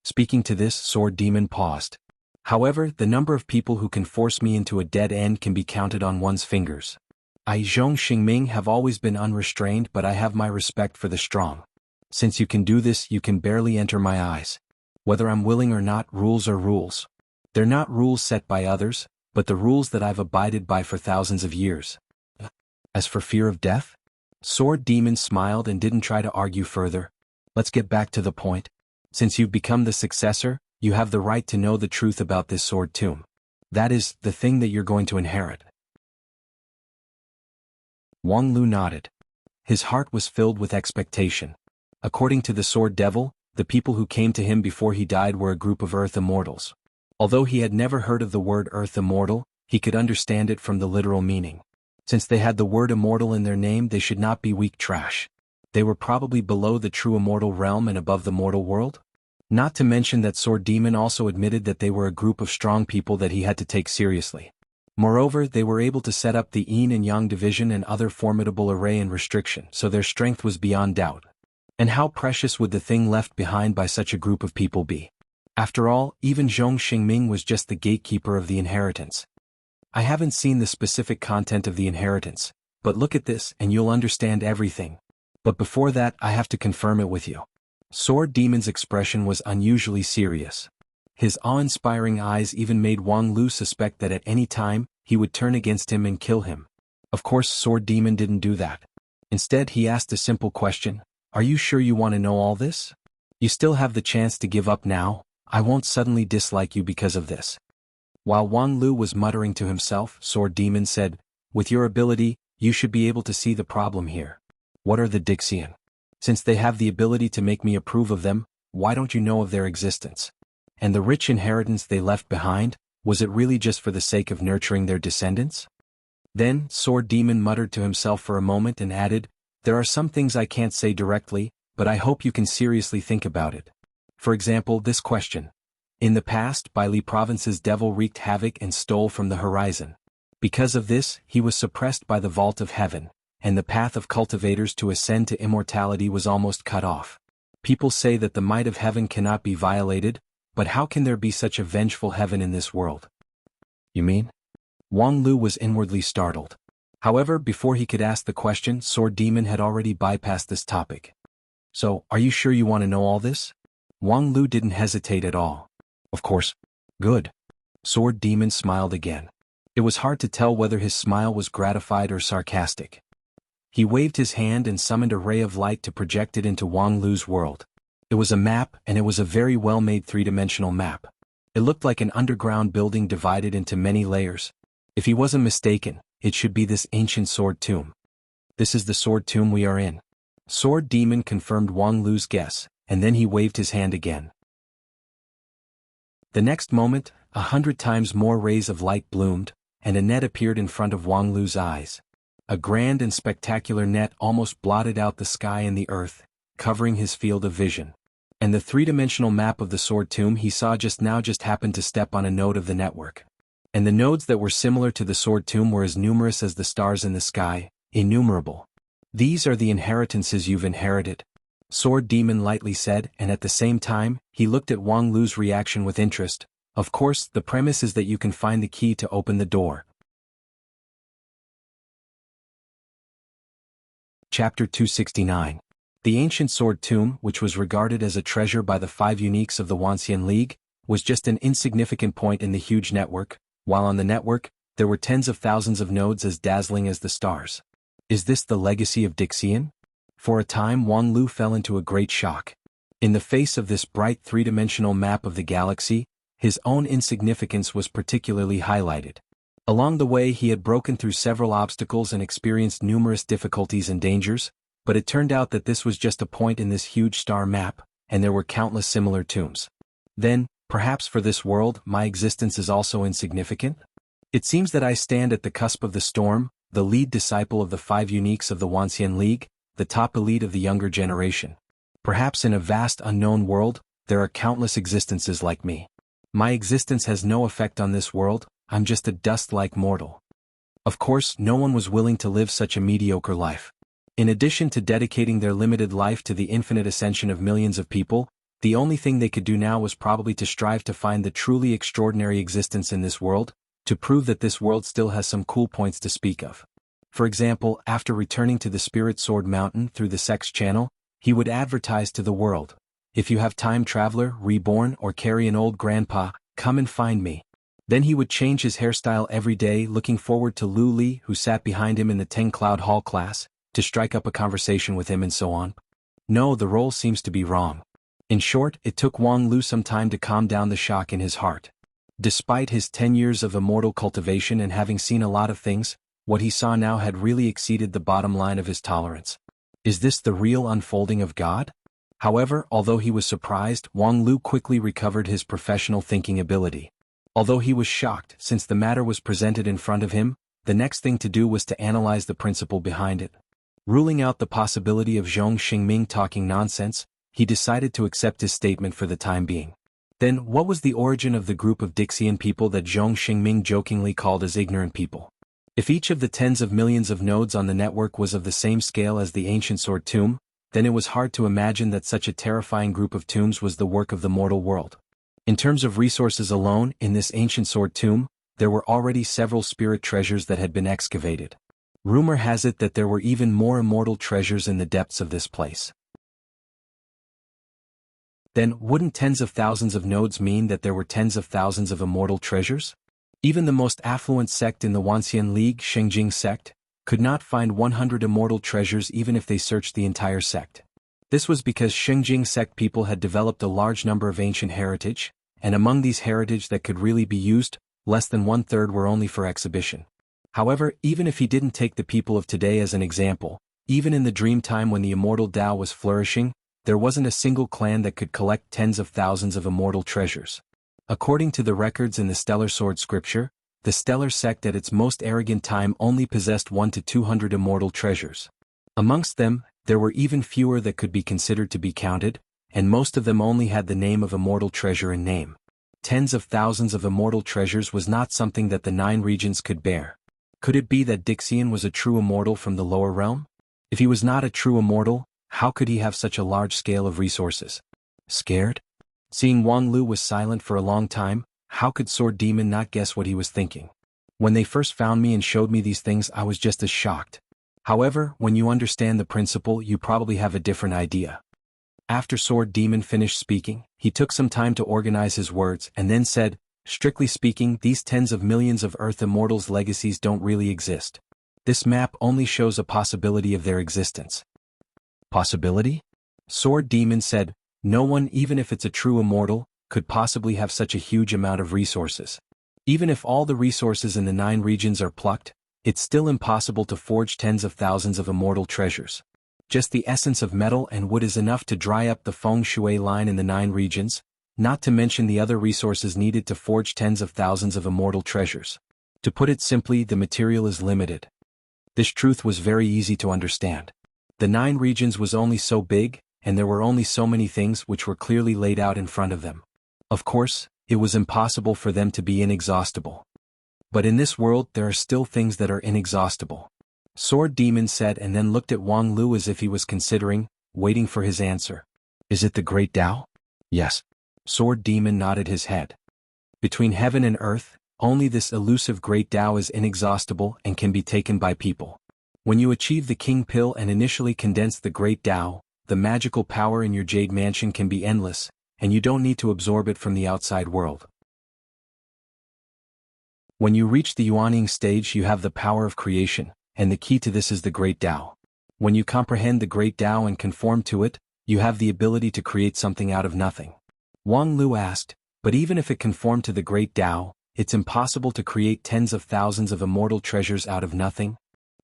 Speaking to this, Sword Demon paused. However, the number of people who can force me into a dead end can be counted on one's fingers. I, Zhong Xingming, have always been unrestrained, but I have my respect for the strong. Since you can do this, you can barely enter my eyes. Whether I'm willing or not, rules are rules. They're not rules set by others, but the rules that I've abided by for thousands of years. As for fear of death? Sword Demon smiled and didn't try to argue further. Let's get back to the point. Since you've become the successor, you have the right to know the truth about this sword tomb. That is, the thing that you're going to inherit. Wang Lu nodded. His heart was filled with expectation. According to the Sword Devil, the people who came to him before he died were a group of Earth Immortals. Although he had never heard of the word Earth Immortal, he could understand it from the literal meaning. Since they had the word immortal in their name, they should not be weak trash. They were probably below the true immortal realm and above the mortal world. Not to mention that Sword Demon also admitted that they were a group of strong people that he had to take seriously. Moreover, they were able to set up the Yin and Yang division and other formidable array and restriction, so their strength was beyond doubt. And how precious would the thing left behind by such a group of people be? After all, even Zhong Xingming was just the gatekeeper of the inheritance. I haven't seen the specific content of the inheritance, but look at this and you'll understand everything. But before that, I have to confirm it with you. Sword Demon's expression was unusually serious. His awe-inspiring eyes even made Wang Lu suspect that at any time, he would turn against him and kill him. Of course, Sword Demon didn't do that. Instead, he asked a simple question. Are you sure you want to know all this? You still have the chance to give up now. I won't suddenly dislike you because of this. While Wang Lu was muttering to himself, Sword Demon said, with your ability, you should be able to see the problem here. What are the Dixian? Since they have the ability to make me approve of them, why don't you know of their existence? And the rich inheritance they left behind, was it really just for the sake of nurturing their descendants? Then, Sword Demon muttered to himself for a moment and added, there are some things I can't say directly, but I hope you can seriously think about it. For example, this question. In the past, Baili Province's devil wreaked havoc and stole from the horizon. Because of this, he was suppressed by the vault of heaven, and the path of cultivators to ascend to immortality was almost cut off. People say that the might of heaven cannot be violated, but how can there be such a vengeful heaven in this world? You mean? Wang Lu was inwardly startled. However, before he could ask the question, Sword Demon had already bypassed this topic. So, are you sure you want to know all this? Wang Lu didn't hesitate at all. Of course. Good. Sword Demon smiled again. It was hard to tell whether his smile was gratified or sarcastic. He waved his hand and summoned a ray of light to project it into Wang Lu's world. It was a map, and it was a very well-made three-dimensional map. It looked like an underground building divided into many layers. If he wasn't mistaken, it should be this ancient sword tomb. This is the sword tomb we are in. Sword Demon confirmed Wang Lu's guess, and then he waved his hand again. The next moment, 100 times more rays of light bloomed, and a net appeared in front of Wang Lu's eyes. A grand and spectacular net almost blotted out the sky and the earth, covering his field of vision. And the three-dimensional map of the sword tomb he saw just now just happened to step on a node of the network. And the nodes that were similar to the sword tomb were as numerous as the stars in the sky, innumerable. These are the inheritances you've inherited, Sword Demon lightly said, and at the same time, he looked at Wang Lu's reaction with interest. Of course, the premise is that you can find the key to open the door. Chapter 269. The ancient sword tomb, which was regarded as a treasure by the 5 uniques of the Wanxian League, was just an insignificant point in the huge network, while on the network, there were tens of thousands of nodes as dazzling as the stars. Is this the legacy of Dixian? For a time Wang Lu fell into a great shock. In the face of this bright three-dimensional map of the galaxy, his own insignificance was particularly highlighted. Along the way he had broken through several obstacles and experienced numerous difficulties and dangers, but it turned out that this was just a point in this huge star map, and there were countless similar tombs. Then, perhaps for this world, my existence is also insignificant? It seems that I stand at the cusp of the storm, the lead disciple of the 5 uniques of the Wanxian League, the top elite of the younger generation. Perhaps in a vast unknown world, there are countless existences like me. My existence has no effect on this world, I'm just a dust-like mortal. Of course, no one was willing to live such a mediocre life. In addition to dedicating their limited life to the infinite ascension of millions of people, the only thing they could do now was probably to strive to find the truly extraordinary existence in this world, to prove that this world still has some cool points to speak of. For example, after returning to the Spirit Sword Mountain through the Sex Channel, he would advertise to the world, "If you have time traveler, reborn, or carry an old grandpa, come and find me." Then he would change his hairstyle every day, looking forward to Lu Li, who sat behind him in the 10 Cloud Hall class, to strike up a conversation with him and so on. No, the role seems to be wrong. In short, it took Wang Lu some time to calm down the shock in his heart. Despite his 10 years of immortal cultivation and having seen a lot of things, what he saw now had really exceeded the bottom line of his tolerance. Is this the real unfolding of God? However, although he was surprised, Wang Lu quickly recovered his professional thinking ability. Although he was shocked since the matter was presented in front of him, the next thing to do was to analyze the principle behind it. Ruling out the possibility of Zhong Xingming talking nonsense, he decided to accept his statement for the time being. Then, what was the origin of the group of Dixian people that Zhong Xingming jokingly called as ignorant people? If each of the tens of millions of nodes on the network was of the same scale as the ancient sword tomb, then it was hard to imagine that such a terrifying group of tombs was the work of the mortal world. In terms of resources alone, in this ancient sword tomb, there were already several spirit treasures that had been excavated. Rumor has it that there were even more immortal treasures in the depths of this place. Then, wouldn't tens of thousands of nodes mean that there were tens of thousands of immortal treasures? Even the most affluent sect in the Wanxian League, Shengjing sect, could not find 100 immortal treasures even if they searched the entire sect. This was because Shengjing sect people had developed a large number of ancient heritage, and among these heritage that could really be used, less than 1/3 were only for exhibition. However, even if he didn't take the people of today as an example, even in the dream time when the immortal Tao was flourishing, there wasn't a single clan that could collect tens of thousands of immortal treasures. According to the records in the Stellar Sword scripture, the Stellar sect at its most arrogant time only possessed 1 to 200 immortal treasures. Amongst them, there were even fewer that could be considered to be counted, and most of them only had the name of immortal treasure in name. Tens of thousands of immortal treasures was not something that the 9 regions could bear. Could it be that Dixian was a true immortal from the lower realm? If he was not a true immortal, how could he have such a large scale of resources? Scared? Seeing Wang Lu was silent for a long time, how could Sword Demon not guess what he was thinking? When they first found me and showed me these things, I was just as shocked. However, when you understand the principle, you probably have a different idea. After Sword Demon finished speaking, he took some time to organize his words and then said, "Strictly speaking, these tens of millions of Earth Immortals' legacies don't really exist. This map only shows a possibility of their existence." Possibility? Sword Demon said, "No one, even if it's a true immortal, could possibly have such a huge amount of resources. Even if all the resources in the 9 regions are plucked, it's still impossible to forge tens of thousands of immortal treasures. Just the essence of metal and wood is enough to dry up the feng shui line in the 9 regions, not to mention the other resources needed to forge tens of thousands of immortal treasures. To put it simply, the material is limited." This truth was very easy to understand. The 9 regions was only so big, and there were only so many things which were clearly laid out in front of them. Of course, it was impossible for them to be inexhaustible. But in this world there are still things that are inexhaustible. Sword Demon said, and then looked at Wang Lu as if he was considering, waiting for his answer. "Is it the Great Tao?" "Yes." Sword Demon nodded his head. "Between heaven and earth, only this elusive Great Tao is inexhaustible and can be taken by people. When you achieve the King Pill and initially condense the Great Tao, the magical power in your Jade Mansion can be endless, and you don't need to absorb it from the outside world. When you reach the Yuaning stage, you have the power of creation, and the key to this is the Great Tao. When you comprehend the Great Tao and conform to it, you have the ability to create something out of nothing." Wang Lu asked, "But even if it conformed to the Great Tao, it's impossible to create tens of thousands of immortal treasures out of nothing?"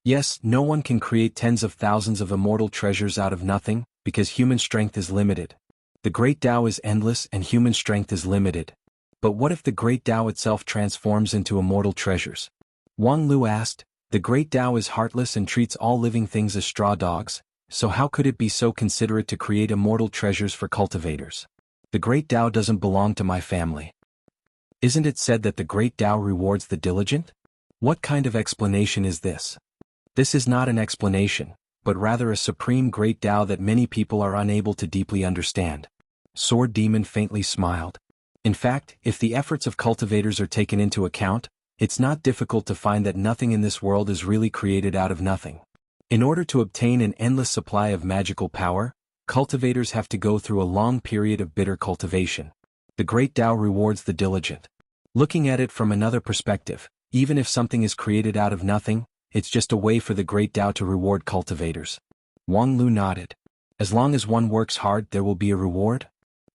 "Yes, no one can create tens of thousands of immortal treasures out of nothing, because human strength is limited. The Great Tao is endless and human strength is limited. But what if the Great Tao itself transforms into immortal treasures?" Wang Lu asked. "The Great Tao is heartless and treats all living things as straw dogs, so how could it be so considerate to create immortal treasures for cultivators? The Great Tao doesn't belong to my family." Isn't it said that the great Tao rewards the diligent? What kind of explanation is this? This is not an explanation, but rather a supreme great Tao that many people are unable to deeply understand. Sword Demon faintly smiled. In fact, if the efforts of cultivators are taken into account, it's not difficult to find that nothing in this world is really created out of nothing. In order to obtain an endless supply of magical power, cultivators have to go through a long period of bitter cultivation. The great Tao rewards the diligent. Looking at it from another perspective, even if something is created out of nothing, it's just a way for the great Tao to reward cultivators. Wang Lu nodded. As long as one works hard, there will be a reward?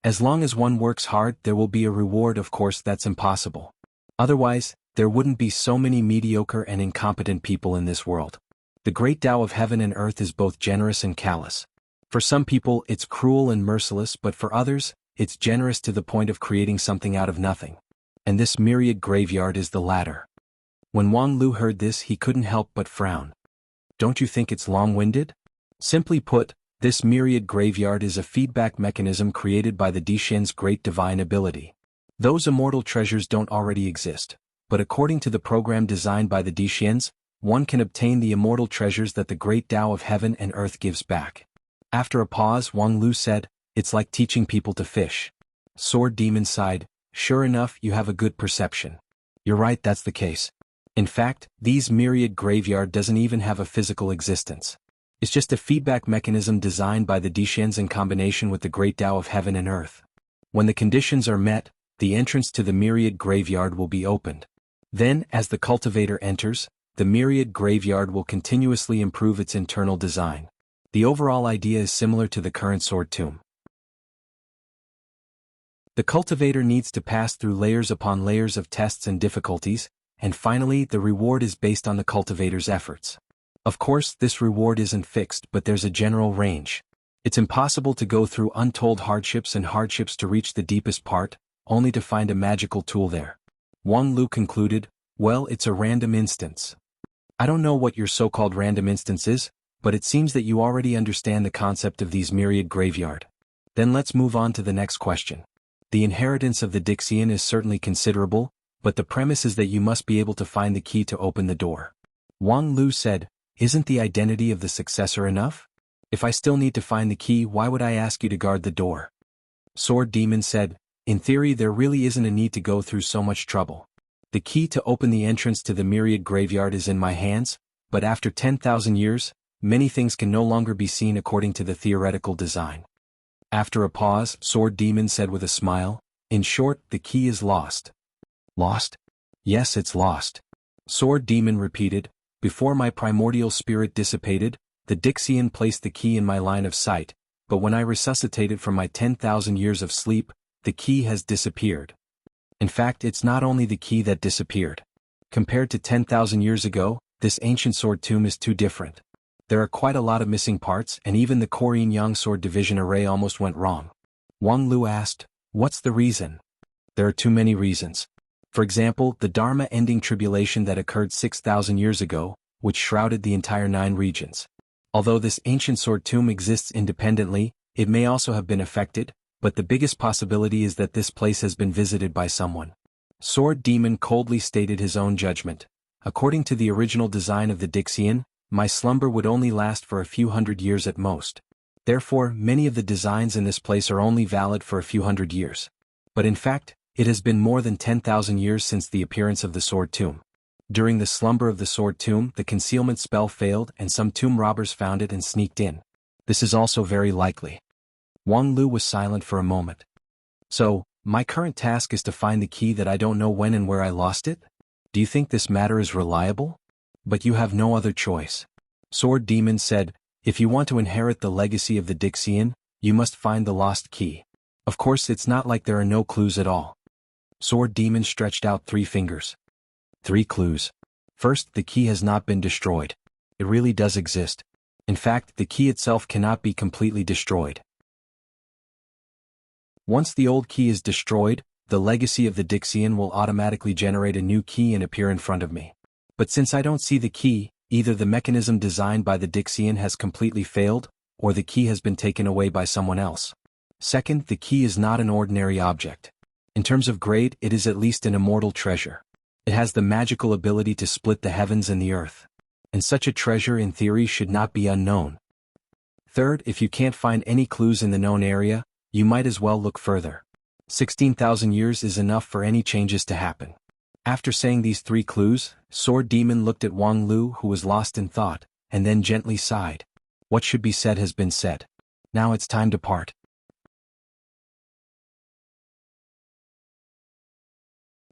As long as one works hard, there will be a reward. Of course, that's impossible. Otherwise, there wouldn't be so many mediocre and incompetent people in this world. The great Tao of heaven and earth is both generous and callous. For some people, it's cruel and merciless, but for others, it's generous to the point of creating something out of nothing. And this myriad graveyard is the latter. When Wang Lu heard this, he couldn't help but frown. Don't you think it's long-winded? Simply put, this myriad graveyard is a feedback mechanism created by the Dixian's great divine ability. Those immortal treasures don't already exist, but according to the program designed by the Dixians, one can obtain the immortal treasures that the great Tao of heaven and earth gives back. After a pause, Wang Lu said, "It's like teaching people to fish." Sword Demon sighed. "Sure enough, you have a good perception. You're right, that's the case. In fact, these myriad graveyard doesn't even have a physical existence. It's just a feedback mechanism designed by the Dixians in combination with the great Tao of heaven and earth. When the conditions are met, the entrance to the myriad graveyard will be opened. Then, as the cultivator enters, the myriad graveyard will continuously improve its internal design. The overall idea is similar to the current sword tomb. The cultivator needs to pass through layers upon layers of tests and difficulties, and finally the reward is based on the cultivator's efforts. Of course, this reward isn't fixed, but there's a general range. It's impossible to go through untold hardships to reach the deepest part, only to find a magical tool there. Wang Lu concluded, "Well, it's a random instance. I don't know what your so-called random instance is, but it seems that you already understand the concept of these myriad graveyard. Then let's move on to the next question. The inheritance of the Dixian is certainly considerable, but the premise is that you must be able to find the key to open the door." Wang Lu said, "Isn't the identity of the successor enough? If I still need to find the key, why would I ask you to guard the door?" Sword Demon said, "In theory, there really isn't a need to go through so much trouble. The key to open the entrance to the myriad graveyard is in my hands, but after 10,000 years, many things can no longer be seen according to the theoretical design." After a pause, Sword Demon said with a smile, "In short, the key is lost." "Lost?" "Yes, it's lost." Sword Demon repeated, "Before my primordial spirit dissipated, the Dixian placed the key in my line of sight, but when I resuscitated from my 10,000 years of sleep, the key has disappeared. In fact, it's not only the key that disappeared. Compared to 10,000 years ago, this ancient sword tomb is too different. There are quite a lot of missing parts, and even the Korean Yang sword division array almost went wrong." Wang Lu asked, "What's the reason?" "There are too many reasons. For example, the Dharma-ending tribulation that occurred 6,000 years ago, which shrouded the entire 9 regions. Although this ancient sword tomb exists independently, it may also have been affected, but the biggest possibility is that this place has been visited by someone." Sword Demon coldly stated his own judgment. "According to the original design of the Dixian, my slumber would only last for a few hundred years at most. Therefore, many of the designs in this place are only valid for a few hundred years. But in fact, it has been more than 10,000 years since the appearance of the sword tomb. During the slumber of the sword tomb, the concealment spell failed and some tomb robbers found it and sneaked in. This is also very likely." Wang Lu was silent for a moment. "So, my current task is to find the key that I don't know when and where I lost it? Do you think this matter is reliable? But you have no other choice." Sword Demon said, "If you want to inherit the legacy of the Dixian, you must find the lost key. Of course, it's not like there are no clues at all." Sword Demon stretched out 3 fingers. 3 clues. First, the key has not been destroyed. It really does exist. In fact, the key itself cannot be completely destroyed. Once the old key is destroyed, the legacy of the Dixian will automatically generate a new key and appear in front of me. But since I don't see the key, either the mechanism designed by the Dixian has completely failed, or the key has been taken away by someone else. Second, the key is not an ordinary object. In terms of grade, it is at least an immortal treasure. It has the magical ability to split the heavens and the earth. And such a treasure in theory should not be unknown. Third, if you can't find any clues in the known area, you might as well look further. 16,000 years is enough for any changes to happen. After saying these 3 clues, Sword Demon looked at Wang Lu, who was lost in thought, and then gently sighed. What should be said has been said. Now it's time to part.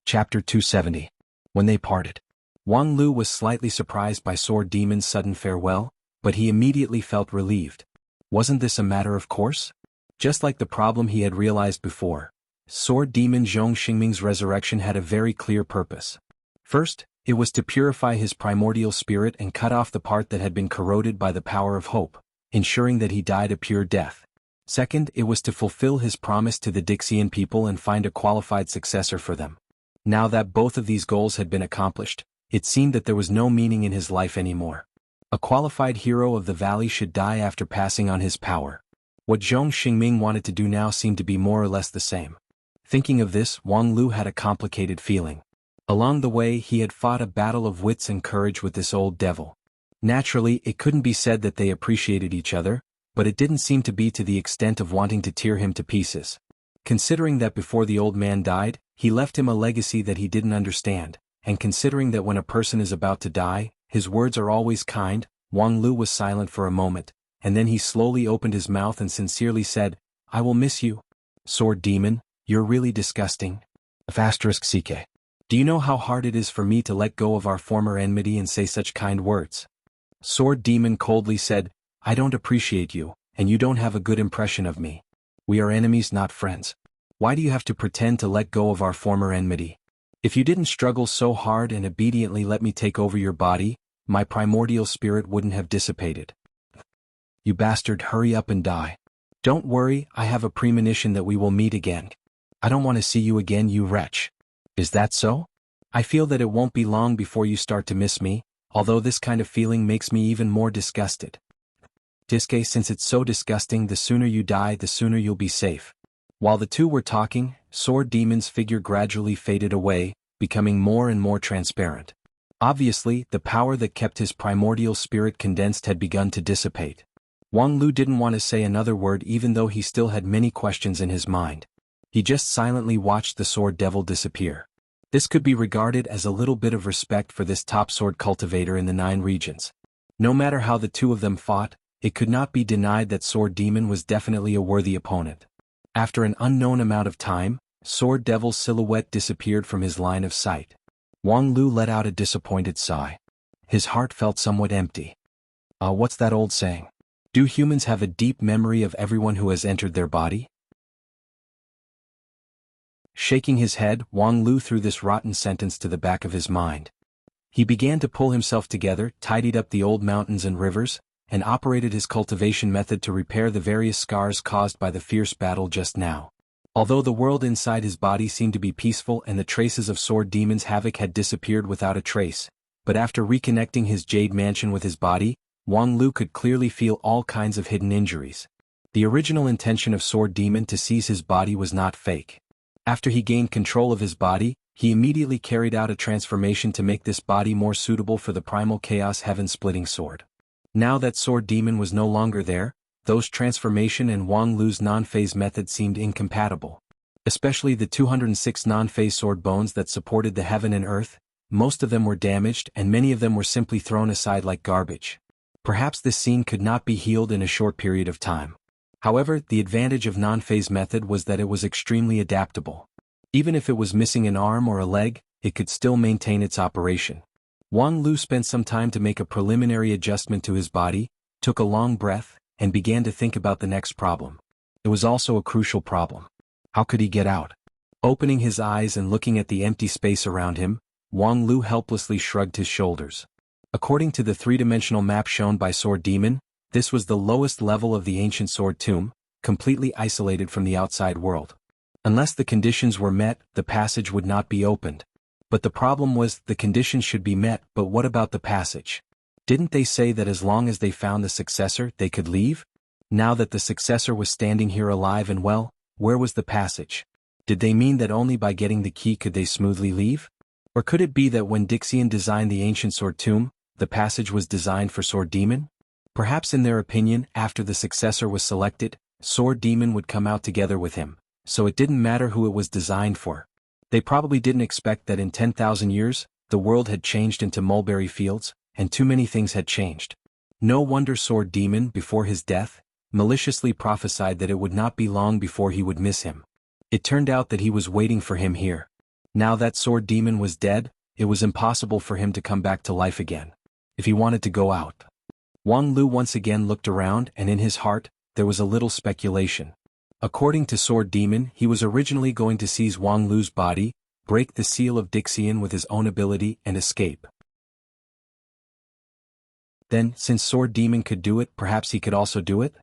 Chapter 270. When they parted. Wang Lu was slightly surprised by Sword Demon's sudden farewell, but he immediately felt relieved. Wasn't this a matter of course? Just like the problem he had realized before, Sword Demon Zhong Xingming's resurrection had a very clear purpose. First, it was to purify his primordial spirit and cut off the part that had been corroded by the power of hope, ensuring that he died a pure death. Second, it was to fulfill his promise to the Dixian people and find a qualified successor for them. Now that both of these goals had been accomplished, it seemed that there was no meaning in his life anymore. A qualified hero of the valley should die after passing on his power. What Zhong Xingming wanted to do now seemed to be more or less the same. Thinking of this, Wang Lu had a complicated feeling. Along the way, he had fought a battle of wits and courage with this old devil. Naturally, it couldn't be said that they appreciated each other, but it didn't seem to be to the extent of wanting to tear him to pieces. Considering that before the old man died, he left him a legacy that he didn't understand, and considering that when a person is about to die, his words are always kind, Wang Lu was silent for a moment, and then he slowly opened his mouth and sincerely said, "I will miss you. Sword Demon, you're really disgusting." *CK. Do you know how hard it is for me to let go of our former enmity and say such kind words? Sword Demon coldly said, "I don't appreciate you, and you don't have a good impression of me. We are enemies, not friends. Why do you have to pretend to let go of our former enmity? If you didn't struggle so hard and obediently let me take over your body, my primordial spirit wouldn't have dissipated. You bastard, hurry up and die. Don't worry, I have a premonition that we will meet again. I don't want to see you again, you wretch. Is that so? I feel that it won't be long before you start to miss me, although this kind of feeling makes me even more disgusted. Diske, since it's so disgusting, the sooner you die, the sooner you'll be safe." While the two were talking, Sword Demon's figure gradually faded away, becoming more and more transparent. Obviously, the power that kept his primordial spirit condensed had begun to dissipate. Wang Lu didn't want to say another word even though he still had many questions in his mind. He just silently watched the sword devil disappear. This could be regarded as a little bit of respect for this top sword cultivator in the 9 regions. No matter how the two of them fought, it could not be denied that Sword Demon was definitely a worthy opponent. After an unknown amount of time, Sword Devil's silhouette disappeared from his line of sight. Wang Lu let out a disappointed sigh. His heart felt somewhat empty. What's that old saying? Do humans have a deep memory of everyone who has entered their body? Shaking his head, Wang Lu threw this rotten sentence to the back of his mind. He began to pull himself together, tidied up the old mountains and rivers, and operated his cultivation method to repair the various scars caused by the fierce battle just now. Although the world inside his body seemed to be peaceful and the traces of Sword Demon's havoc had disappeared without a trace, but after reconnecting his jade mansion with his body, Wang Lu could clearly feel all kinds of hidden injuries. The original intention of Sword Demon to seize his body was not fake. After he gained control of his body, he immediately carried out a transformation to make this body more suitable for the primal chaos heaven-splitting sword. Now that Sword Demon was no longer there, those transformation and Wang Lu's non-phase method seemed incompatible. Especially the 206 non-phase sword bones that supported the heaven and earth, most of them were damaged and many of them were simply thrown aside like garbage. Perhaps this scene could not be healed in a short period of time. However, the advantage of non-phase method was that it was extremely adaptable. Even if it was missing an arm or a leg, it could still maintain its operation. Wang Lu spent some time to make a preliminary adjustment to his body, took a long breath, and began to think about the next problem. It was also a crucial problem. How could he get out? Opening his eyes and looking at the empty space around him, Wang Lu helplessly shrugged his shoulders. According to the three-dimensional map shown by Sword Demon, this was the lowest level of the ancient sword tomb, completely isolated from the outside world. Unless the conditions were met, the passage would not be opened. But the problem was, the conditions should be met, but what about the passage? Didn't they say that as long as they found the successor, they could leave? Now that the successor was standing here alive and well, where was the passage? Did they mean that only by getting the key could they smoothly leave? Or could it be that when Dixian designed the ancient sword tomb, the passage was designed for Sword Demon? Perhaps in their opinion, after the successor was selected, Sword Demon would come out together with him, so it didn't matter who it was designed for. They probably didn't expect that in 10,000 years, the world had changed into mulberry fields, and too many things had changed. No wonder Sword Demon, before his death, maliciously prophesied that it would not be long before he would miss him. It turned out that he was waiting for him here. Now that Sword Demon was dead, it was impossible for him to come back to life again. If he wanted to go out. Wang Lu once again looked around, and in his heart, there was a little speculation. According to Sword Demon, he was originally going to seize Wang Lu's body, break the seal of Dixian with his own ability, and escape. Then, since Sword Demon could do it, perhaps he could also do it?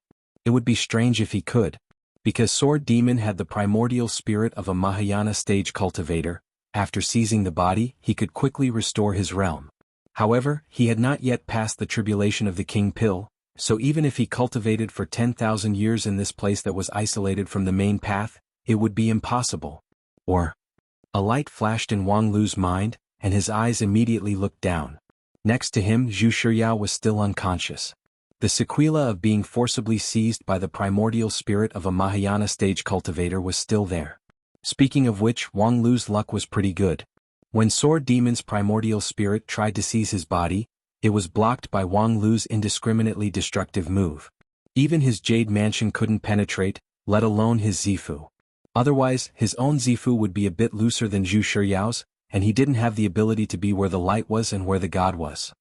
It would be strange if he could. Because Sword Demon had the primordial spirit of a Mahayana stage cultivator, after seizing the body, he could quickly restore his realm. However, he had not yet passed the tribulation of the King Pill, so even if he cultivated for 10,000 years in this place that was isolated from the main path, it would be impossible. Or, a light flashed in Wang Lu's mind, and his eyes immediately looked down. Next to him, Zhu Shiryao was still unconscious. The sequela of being forcibly seized by the primordial spirit of a Mahayana stage cultivator was still there. Speaking of which, Wang Lu's luck was pretty good. When Sword Demon's primordial spirit tried to seize his body, it was blocked by Wang Lu's indiscriminately destructive move. Even his Jade Mansion couldn't penetrate, let alone his Zifu. Otherwise, his own Zifu would be a bit looser than Zhu Shiryao's, and he didn't have the ability to be where the light was and where the god was.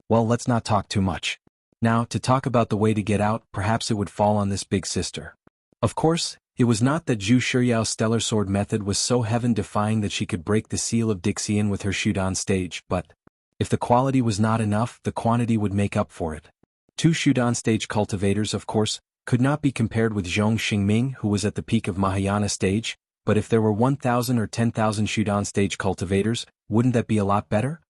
Well, let's not talk too much. Now, to talk about the way to get out, perhaps it would fall on this big sister. Of course, it was not that Zhu Shiryao's stellar sword method was so heaven-defying that she could break the seal of Dixian with her Shudan stage, but if the quality was not enough, the quantity would make up for it. 2 Shudan stage cultivators, of course, could not be compared with Zhong Xingming, who was at the peak of Mahayana stage, but if there were 1,000 or 10,000 Shudan stage cultivators, wouldn't that be a lot better?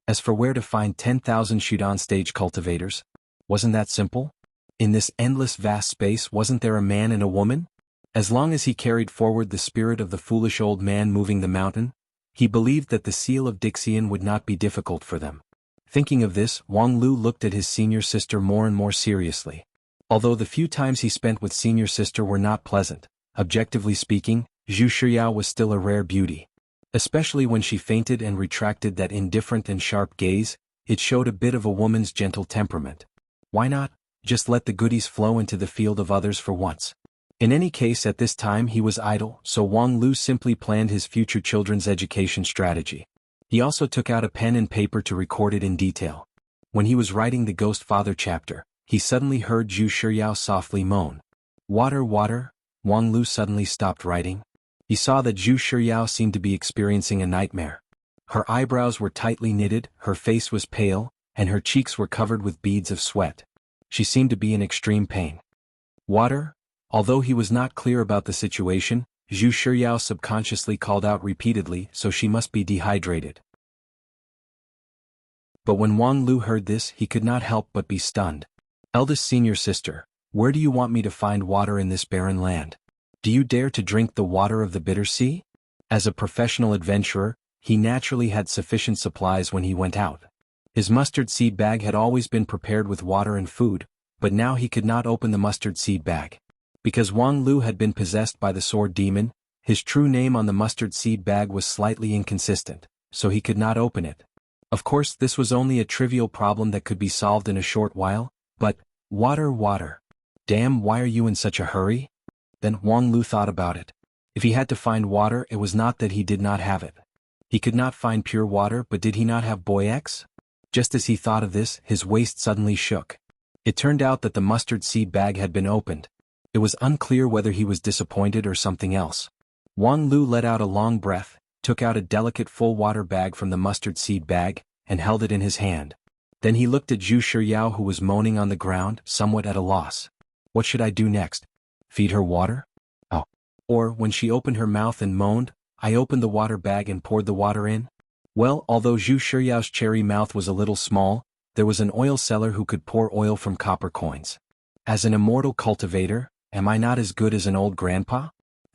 As for where to find 10,000 Shudan stage cultivators, wasn't that simple? In this endless vast space, wasn't there a man and a woman? As long as he carried forward the spirit of the foolish old man moving the mountain, he believed that the seal of Dixian would not be difficult for them. Thinking of this, Wang Lu looked at his senior sister more and more seriously. Although the few times he spent with senior sister were not pleasant, objectively speaking, Zhu Shiryao was still a rare beauty. Especially when she fainted and retracted that indifferent and sharp gaze, it showed a bit of a woman's gentle temperament. Why not just let the goodies flow into the field of others for once? In any case, at this time he was idle, so Wang Lu simply planned his future children's education strategy. He also took out a pen and paper to record it in detail. When he was writing the Ghost Father chapter, he suddenly heard Zhu Shiryao softly moan. "Water, water." Wang Lu suddenly stopped writing. He saw that Zhu Shiryao seemed to be experiencing a nightmare. Her eyebrows were tightly knitted, her face was pale, and her cheeks were covered with beads of sweat. She seemed to be in extreme pain. Water? Although he was not clear about the situation, Zhu Shiryao subconsciously called out repeatedly, so she must be dehydrated. But when Wang Lu heard this, he could not help but be stunned. "Eldest senior sister, where do you want me to find water in this barren land? Do you dare to drink the water of the bitter sea?" As a professional adventurer, he naturally had sufficient supplies when he went out. His mustard seed bag had always been prepared with water and food, but now he could not open the mustard seed bag. Because Wang Lu had been possessed by the sword demon, his true name on the mustard seed bag was slightly inconsistent, so he could not open it. Of course, this was only a trivial problem that could be solved in a short while, but, water, water. Damn, why are you in such a hurry? Then Wang Lu thought about it. If he had to find water, it was not that he did not have it. He could not find pure water, but did he not have Boy X? Just as he thought of this, his waist suddenly shook. It turned out that the mustard seed bag had been opened. It was unclear whether he was disappointed or something else. Wang Lu let out a long breath, took out a delicate full water bag from the mustard seed bag, and held it in his hand. Then he looked at Zhu Shiryao, who was moaning on the ground, somewhat at a loss. What should I do next? Feed her water? Oh. Or, when she opened her mouth and moaned, I opened the water bag and poured the water in? Well, although Zhu Shiryao's cherry mouth was a little small, there was an oil seller who could pour oil from copper coins. As an immortal cultivator, am I not as good as an old grandpa?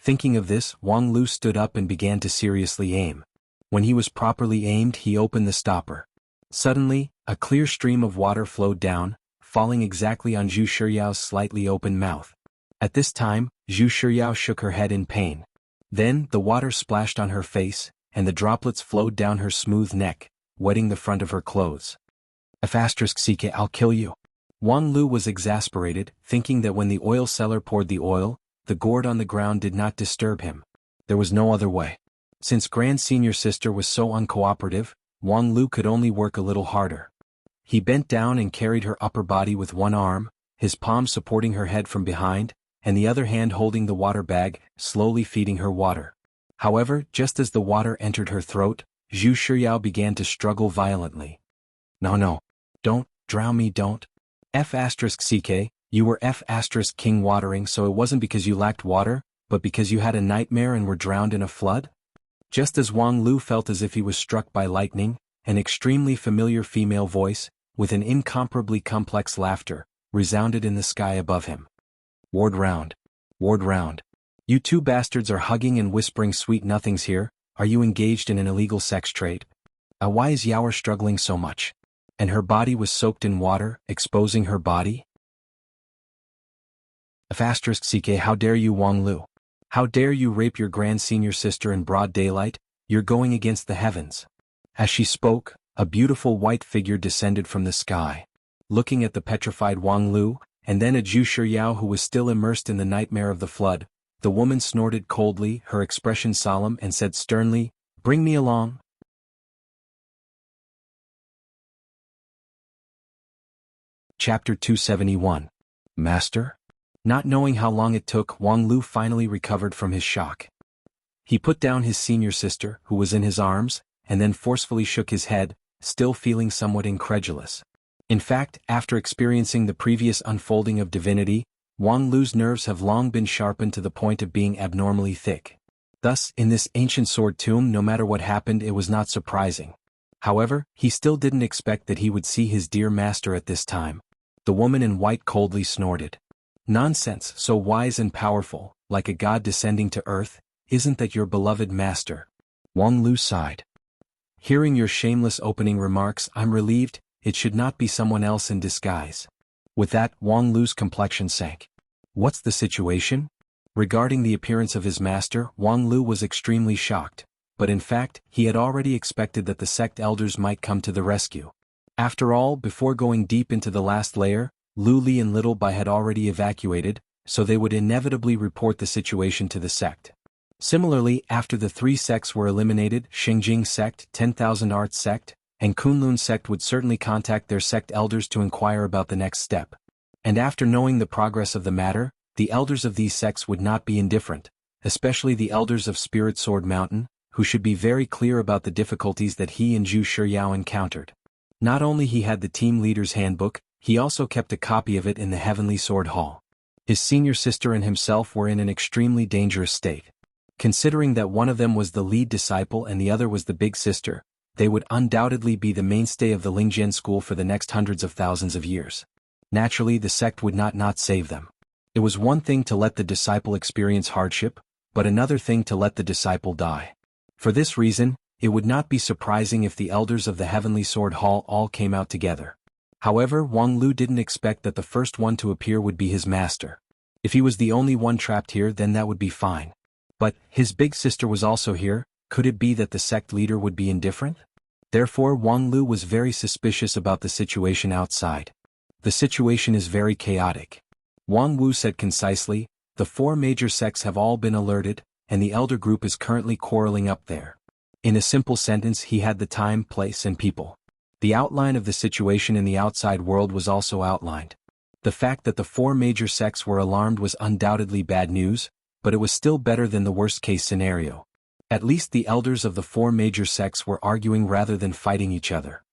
Thinking of this, Wang Lu stood up and began to seriously aim. When he was properly aimed, he opened the stopper. Suddenly, a clear stream of water flowed down, falling exactly on Zhu Shiyao's slightly open mouth. At this time, Zhu Shiyao shook her head in pain. Then, the water splashed on her face, and the droplets flowed down her smooth neck, wetting the front of her clothes. F***ck, I'll kill you. Wang Lu was exasperated, thinking that when the oil seller poured the oil, the gourd on the ground did not disturb him. There was no other way. Since Grand Senior Sister was so uncooperative, Wang Lu could only work a little harder. He bent down and carried her upper body with one arm, his palm supporting her head from behind, and the other hand holding the water bag, slowly feeding her water. However, just as the water entered her throat, Zhu Shiyao began to struggle violently. No. Don't, drown me, don't. F***ck, you were F***king watering, so it wasn't because you lacked water, but because you had a nightmare and were drowned in a flood? Just as Wang Lu felt as if he was struck by lightning, an extremely familiar female voice, with an incomparably complex laughter, resounded in the sky above him. Ward round. You two bastards are hugging and whispering sweet nothings here. Are you engaged in an illegal sex trade? Why is Yaoer struggling so much? And her body was soaked in water, exposing her body? F***ck, how dare you, Wang Lu? How dare you rape your Grand Senior Sister in broad daylight? You're going against the heavens. As she spoke, a beautiful white figure descended from the sky. Looking at the petrified Wang Lu, and then at Zhu Shiyao who was still immersed in the nightmare of the flood, the woman snorted coldly, her expression solemn, and said sternly, "Bring me along." Chapter 271. Master? Not knowing how long it took, Wang Lu finally recovered from his shock. He put down his senior sister, who was in his arms, and then forcefully shook his head, still feeling somewhat incredulous. In fact, after experiencing the previous unfolding of divinity, Wang Lu's nerves have long been sharpened to the point of being abnormally thick. Thus, in this ancient sword tomb, no matter what happened, it was not surprising. However, he still didn't expect that he would see his dear master at this time. The woman in white coldly snorted. Nonsense, so wise and powerful, like a god descending to earth, isn't that your beloved master? Wang Lu sighed. Hearing your shameless opening remarks, I'm relieved. It should not be someone else in disguise. With that, Wang Lu's complexion sank. What's the situation? Regarding the appearance of his master, Wang Lu was extremely shocked, but in fact, he had already expected that the sect elders might come to the rescue. After all, before going deep into the last layer, Lu Li and Little Bai had already evacuated, so they would inevitably report the situation to the sect. Similarly, after the three sects were eliminated, Xingjing sect, 10,000 Arts sect, and Kunlun sect would certainly contact their sect elders to inquire about the next step. And after knowing the progress of the matter, the elders of these sects would not be indifferent, especially the elders of Spirit Sword Mountain, who should be very clear about the difficulties that he and Zhu Shiyao encountered. Not only he had the team leader's handbook, he also kept a copy of it in the Heavenly Sword Hall. His senior sister and himself were in an extremely dangerous state. Considering that one of them was the lead disciple and the other was the big sister, they would undoubtedly be the mainstay of the Lingjian school for the next hundreds of thousands of years. Naturally, the sect would not save them. It was one thing to let the disciple experience hardship, but another thing to let the disciple die. For this reason, it would not be surprising if the elders of the Heavenly Sword Hall all came out together. However, Wang Lu didn't expect that the first one to appear would be his master. If he was the only one trapped here, then that would be fine. But, his big sister was also here. Could it be that the sect leader would be indifferent? Therefore, Wang Lu was very suspicious about the situation outside. The situation is very chaotic. Wang Wu said concisely, the four major sects have all been alerted, and the elder group is currently quarreling up there. In a simple sentence, he had the time, place, and people. The outline of the situation in the outside world was also outlined. The fact that the four major sects were alarmed was undoubtedly bad news, but it was still better than the worst-case scenario. At least the elders of the four major sects were arguing rather than fighting each other.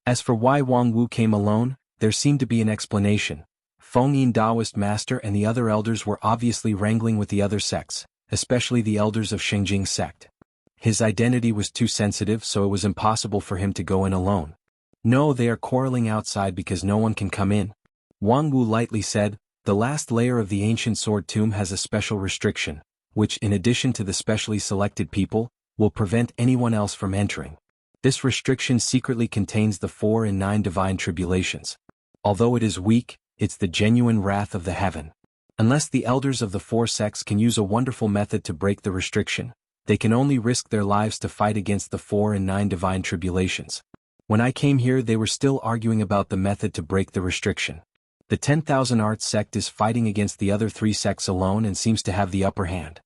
As for why Wang Wu came alone, there seemed to be an explanation. Feng Yin Taoist master and the other elders were obviously wrangling with the other sects, especially the elders of Xingjing sect. His identity was too sensitive, so it was impossible for him to go in alone. No, they are quarreling outside because no one can come in. Wang Wu lightly said, The last layer of the ancient sword tomb has a special restriction, which, in addition to the specially selected people, will prevent anyone else from entering. This restriction secretly contains the 4 and 9 divine tribulations. Although it is weak, it's the genuine wrath of the heaven. Unless the elders of the 4 sects can use a wonderful method to break the restriction, they can only risk their lives to fight against the 4 and 9 divine tribulations. When I came here, they were still arguing about the method to break the restriction. The 10,000 Arts sect is fighting against the other 3 sects alone and seems to have the upper hand.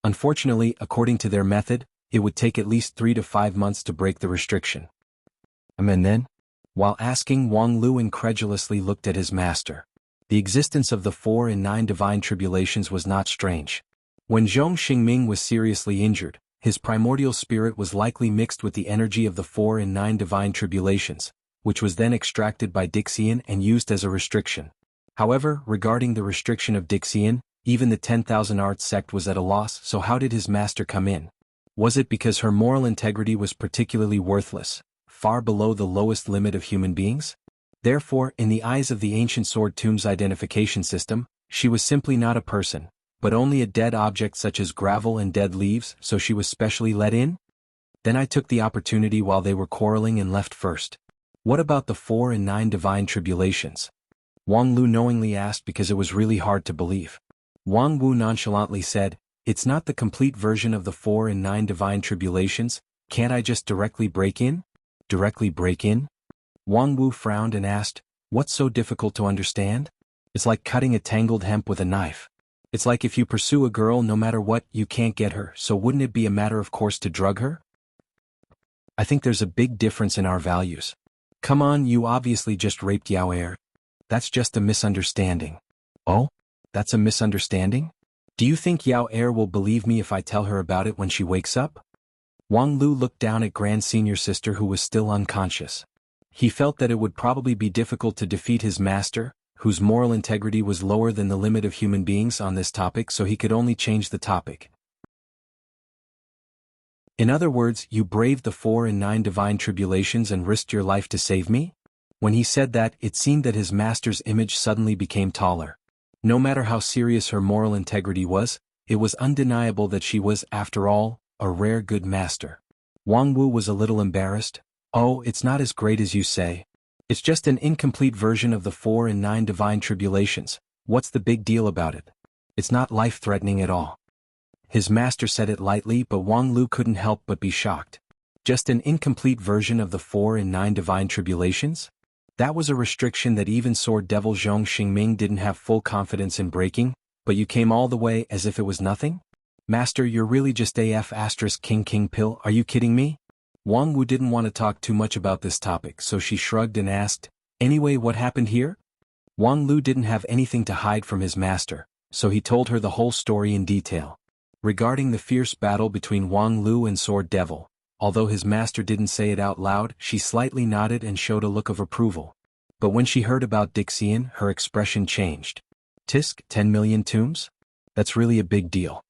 Unfortunately, according to their method, it would take at least 3 to 5 months to break the restriction. And then? While asking, Wang Lu incredulously looked at his master. The existence of the 4 and 9 divine tribulations was not strange. When Zhong Xingming was seriously injured, his primordial spirit was likely mixed with the energy of the 4 and 9 divine tribulations, which was then extracted by Dixian and used as a restriction. However, regarding the restriction of Dixian, even the 10,000 Arts sect was at a loss, so how did his master come in? Was it because her moral integrity was particularly worthless, far below the lowest limit of human beings? Therefore, in the eyes of the ancient sword tomb's identification system, she was simply not a person, but only a dead object such as gravel and dead leaves, so she was specially let in? Then I took the opportunity while they were quarreling and left first. What about the 4 and 9 divine tribulations? Wang Lu knowingly asked because it was really hard to believe. Wang Wu nonchalantly said, "It's not the complete version of the 4 and 9 divine tribulations, can't I just directly break in?" Directly break in? Wang Wu frowned and asked, "What's so difficult to understand?" "It's like cutting a tangled hemp with a knife. It's like if you pursue a girl no matter what, you can't get her, so wouldn't it be a matter of course to drug her?" "I think there's a big difference in our values. Come on, you obviously just raped Yao Er. That's just a misunderstanding." "Oh? That's a misunderstanding? Do you think Yao Er will believe me if I tell her about it when she wakes up?" Wang Lu looked down at Grand Senior Sister who was still unconscious. He felt that it would probably be difficult to defeat his master, whose moral integrity was lower than the limit of human beings on this topic, so he could only change the topic. "In other words, you braved the 4 and 9 divine tribulations and risked your life to save me?" When he said that, it seemed that his master's image suddenly became taller. No matter how serious her moral integrity was, it was undeniable that she was, after all, a rare good master. Wang Wu was a little embarrassed. "Oh, it's not as great as you say. It's just an incomplete version of the 4 and 9 divine tribulations. What's the big deal about it? It's not life-threatening at all." His master said it lightly, but Wang Lu couldn't help but be shocked. Just an incomplete version of the 4 and 9 divine tribulations? That was a restriction that even Sword Devil Zhong Xingming didn't have full confidence in breaking, but you came all the way as if it was nothing? "Master, you're really just AF * King pill, are you kidding me?" Wang Wu didn't want to talk too much about this topic, so she shrugged and asked, "Anyway, what happened here?" Wang Lu didn't have anything to hide from his master, so he told her the whole story in detail. Regarding the fierce battle between Wang Lu and Sword Devil, although his master didn't say it out loud, she slightly nodded and showed a look of approval. But when she heard about Dixian, her expression changed. "Tisk, 10 million tombs? That's really a big deal."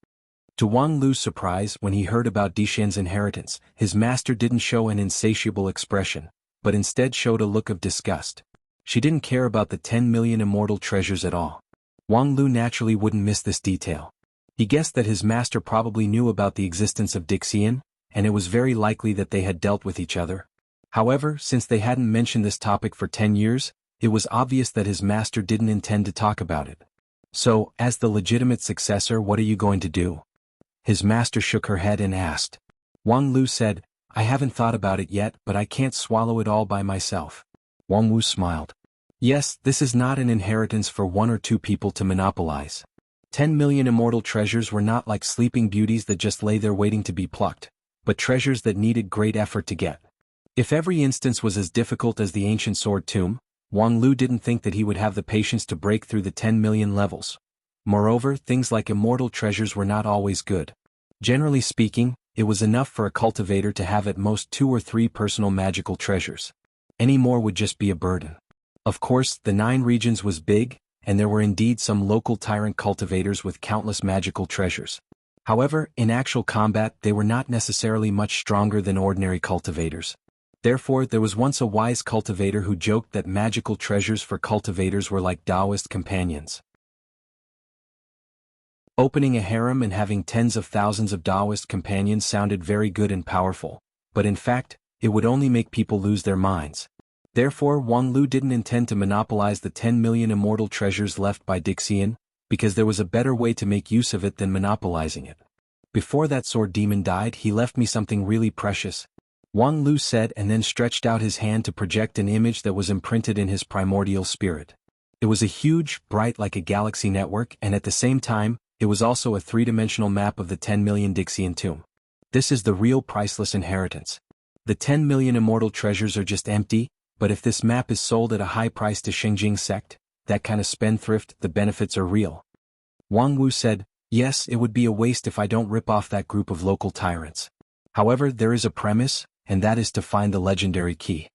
To Wang Lu's surprise, when he heard about Dixian's inheritance, his master didn't show an insatiable expression, but instead showed a look of disgust. She didn't care about the 10 million immortal treasures at all. Wang Lu naturally wouldn't miss this detail. He guessed that his master probably knew about the existence of Dixian, and it was very likely that they had dealt with each other. However, since they hadn't mentioned this topic for 10 years, it was obvious that his master didn't intend to talk about it. "So, as the legitimate successor, what are you going to do?" His master shook her head and asked. Wang Lu said, "I haven't thought about it yet, but I can't swallow it all by myself." Wang Wu smiled. "Yes, this is not an inheritance for 1 or 2 people to monopolize. 10 million immortal treasures were not like sleeping beauties that just lay there waiting to be plucked, but treasures that needed great effort to get. If every instance was as difficult as the ancient sword tomb, Wang Lu didn't think that he would have the patience to break through the 10 million levels. Moreover, things like immortal treasures were not always good. Generally speaking, it was enough for a cultivator to have at most 2 or 3 personal magical treasures. Any more would just be a burden. Of course, the 9 regions was big, and there were indeed some local tyrant cultivators with countless magical treasures. However, in actual combat they were not necessarily much stronger than ordinary cultivators. Therefore, there was once a wise cultivator who joked that magical treasures for cultivators were like Taoist companions. Opening a harem and having tens of thousands of Taoist companions sounded very good and powerful, but in fact, it would only make people lose their minds. Therefore Wang Lu didn't intend to monopolize the 10 million immortal treasures left by Dixian, because there was a better way to make use of it than monopolizing it. Before that sword demon died, he left me something really precious, Wang Lu said, and then stretched out his hand to project an image that was imprinted in his primordial spirit. It was a huge, bright like a galaxy network, and at the same time, it was also a three-dimensional map of the 10 million Dixian tomb. This is the real priceless inheritance. The 10 million immortal treasures are just empty, but if this map is sold at a high price to Xingjing sect, that kind of spendthrift, the benefits are real. Wang Wu said, yes, it would be a waste if I don't rip off that group of local tyrants. However, there is a premise, and that is to find the legendary key.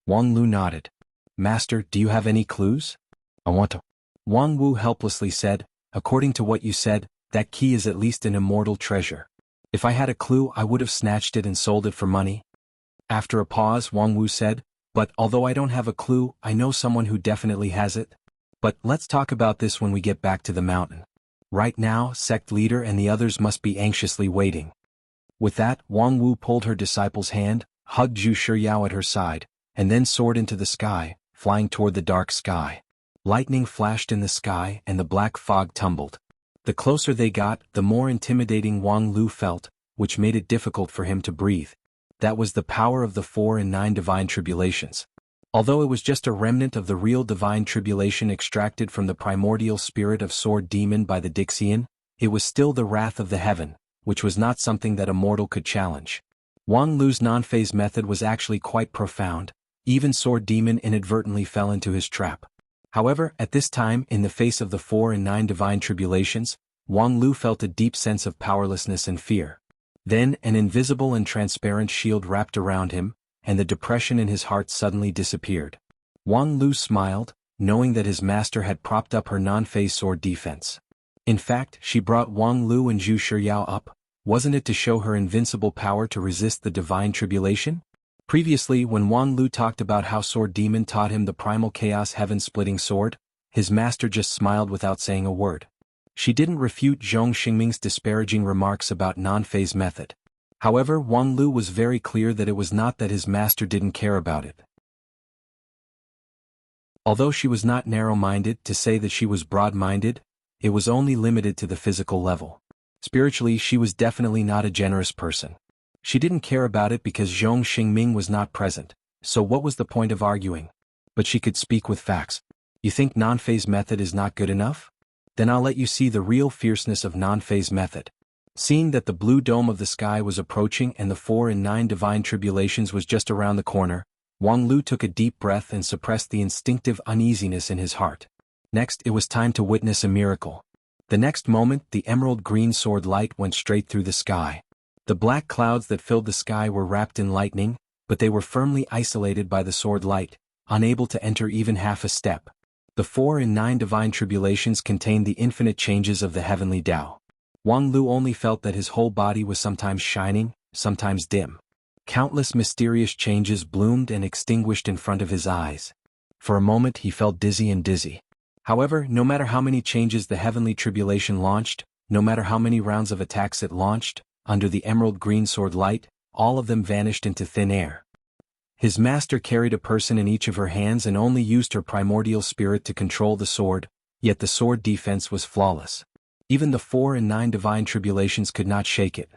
Wang Lu nodded. Master, do you have any clues? I want to. Wang Wu helplessly said, according to what you said, that key is at least an immortal treasure. If I had a clue, I would have snatched it and sold it for money. After a pause, Wang Wu said, but although I don't have a clue, I know someone who definitely has it. But let's talk about this when we get back to the mountain. Right now, sect leader and the others must be anxiously waiting. With that, Wang Wu pulled her disciple's hand, hugged Zhu Shiryao at her side, and then soared into the sky, flying toward the dark sky. Lightning flashed in the sky and the black fog tumbled. The closer they got, the more intimidating Wang Lu felt, which made it difficult for him to breathe. That was the power of the 4 and 9 divine tribulations. Although it was just a remnant of the real divine tribulation extracted from the primordial spirit of sword demon by the Dixian, it was still the wrath of the heaven, which was not something that a mortal could challenge. Wang Lu's non-phase method was actually quite profound. Even sword demon inadvertently fell into his trap. However, at this time, in the face of the 4 and 9 divine tribulations, Wang Lu felt a deep sense of powerlessness and fear. Then, an invisible and transparent shield wrapped around him, and the depression in his heart suddenly disappeared. Wang Lu smiled, knowing that his master had propped up her non-phase sword defense. In fact, she brought Wang Lu and Zhu Shiryao up, wasn't it to show her invincible power to resist the divine tribulation? Previously, when Wang Lu talked about how Sword Demon taught him the primal chaos heaven-splitting sword, his master just smiled without saying a word. She didn't refute Zhong Xingming's disparaging remarks about non-phase method. However, Wang Lu was very clear that it was not that his master didn't care about it. Although she was not narrow-minded, to say that she was broad-minded, it was only limited to the physical level. Spiritually, she was definitely not a generous person. She didn't care about it because Zhong Xingming was not present, so what was the point of arguing? But she could speak with facts. You think non-phase method is not good enough? Then I'll let you see the real fierceness of non-phase method. Seeing that the blue dome of the sky was approaching and the 4 and 9 divine tribulations was just around the corner, Wang Lu took a deep breath and suppressed the instinctive uneasiness in his heart. Next, it was time to witness a miracle. The next moment, the emerald green sword light went straight through the sky. The black clouds that filled the sky were wrapped in lightning, but they were firmly isolated by the sword light, unable to enter even half a step. The 4 and 9 divine tribulations contained the infinite changes of the heavenly Tao. Wang Lu only felt that his whole body was sometimes shining, sometimes dim. Countless mysterious changes bloomed and extinguished in front of his eyes. For a moment he felt dizzy. However, no matter how many changes the heavenly tribulation launched, no matter how many rounds of attacks it launched, under the emerald green sword light, all of them vanished into thin air. His master carried a person in each of her hands and only used her primordial spirit to control the sword, yet the sword defense was flawless. Even the 4 and 9 divine tribulations could not shake it.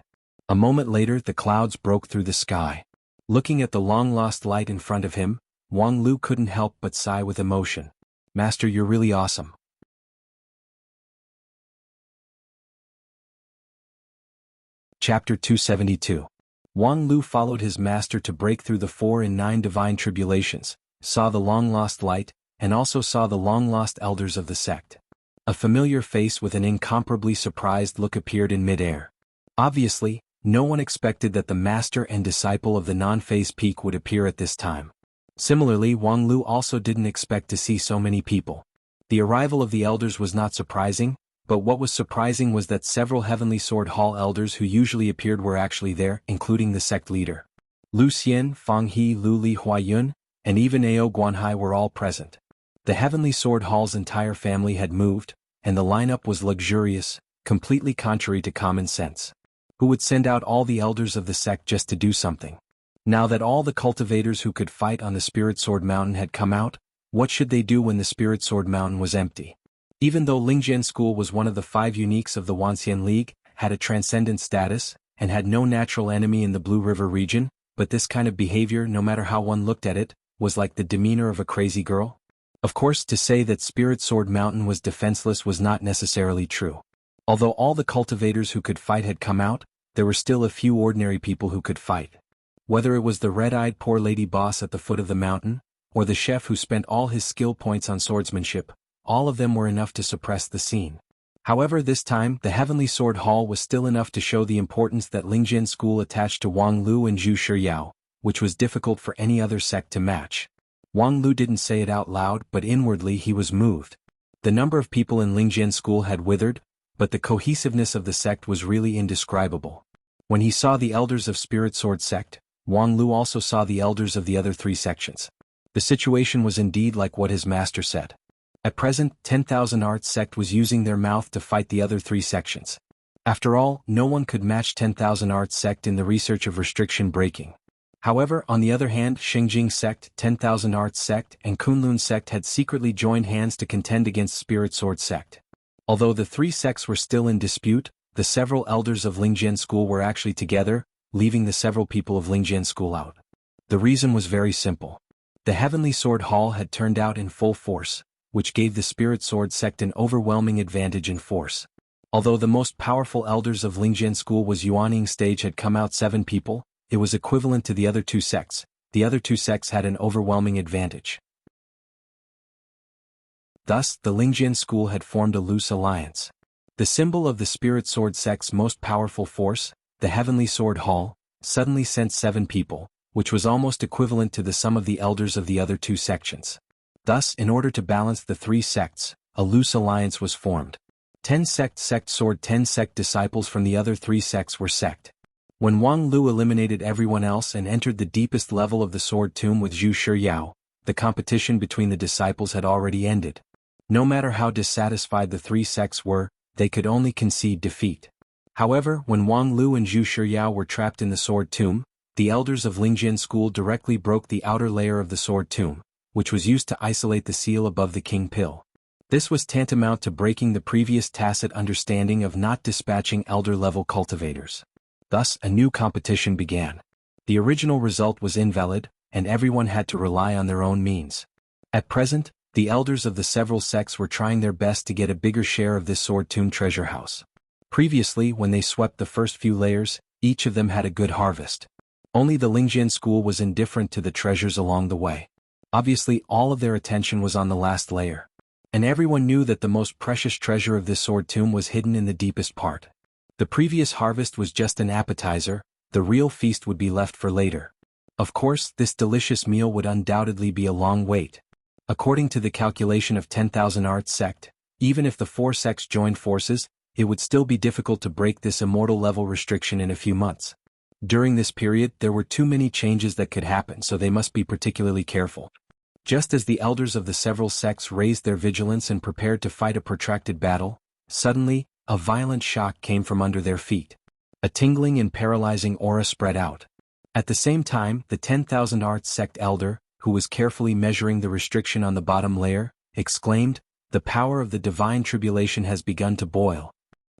A moment later, the clouds broke through the sky. Looking at the long-lost light in front of him, Wang Lu couldn't help but sigh with emotion. Master, you're really awesome. Chapter 272. Wang Lu followed his master to break through the 4 and 9 divine tribulations, saw the long-lost light, and also saw the long-lost elders of the sect. A familiar face with an incomparably surprised look appeared in mid-air. Obviously, no one expected that the master and disciple of the non-phase peak would appear at this time. Similarly, Wang Lu also didn't expect to see so many people. The arrival of the elders was not surprising, but what was surprising was that several Heavenly Sword Hall elders who usually appeared were actually there, including the sect leader. Lu Xian, Fang He, Lu Li Huayun, and even Ao Guanhai were all present. The Heavenly Sword Hall's entire family had moved, and the lineup was luxurious, completely contrary to common sense. Who would send out all the elders of the sect just to do something? Now that all the cultivators who could fight on the Spirit Sword Mountain had come out, what should they do when the Spirit Sword Mountain was empty? Even though Lingjian School was one of the 5 uniques of the Wanxian League, had a transcendent status, and had no natural enemy in the Blue River region, but this kind of behavior, no matter how one looked at it, was like the demeanor of a crazy girl? Of course, to say that Spirit Sword Mountain was defenseless was not necessarily true. Although all the cultivators who could fight had come out, there were still a few ordinary people who could fight. Whether it was the red-eyed poor lady boss at the foot of the mountain, or the chef who spent all his skill points on swordsmanship, all of them were enough to suppress the scene. However, this time, the Heavenly Sword Hall was still enough to show the importance that Lingjian School attached to Wang Lu and Zhu Shiryao, which was difficult for any other sect to match. Wang Lu didn't say it out loud, but inwardly he was moved. The number of people in Lingjian School had withered, but the cohesiveness of the sect was really indescribable. When he saw the elders of Spirit Sword Sect, Wang Lu also saw the elders of the other 3 sections. The situation was indeed like what his master said. At present, 10,000 Arts Sect was using their mouth to fight the other 3 sections. After all, no one could match 10,000 Arts Sect in the research of restriction breaking. However, on the other hand, Xingjing Sect, 10,000 Arts Sect, and Kunlun Sect had secretly joined hands to contend against Spirit Sword Sect. Although the 3 sects were still in dispute, the several elders of Lingjian School were actually together, leaving the several people of Lingjian School out. The reason was very simple. The Heavenly Sword Hall had turned out in full force, which gave the Spirit Sword Sect an overwhelming advantage in force. Although the most powerful elders of Lingjian School was Yuaning Stage had come out 7 people, it was equivalent to the other 2 sects. The other 2 sects had an overwhelming advantage. Thus, the Lingjian School had formed a loose alliance. The symbol of the Spirit Sword Sect's most powerful force, the Heavenly Sword Hall, suddenly sent 7 people, which was almost equivalent to the sum of the elders of the other 2 sections. Thus, in order to balance the 3 sects, a loose alliance was formed. 10 sect sword 10 sect disciples from the other 3 sects were sect. When Wang Lu eliminated everyone else and entered the deepest level of the sword tomb with Zhu Shiryao, the competition between the disciples had already ended. No matter how dissatisfied the 3 sects were, they could only concede defeat. However, when Wang Lu and Zhu Shiryao were trapped in the sword tomb, the elders of Lingjian School directly broke the outer layer of the sword tomb, which was used to isolate the seal above the king pill. This was tantamount to breaking the previous tacit understanding of not dispatching elder-level cultivators. Thus, a new competition began. The original result was invalid, and everyone had to rely on their own means. At present, the elders of the several sects were trying their best to get a bigger share of this sword tomb treasure house. Previously, when they swept the first few layers, each of them had a good harvest. Only the Lingjian School was indifferent to the treasures along the way. Obviously, all of their attention was on the last layer. And everyone knew that the most precious treasure of this sword tomb was hidden in the deepest part. The previous harvest was just an appetizer, the real feast would be left for later. Of course, this delicious meal would undoubtedly be a long wait. According to the calculation of 10,000 Arts Sect, even if the 4 sects joined forces, it would still be difficult to break this immortal level restriction in a few months. During this period, there were too many changes that could happen, so they must be particularly careful. Just as the elders of the several sects raised their vigilance and prepared to fight a protracted battle, suddenly, a violent shock came from under their feet. A tingling and paralyzing aura spread out. At the same time, the 10,000 Arts Sect elder, who was carefully measuring the restriction on the bottom layer, exclaimed, "The power of the divine tribulation has begun to boil."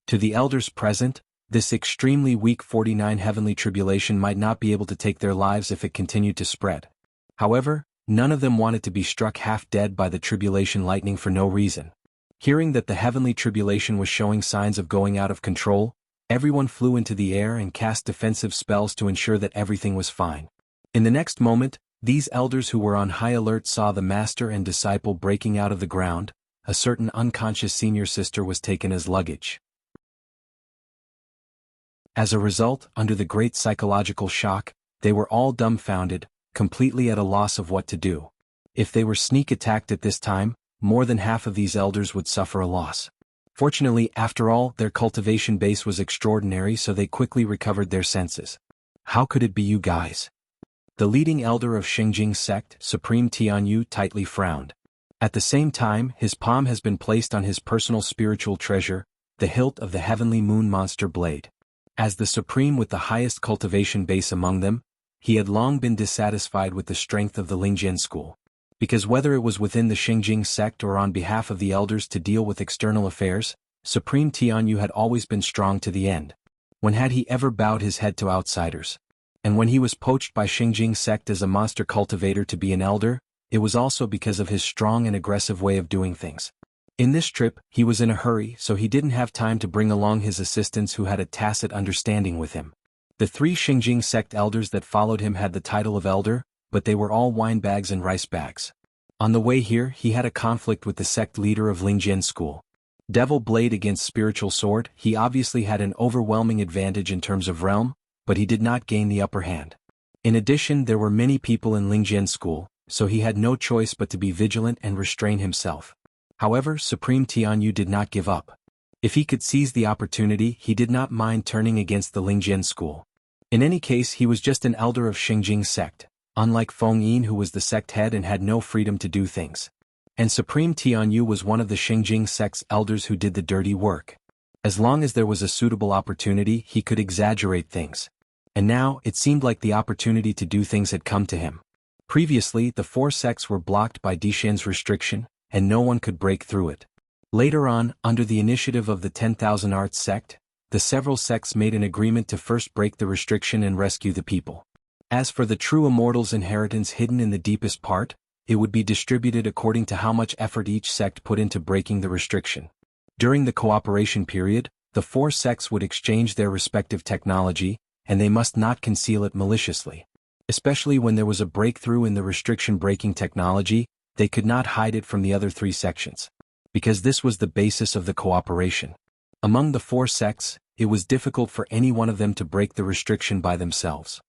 To the elders present, this extremely weak 49 heavenly tribulation might not be able to take their lives if it continued to spread. However, none of them wanted to be struck half dead by the tribulation lightning for no reason. Hearing that the heavenly tribulation was showing signs of going out of control, everyone flew into the air and cast defensive spells to ensure that everything was fine. In the next moment, these elders who were on high alert saw the master and disciple breaking out of the ground. A certain unconscious senior sister was taken as luggage. As a result, under the great psychological shock, they were all dumbfounded, completely at a loss of what to do. If they were sneak attacked at this time, more than half of these elders would suffer a loss. Fortunately, after all, their cultivation base was extraordinary, so they quickly recovered their senses. "How could it be you guys?" The leading elder of Xingjing sect, Supreme Tianyu, tightly frowned. At the same time, his palm has been placed on his personal spiritual treasure, the hilt of the heavenly moon monster blade. As the supreme with the highest cultivation base among them, he had long been dissatisfied with the strength of the Lingjian school. Because whether it was within the Xingjing sect or on behalf of the elders to deal with external affairs, Supreme Tianyu had always been strong to the end. When had he ever bowed his head to outsiders? And when he was poached by Xingjing sect as a monster cultivator to be an elder, it was also because of his strong and aggressive way of doing things. In this trip, he was in a hurry, so he didn't have time to bring along his assistants who had a tacit understanding with him. The 3 Xingjing sect elders that followed him had the title of elder, but they were all wine bags and rice bags. On the way here, he had a conflict with the sect leader of Lingjian school. Devil blade against spiritual sword, he obviously had an overwhelming advantage in terms of realm, but he did not gain the upper hand. In addition, there were many people in Lingjian school, so he had no choice but to be vigilant and restrain himself. However, Supreme Tianyu did not give up. If he could seize the opportunity, he did not mind turning against the Lingjian school. In any case, he was just an elder of Xingjing sect, unlike Feng Yin who was the sect head and had no freedom to do things. And Supreme Tianyu was one of the Xingjing sect's elders who did the dirty work. As long as there was a suitable opportunity, he could exaggerate things. And now, it seemed like the opportunity to do things had come to him. Previously, the 4 sects were blocked by Dishan's restriction, and no one could break through it. Later on, under the initiative of the 10,000 Arts sect, the several sects made an agreement to first break the restriction and rescue the people. As for the true immortal's inheritance hidden in the deepest part, it would be distributed according to how much effort each sect put into breaking the restriction. During the cooperation period, the 4 sects would exchange their respective technology, and they must not conceal it maliciously. Especially when there was a breakthrough in the restriction-breaking technology, they could not hide it from the other 3 sections. Because this was the basis of the cooperation. Among the 4 sects, it was difficult for any one of them to break the restriction by themselves.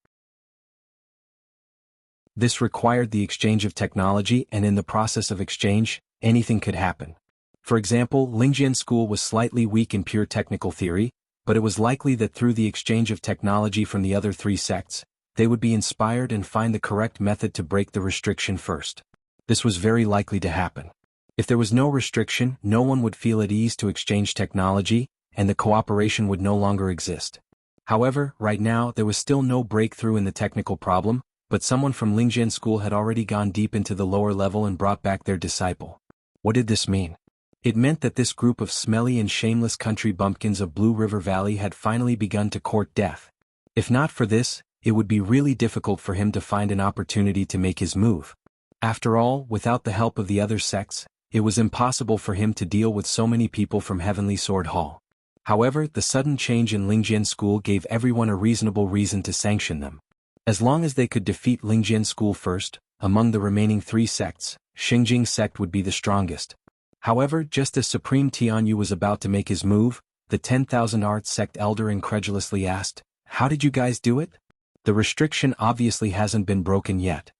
This required the exchange of technology, and in the process of exchange, anything could happen. For example, Lingjian school was slightly weak in pure technical theory, but it was likely that through the exchange of technology from the other 3 sects, they would be inspired and find the correct method to break the restriction first. This was very likely to happen. If there was no restriction, no one would feel at ease to exchange technology, and the cooperation would no longer exist. However, right now there was still no breakthrough in the technical problem, but someone from Lingjian school had already gone deep into the lower level and brought back their disciple. What did this mean? It meant that this group of smelly and shameless country bumpkins of Blue River Valley had finally begun to court death. If not for this, it would be really difficult for him to find an opportunity to make his move. After all, without the help of the other sects, it was impossible for him to deal with so many people from Heavenly Sword Hall. However, the sudden change in Lingjian school gave everyone a reasonable reason to sanction them. As long as they could defeat Lingjian school first, among the remaining 3 sects, Xingjing sect would be the strongest. However, just as Supreme Tianyu was about to make his move, the 10,000 Arts sect elder incredulously asked, "How did you guys do it? The restriction obviously hasn't been broken yet."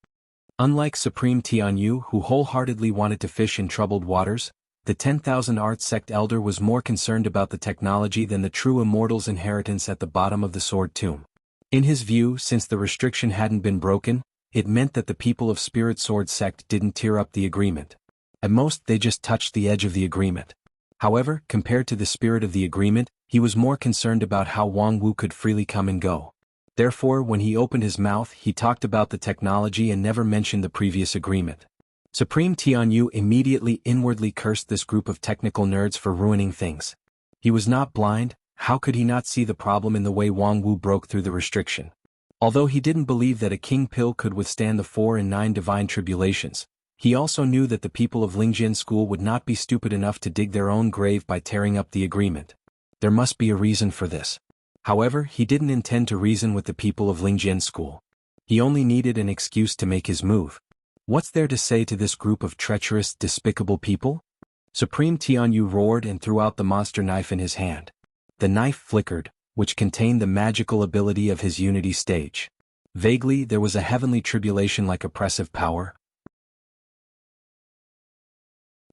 Unlike Supreme Tianyu, who wholeheartedly wanted to fish in troubled waters, the 10,000 Arts sect elder was more concerned about the technology than the true immortal's inheritance at the bottom of the sword tomb. In his view, since the restriction hadn't been broken, it meant that the people of Spirit Sword sect didn't tear up the agreement. At most, they just touched the edge of the agreement. However, compared to the spirit of the agreement, he was more concerned about how Wang Wu could freely come and go. Therefore, when he opened his mouth, he talked about the technology and never mentioned the previous agreement. Supreme Tianyu immediately inwardly cursed this group of technical nerds for ruining things. He was not blind. How could he not see the problem in the way Wang Wu broke through the restriction? Although he didn't believe that a king pill could withstand the 4 and 9 divine tribulations, he also knew that the people of Lingjian school would not be stupid enough to dig their own grave by tearing up the agreement. There must be a reason for this. However, he didn't intend to reason with the people of Lingjian school. He only needed an excuse to make his move. What's there to say to this group of treacherous, despicable people? Supreme Tianyu roared and threw out the monster knife in his hand. The knife flickered, which contained the magical ability of his unity stage. Vaguely, there was a heavenly tribulation like oppressive power.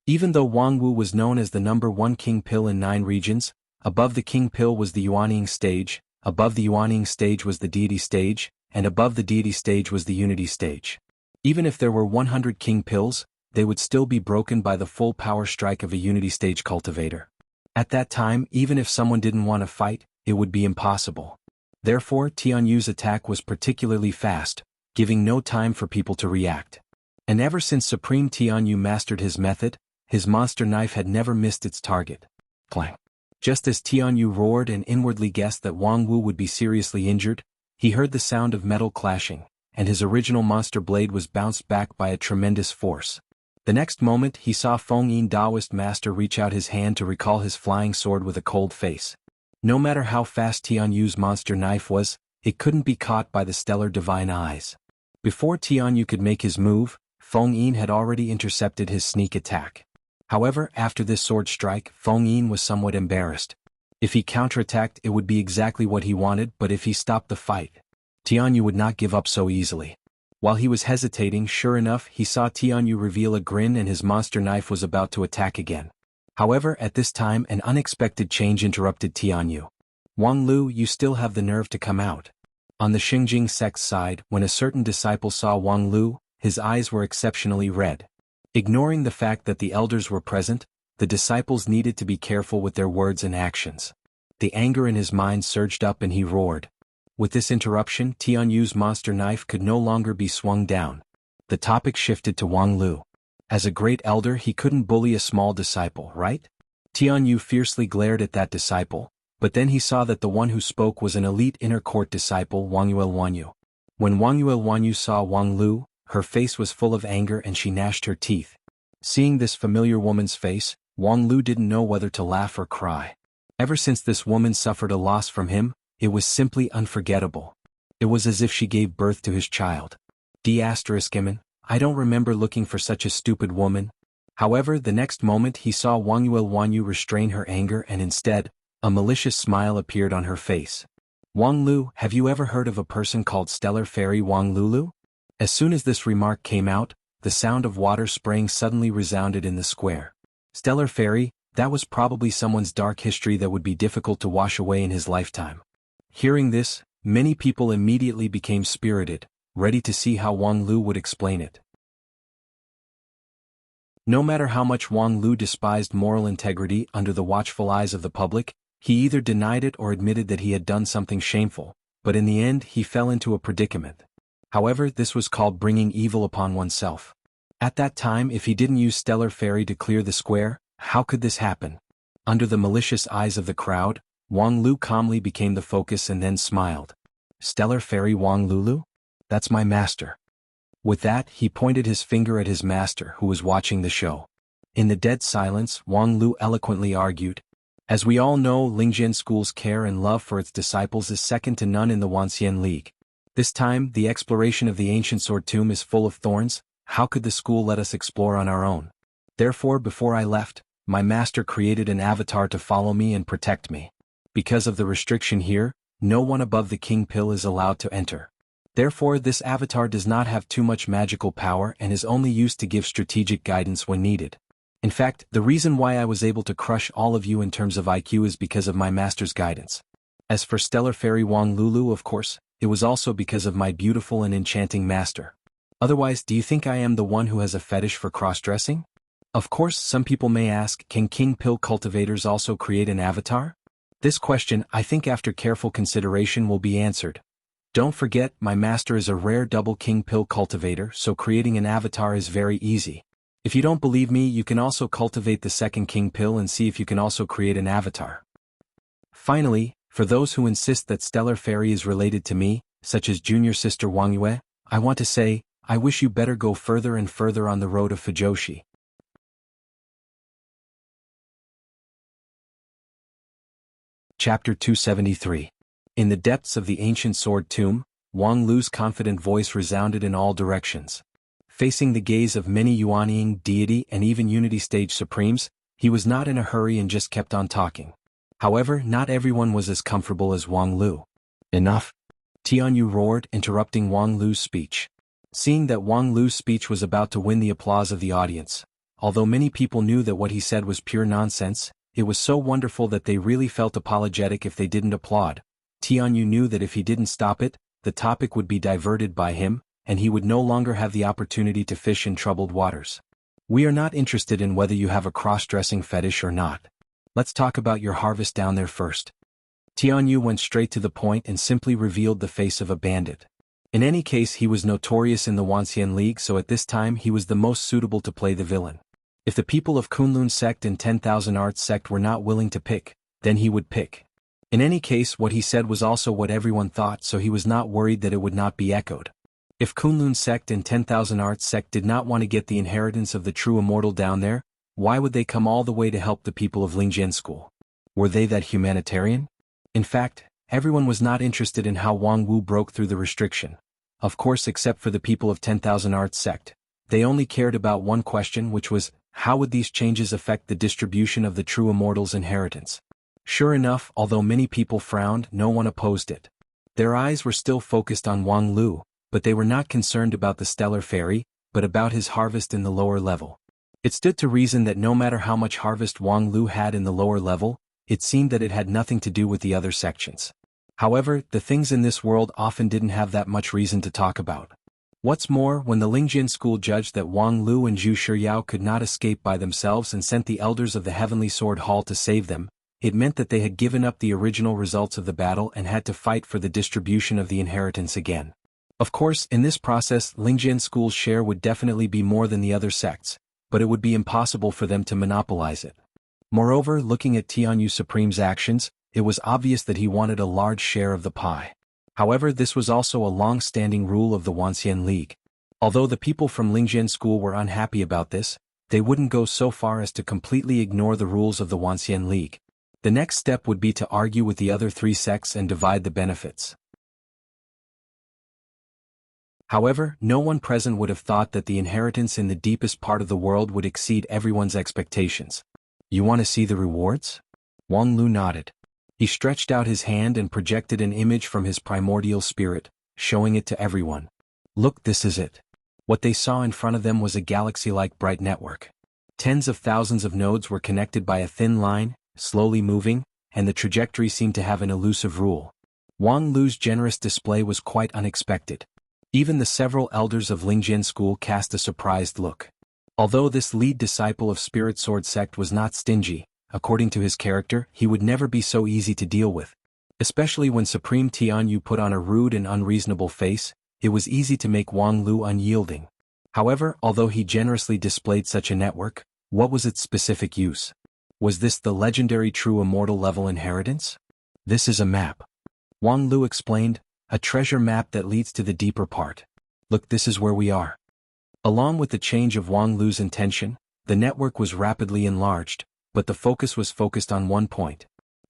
Even though Wang Wu was known as the #1 king pill in 9 regions, above the king pill was the Yuanying stage, above the Yuanying stage was the deity stage, and above the deity stage was the unity stage. Even if there were 100 king pills, they would still be broken by the full power strike of a unity stage cultivator. At that time, even if someone didn't want to fight, it would be impossible. Therefore, Tianyu's attack was particularly fast, giving no time for people to react. And ever since Supreme Tianyu mastered his method, his monster knife had never missed its target. Clang. Just as Tianyu roared and inwardly guessed that Wang Wu would be seriously injured, he heard the sound of metal clashing, and his original monster blade was bounced back by a tremendous force. The next moment he saw Feng Yin Taoist master reach out his hand to recall his flying sword with a cold face. No matter how fast Tianyu's monster knife was, it couldn't be caught by the stellar divine eyes. Before Tianyu could make his move, Feng Yin had already intercepted his sneak attack. However, after this sword strike, Feng Yin was somewhat embarrassed. If he counterattacked, it would be exactly what he wanted, but if he stopped the fight, Tianyu would not give up so easily. While he was hesitating, sure enough, he saw Tianyu reveal a grin and his monster knife was about to attack again. However, at this time, an unexpected change interrupted Tianyu. Wang Lu, you still have the nerve to come out. On the Xingjing sect's side, when a certain disciple saw Wang Lu, his eyes were exceptionally red. Ignoring the fact that the elders were present, the disciples needed to be careful with their words and actions. The anger in his mind surged up and he roared. With this interruption, Tianyu's monster knife could no longer be swung down. The topic shifted to Wang Lu. As a great elder, he couldn't bully a small disciple, right? Tianyu fiercely glared at that disciple, but then he saw that the one who spoke was an elite inner court disciple, Wangyuel Wanyu. When Wangyuel Wanyu saw Wang Lu, her face was full of anger and she gnashed her teeth. Seeing this familiar woman's face, Wang Lu didn't know whether to laugh or cry. Ever since this woman suffered a loss from him, it was simply unforgettable. It was as if she gave birth to his child. I don't remember looking for such a stupid woman. However, the next moment he saw Wangyuel Wanyu restrain her anger and instead, a malicious smile appeared on her face. Wang Lu, have you ever heard of a person called Stellar Fairy Wang Lulu? As soon as this remark came out, the sound of water spraying suddenly resounded in the square. Stellar Fairy, that was probably someone's dark history that would be difficult to wash away in his lifetime. Hearing this, many people immediately became spirited, ready to see how Wang Lu would explain it. No matter how much Wang Lu despised moral integrity under the watchful eyes of the public, he either denied it or admitted that he had done something shameful, but in the end he fell into a predicament. However, this was called bringing evil upon oneself. At that time, if he didn't use Stellar Fairy to clear the square, how could this happen? Under the malicious eyes of the crowd, Wang Lu calmly became the focus and then smiled. Stellar Fairy Wang Lulu? That's my master. With that, he pointed his finger at his master who was watching the show. In the dead silence, Wang Lu eloquently argued. As we all know, Lingjian School's care and love for its disciples is second to none in the Wanxian League. This time, the exploration of the ancient sword tomb is full of thorns. How could the school let us explore on our own? Therefore, before I left, my master created an avatar to follow me and protect me. Because of the restriction here, no one above the king pill is allowed to enter. Therefore, this avatar does not have too much magical power and is only used to give strategic guidance when needed. In fact, the reason why I was able to crush all of you in terms of IQ is because of my master's guidance. As for Stellar Fairy Wang Lulu, of course, it was also because of my beautiful and enchanting master. Otherwise, do you think I am the one who has a fetish for cross-dressing? Of course, some people may ask, can king pill cultivators also create an avatar? This question, I think after careful consideration, will be answered. Don't forget, my master is a rare double king pill cultivator, so creating an avatar is very easy. If you don't believe me, you can also cultivate the second king pill and see if you can also create an avatar. Finally, for those who insist that Stellar Fairy is related to me, such as junior sister Wang Yue, I want to say, I wish you better go further and further on the road of Fujoshi. Chapter 273. In the depths of the ancient sword tomb, Wang Lu's confident voice resounded in all directions. Facing the gaze of many Yuanying deity and even Unity Stage Supremes, he was not in a hurry and just kept on talking. However, not everyone was as comfortable as Wang Lu. Enough! Tianyu roared, interrupting Wang Lu's speech. Seeing that Wang Lu's speech was about to win the applause of the audience, although many people knew that what he said was pure nonsense, it was so wonderful that they really felt apologetic if they didn't applaud. Tianyu knew that if he didn't stop it, the topic would be diverted by him, and he would no longer have the opportunity to fish in troubled waters. We are not interested in whether you have a cross-dressing fetish or not. Let's talk about your harvest down there first. Tianyu went straight to the point and simply revealed the face of a bandit. In any case, he was notorious in the Wanxian League, so at this time he was the most suitable to play the villain. If the people of Kunlun sect and 10,000 Arts sect were not willing to pick, then he would pick. In any case, what he said was also what everyone thought, so he was not worried that it would not be echoed. If Kunlun sect and 10,000 Arts sect did not want to get the inheritance of the true immortal down there, why would they come all the way to help the people of Lingjian School? Were they that humanitarian? In fact, everyone was not interested in how Wang Wu broke through the restriction. Of course, except for the people of 10,000 Arts sect. They only cared about one question, which was, how would these changes affect the distribution of the true immortal's inheritance? Sure enough, although many people frowned, no one opposed it. Their eyes were still focused on Wang Lu, but they were not concerned about the stellar fairy, but about his harvest in the lower level. It stood to reason that no matter how much harvest Wang Lu had in the lower level, it seemed that it had nothing to do with the other sections. However, the things in this world often didn't have that much reason to talk about. What's more, when the Lingjian school judged that Wang Lu and Zhu Shiryao could not escape by themselves and sent the elders of the Heavenly Sword Hall to save them, it meant that they had given up the original results of the battle and had to fight for the distribution of the inheritance again. Of course, in this process, Lingjian school's share would definitely be more than the other sects, but it would be impossible for them to monopolize it. Moreover, looking at Tianyu Supreme's actions, it was obvious that he wanted a large share of the pie. However, this was also a long-standing rule of the Wanxian League. Although the people from Lingjian school were unhappy about this, they wouldn't go so far as to completely ignore the rules of the Wanxian League. The next step would be to argue with the other three sects and divide the benefits. However, no one present would have thought that the inheritance in the deepest part of the world would exceed everyone's expectations. You want to see the rewards? Wang Lu nodded. He stretched out his hand and projected an image from his primordial spirit, showing it to everyone. Look, this is it. What they saw in front of them was a galaxy-like bright network. Tens of thousands of nodes were connected by a thin line, slowly moving, and the trajectory seemed to have an elusive rule. Wang Lu's generous display was quite unexpected. Even the several elders of Lingjian school cast a surprised look. Although this lead disciple of Spirit Sword sect was not stingy, according to his character, he would never be so easy to deal with. Especially when Supreme Tianyu put on a rude and unreasonable face, it was easy to make Wang Lu unyielding. However, although he generously displayed such a network, what was its specific use? Was this the legendary true immortal level inheritance? This is a map. Wang Lu explained, a treasure map that leads to the deeper part. Look, this is where we are. Along with the change of Wang Lu's intention, the network was rapidly enlarged, but the focus was focused on one point.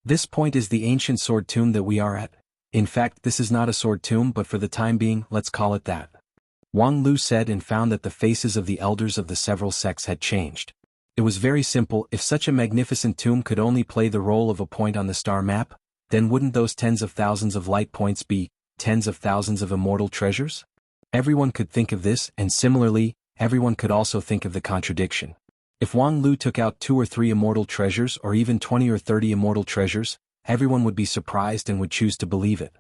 This point is the ancient sword tomb that we are at. In fact, this is not a sword tomb, but for the time being, let's call it that. Wang Lu said, and found that the faces of the elders of the several sects had changed. It was very simple. If such a magnificent tomb could only play the role of a point on the star map, then wouldn't those tens of thousands of light points be tens of thousands of immortal treasures? Everyone could think of this, and similarly, everyone could also think of the contradiction. If Wang Lu took out 2 or 3 immortal treasures or even 20 or 30 immortal treasures, everyone would be surprised and would choose to believe it.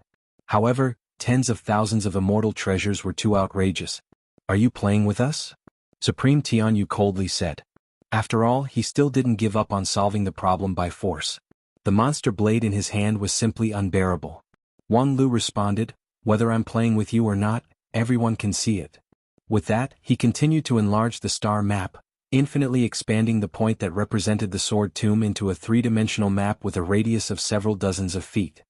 However, tens of thousands of immortal treasures were too outrageous. Are you playing with us? Supreme Tianyu coldly said. After all, he still didn't give up on solving the problem by force. The monster blade in his hand was simply unbearable. Wang Lu responded, whether I'm playing with you or not, everyone can see it. With that, he continued to enlarge the star map, infinitely expanding the point that represented the sword tomb into a 3-dimensional map with a radius of several dozens of feet.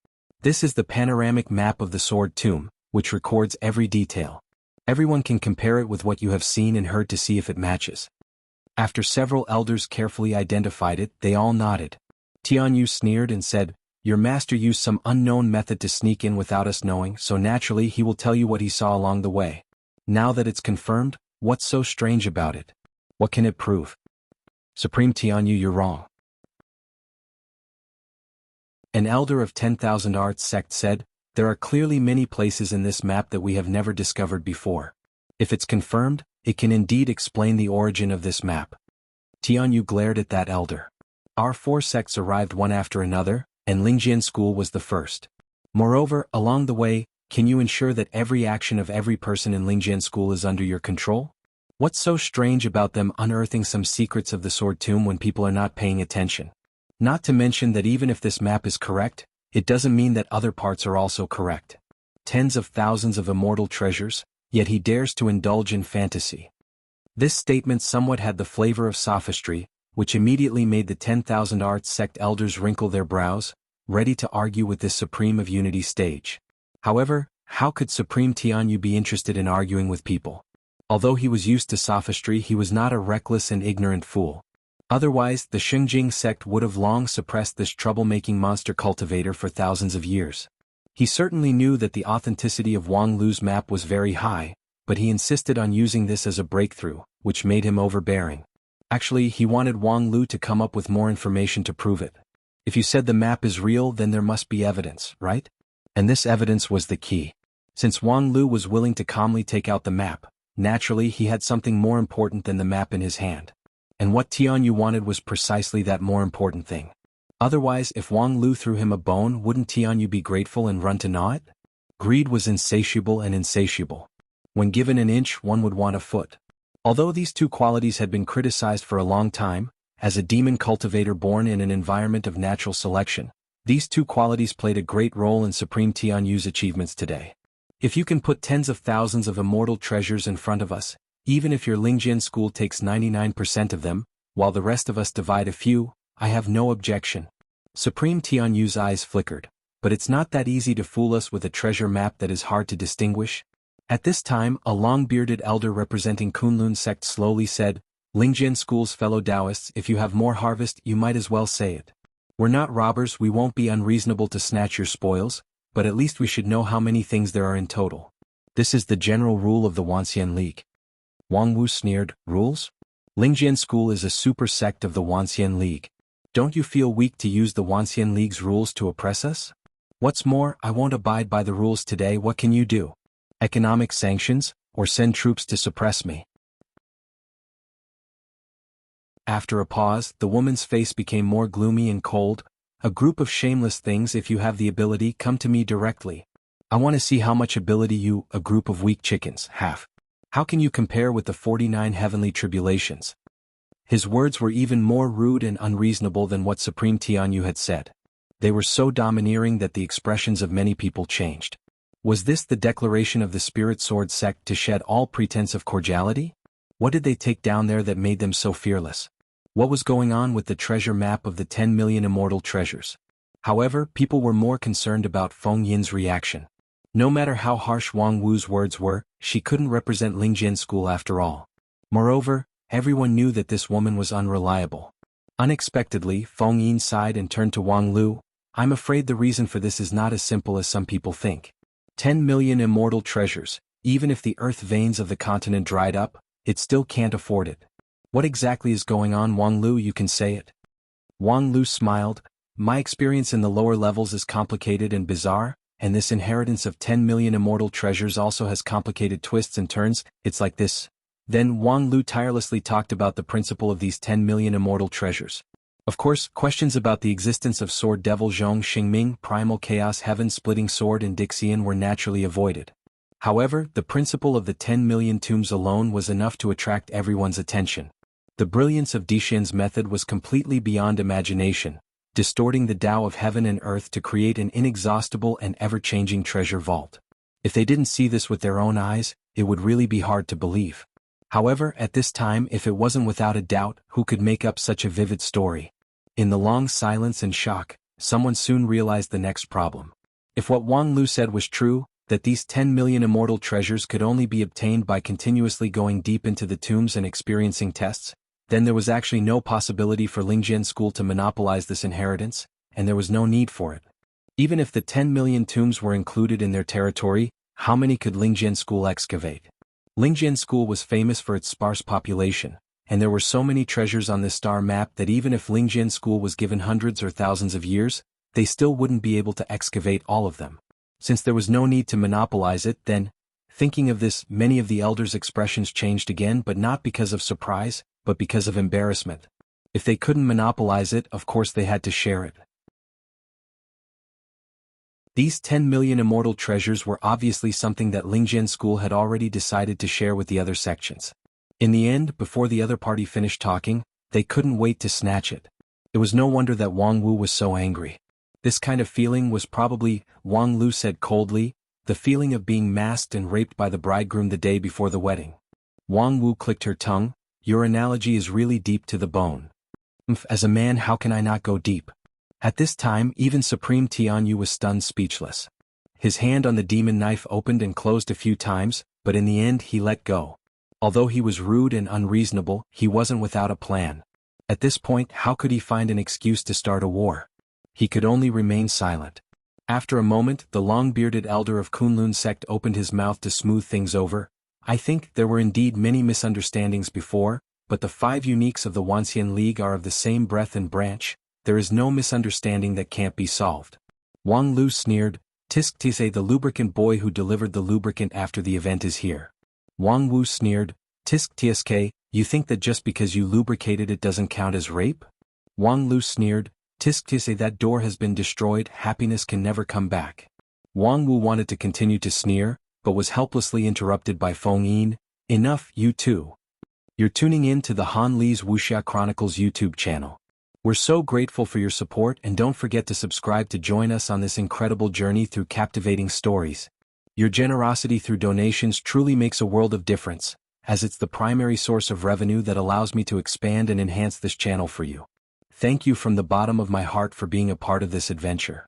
This is the panoramic map of the sword tomb, which records every detail. Everyone can compare it with what you have seen and heard to see if it matches. After several elders carefully identified it, they all nodded. Tianyu sneered and said, your master used some unknown method to sneak in without us knowing, so naturally he will tell you what he saw along the way. Now that it's confirmed, what's so strange about it? What can it prove? Supreme Tianyu, you're wrong. An elder of 10,000 Arts sect said, there are clearly many places in this map that we have never discovered before. If it's confirmed, it can indeed explain the origin of this map. Tianyu glared at that elder. Our 4 sects arrived one after another, and Lingjian school was the first. Moreover, along the way, can you ensure that every action of every person in Lingjian school is under your control? What's so strange about them unearthing some secrets of the sword tomb when people are not paying attention? Not to mention that even if this map is correct, it doesn't mean that other parts are also correct. Tens of thousands of immortal treasures, yet he dares to indulge in fantasy. This statement somewhat had the flavor of sophistry, which immediately made the 10,000 Arts sect elders wrinkle their brows, ready to argue with this Supreme of Unity stage. However, how could Supreme Tianyu be interested in arguing with people? Although he was used to sophistry, he was not a reckless and ignorant fool. Otherwise, the Xingjing sect would have long suppressed this troublemaking monster cultivator for thousands of years. He certainly knew that the authenticity of Wang Lu's map was very high, but he insisted on using this as a breakthrough, which made him overbearing. Actually, he wanted Wang Lu to come up with more information to prove it. If you said the map is real, then there must be evidence, right? And this evidence was the key. Since Wang Lu was willing to calmly take out the map, naturally he had something more important than the map in his hand. And what Tianyu wanted was precisely that more important thing. Otherwise, if Wang Lu threw him a bone, wouldn't Tianyu be grateful and run to gnaw it? Greed was insatiable and insatiable. When given an inch, one would want a foot. Although these two qualities had been criticized for a long time, as a demon cultivator born in an environment of natural selection, these two qualities played a great role in Supreme Tianyu's achievements today. If you can put tens of thousands of immortal treasures in front of us, even if your Lingjian school takes 99% of them, while the rest of us divide a few, I have no objection. Supreme Tianyu's eyes flickered. But it's not that easy to fool us with a treasure map that is hard to distinguish. At this time, a long-bearded elder representing Kunlun sect slowly said, Lingjian school's fellow Taoists, if you have more harvest, you might as well say it. We're not robbers, we won't be unreasonable to snatch your spoils, but at least we should know how many things there are in total. This is the general rule of the Wanxian League. Wang Wu sneered, rules? Lingjian school is a super sect of the Wanxian League. Don't you feel weak to use the Wanxian League's rules to oppress us? What's more, I won't abide by the rules today. What can you do? Economic sanctions, or send troops to suppress me? After a pause, the woman's face became more gloomy and cold. A group of shameless things. If you have the ability, come to me directly. I want to see how much ability you, a group of weak chickens, have. How can you compare with the 49 heavenly tribulations? His words were even more rude and unreasonable than what Supreme Tianyu had said. They were so domineering that the expressions of many people changed. Was this the declaration of the Spirit Sword sect to shed all pretense of cordiality? What did they take down there that made them so fearless? What was going on with the treasure map of the 10 million immortal treasures? However, people were more concerned about Feng Yin's reaction. No matter how harsh Wang Wu's words were, she couldn't represent Lingjian school after all. Moreover, everyone knew that this woman was unreliable. Unexpectedly, Feng Yin sighed and turned to Wang Lu. I'm afraid the reason for this is not as simple as some people think. 10 million immortal treasures, even if the earth veins of the continent dried up, it still can't afford it. What exactly is going on, Wang Lu? You can say it. Wang Lu smiled. My experience in the lower levels is complicated and bizarre, and this inheritance of 10 million immortal treasures also has complicated twists and turns. It's like this. Then Wang Lu tirelessly talked about the principle of these 10 million immortal treasures. Of course, questions about the existence of Sword Devil Zhong Xingming, Primal Chaos Heaven-Splitting Sword and Dixian were naturally avoided. However, the principle of the 10 million tombs alone was enough to attract everyone's attention. The brilliance of Dixian's method was completely beyond imagination, distorting the Tao of heaven and earth to create an inexhaustible and ever-changing treasure vault. If they didn't see this with their own eyes, it would really be hard to believe. However, at this time, if it wasn't without a doubt, who could make up such a vivid story? In the long silence and shock, someone soon realized the next problem. If what Wang Lu said was true, that these 10 million immortal treasures could only be obtained by continuously going deep into the tombs and experiencing tests, then there was actually no possibility for Lingjian school to monopolize this inheritance, and there was no need for it. Even if the 10 million tombs were included in their territory, how many could Lingjian school excavate? Lingjian school was famous for its sparse population, and there were so many treasures on this star map that even if Lingjian school was given hundreds or thousands of years, they still wouldn't be able to excavate all of them. Since there was no need to monopolize it, then, thinking of this, many of the elders' expressions changed again, but not because of surprise, but because of embarrassment. If they couldn't monopolize it, of course they had to share it. These 10 million immortal treasures were obviously something that Lingjian school had already decided to share with the other sections. In the end, before the other party finished talking, they couldn't wait to snatch it. It was no wonder that Wang Wu was so angry. This kind of feeling was probably, Wang Lu said coldly, the feeling of being masked and raped by the bridegroom the day before the wedding. Wang Wu clicked her tongue. Your analogy is really deep to the bone. As a man, how can I not go deep? At this time, even Supreme Tianyu was stunned speechless. His hand on the demon knife opened and closed a few times, but in the end he let go. Although he was rude and unreasonable, he wasn't without a plan. At this point, how could he find an excuse to start a war? He could only remain silent. After a moment, the long-bearded elder of Kunlun sect opened his mouth to smooth things over. I think there were indeed many misunderstandings before, but the 5 uniques of the Wanxian League are of the same breadth and branch. There is no misunderstanding that can't be solved. Wang Lu sneered. Tisk Tise, the lubricant boy who delivered the lubricant after the event, is here. Wang Wu sneered. Tisk Tsk, you think that just because you lubricated it doesn't count as rape? Wang Lu sneered. Tisk Tse, that door has been destroyed, happiness can never come back. Wang Wu wanted to continue to sneer, but was helplessly interrupted by Feng Yin. Enough, you two. You're tuning in to the Han Li's Wuxia Chronicles YouTube channel. We're so grateful for your support, and don't forget to subscribe to join us on this incredible journey through captivating stories. Your generosity through donations truly makes a world of difference, as it's the primary source of revenue that allows me to expand and enhance this channel for you. Thank you from the bottom of my heart for being a part of this adventure.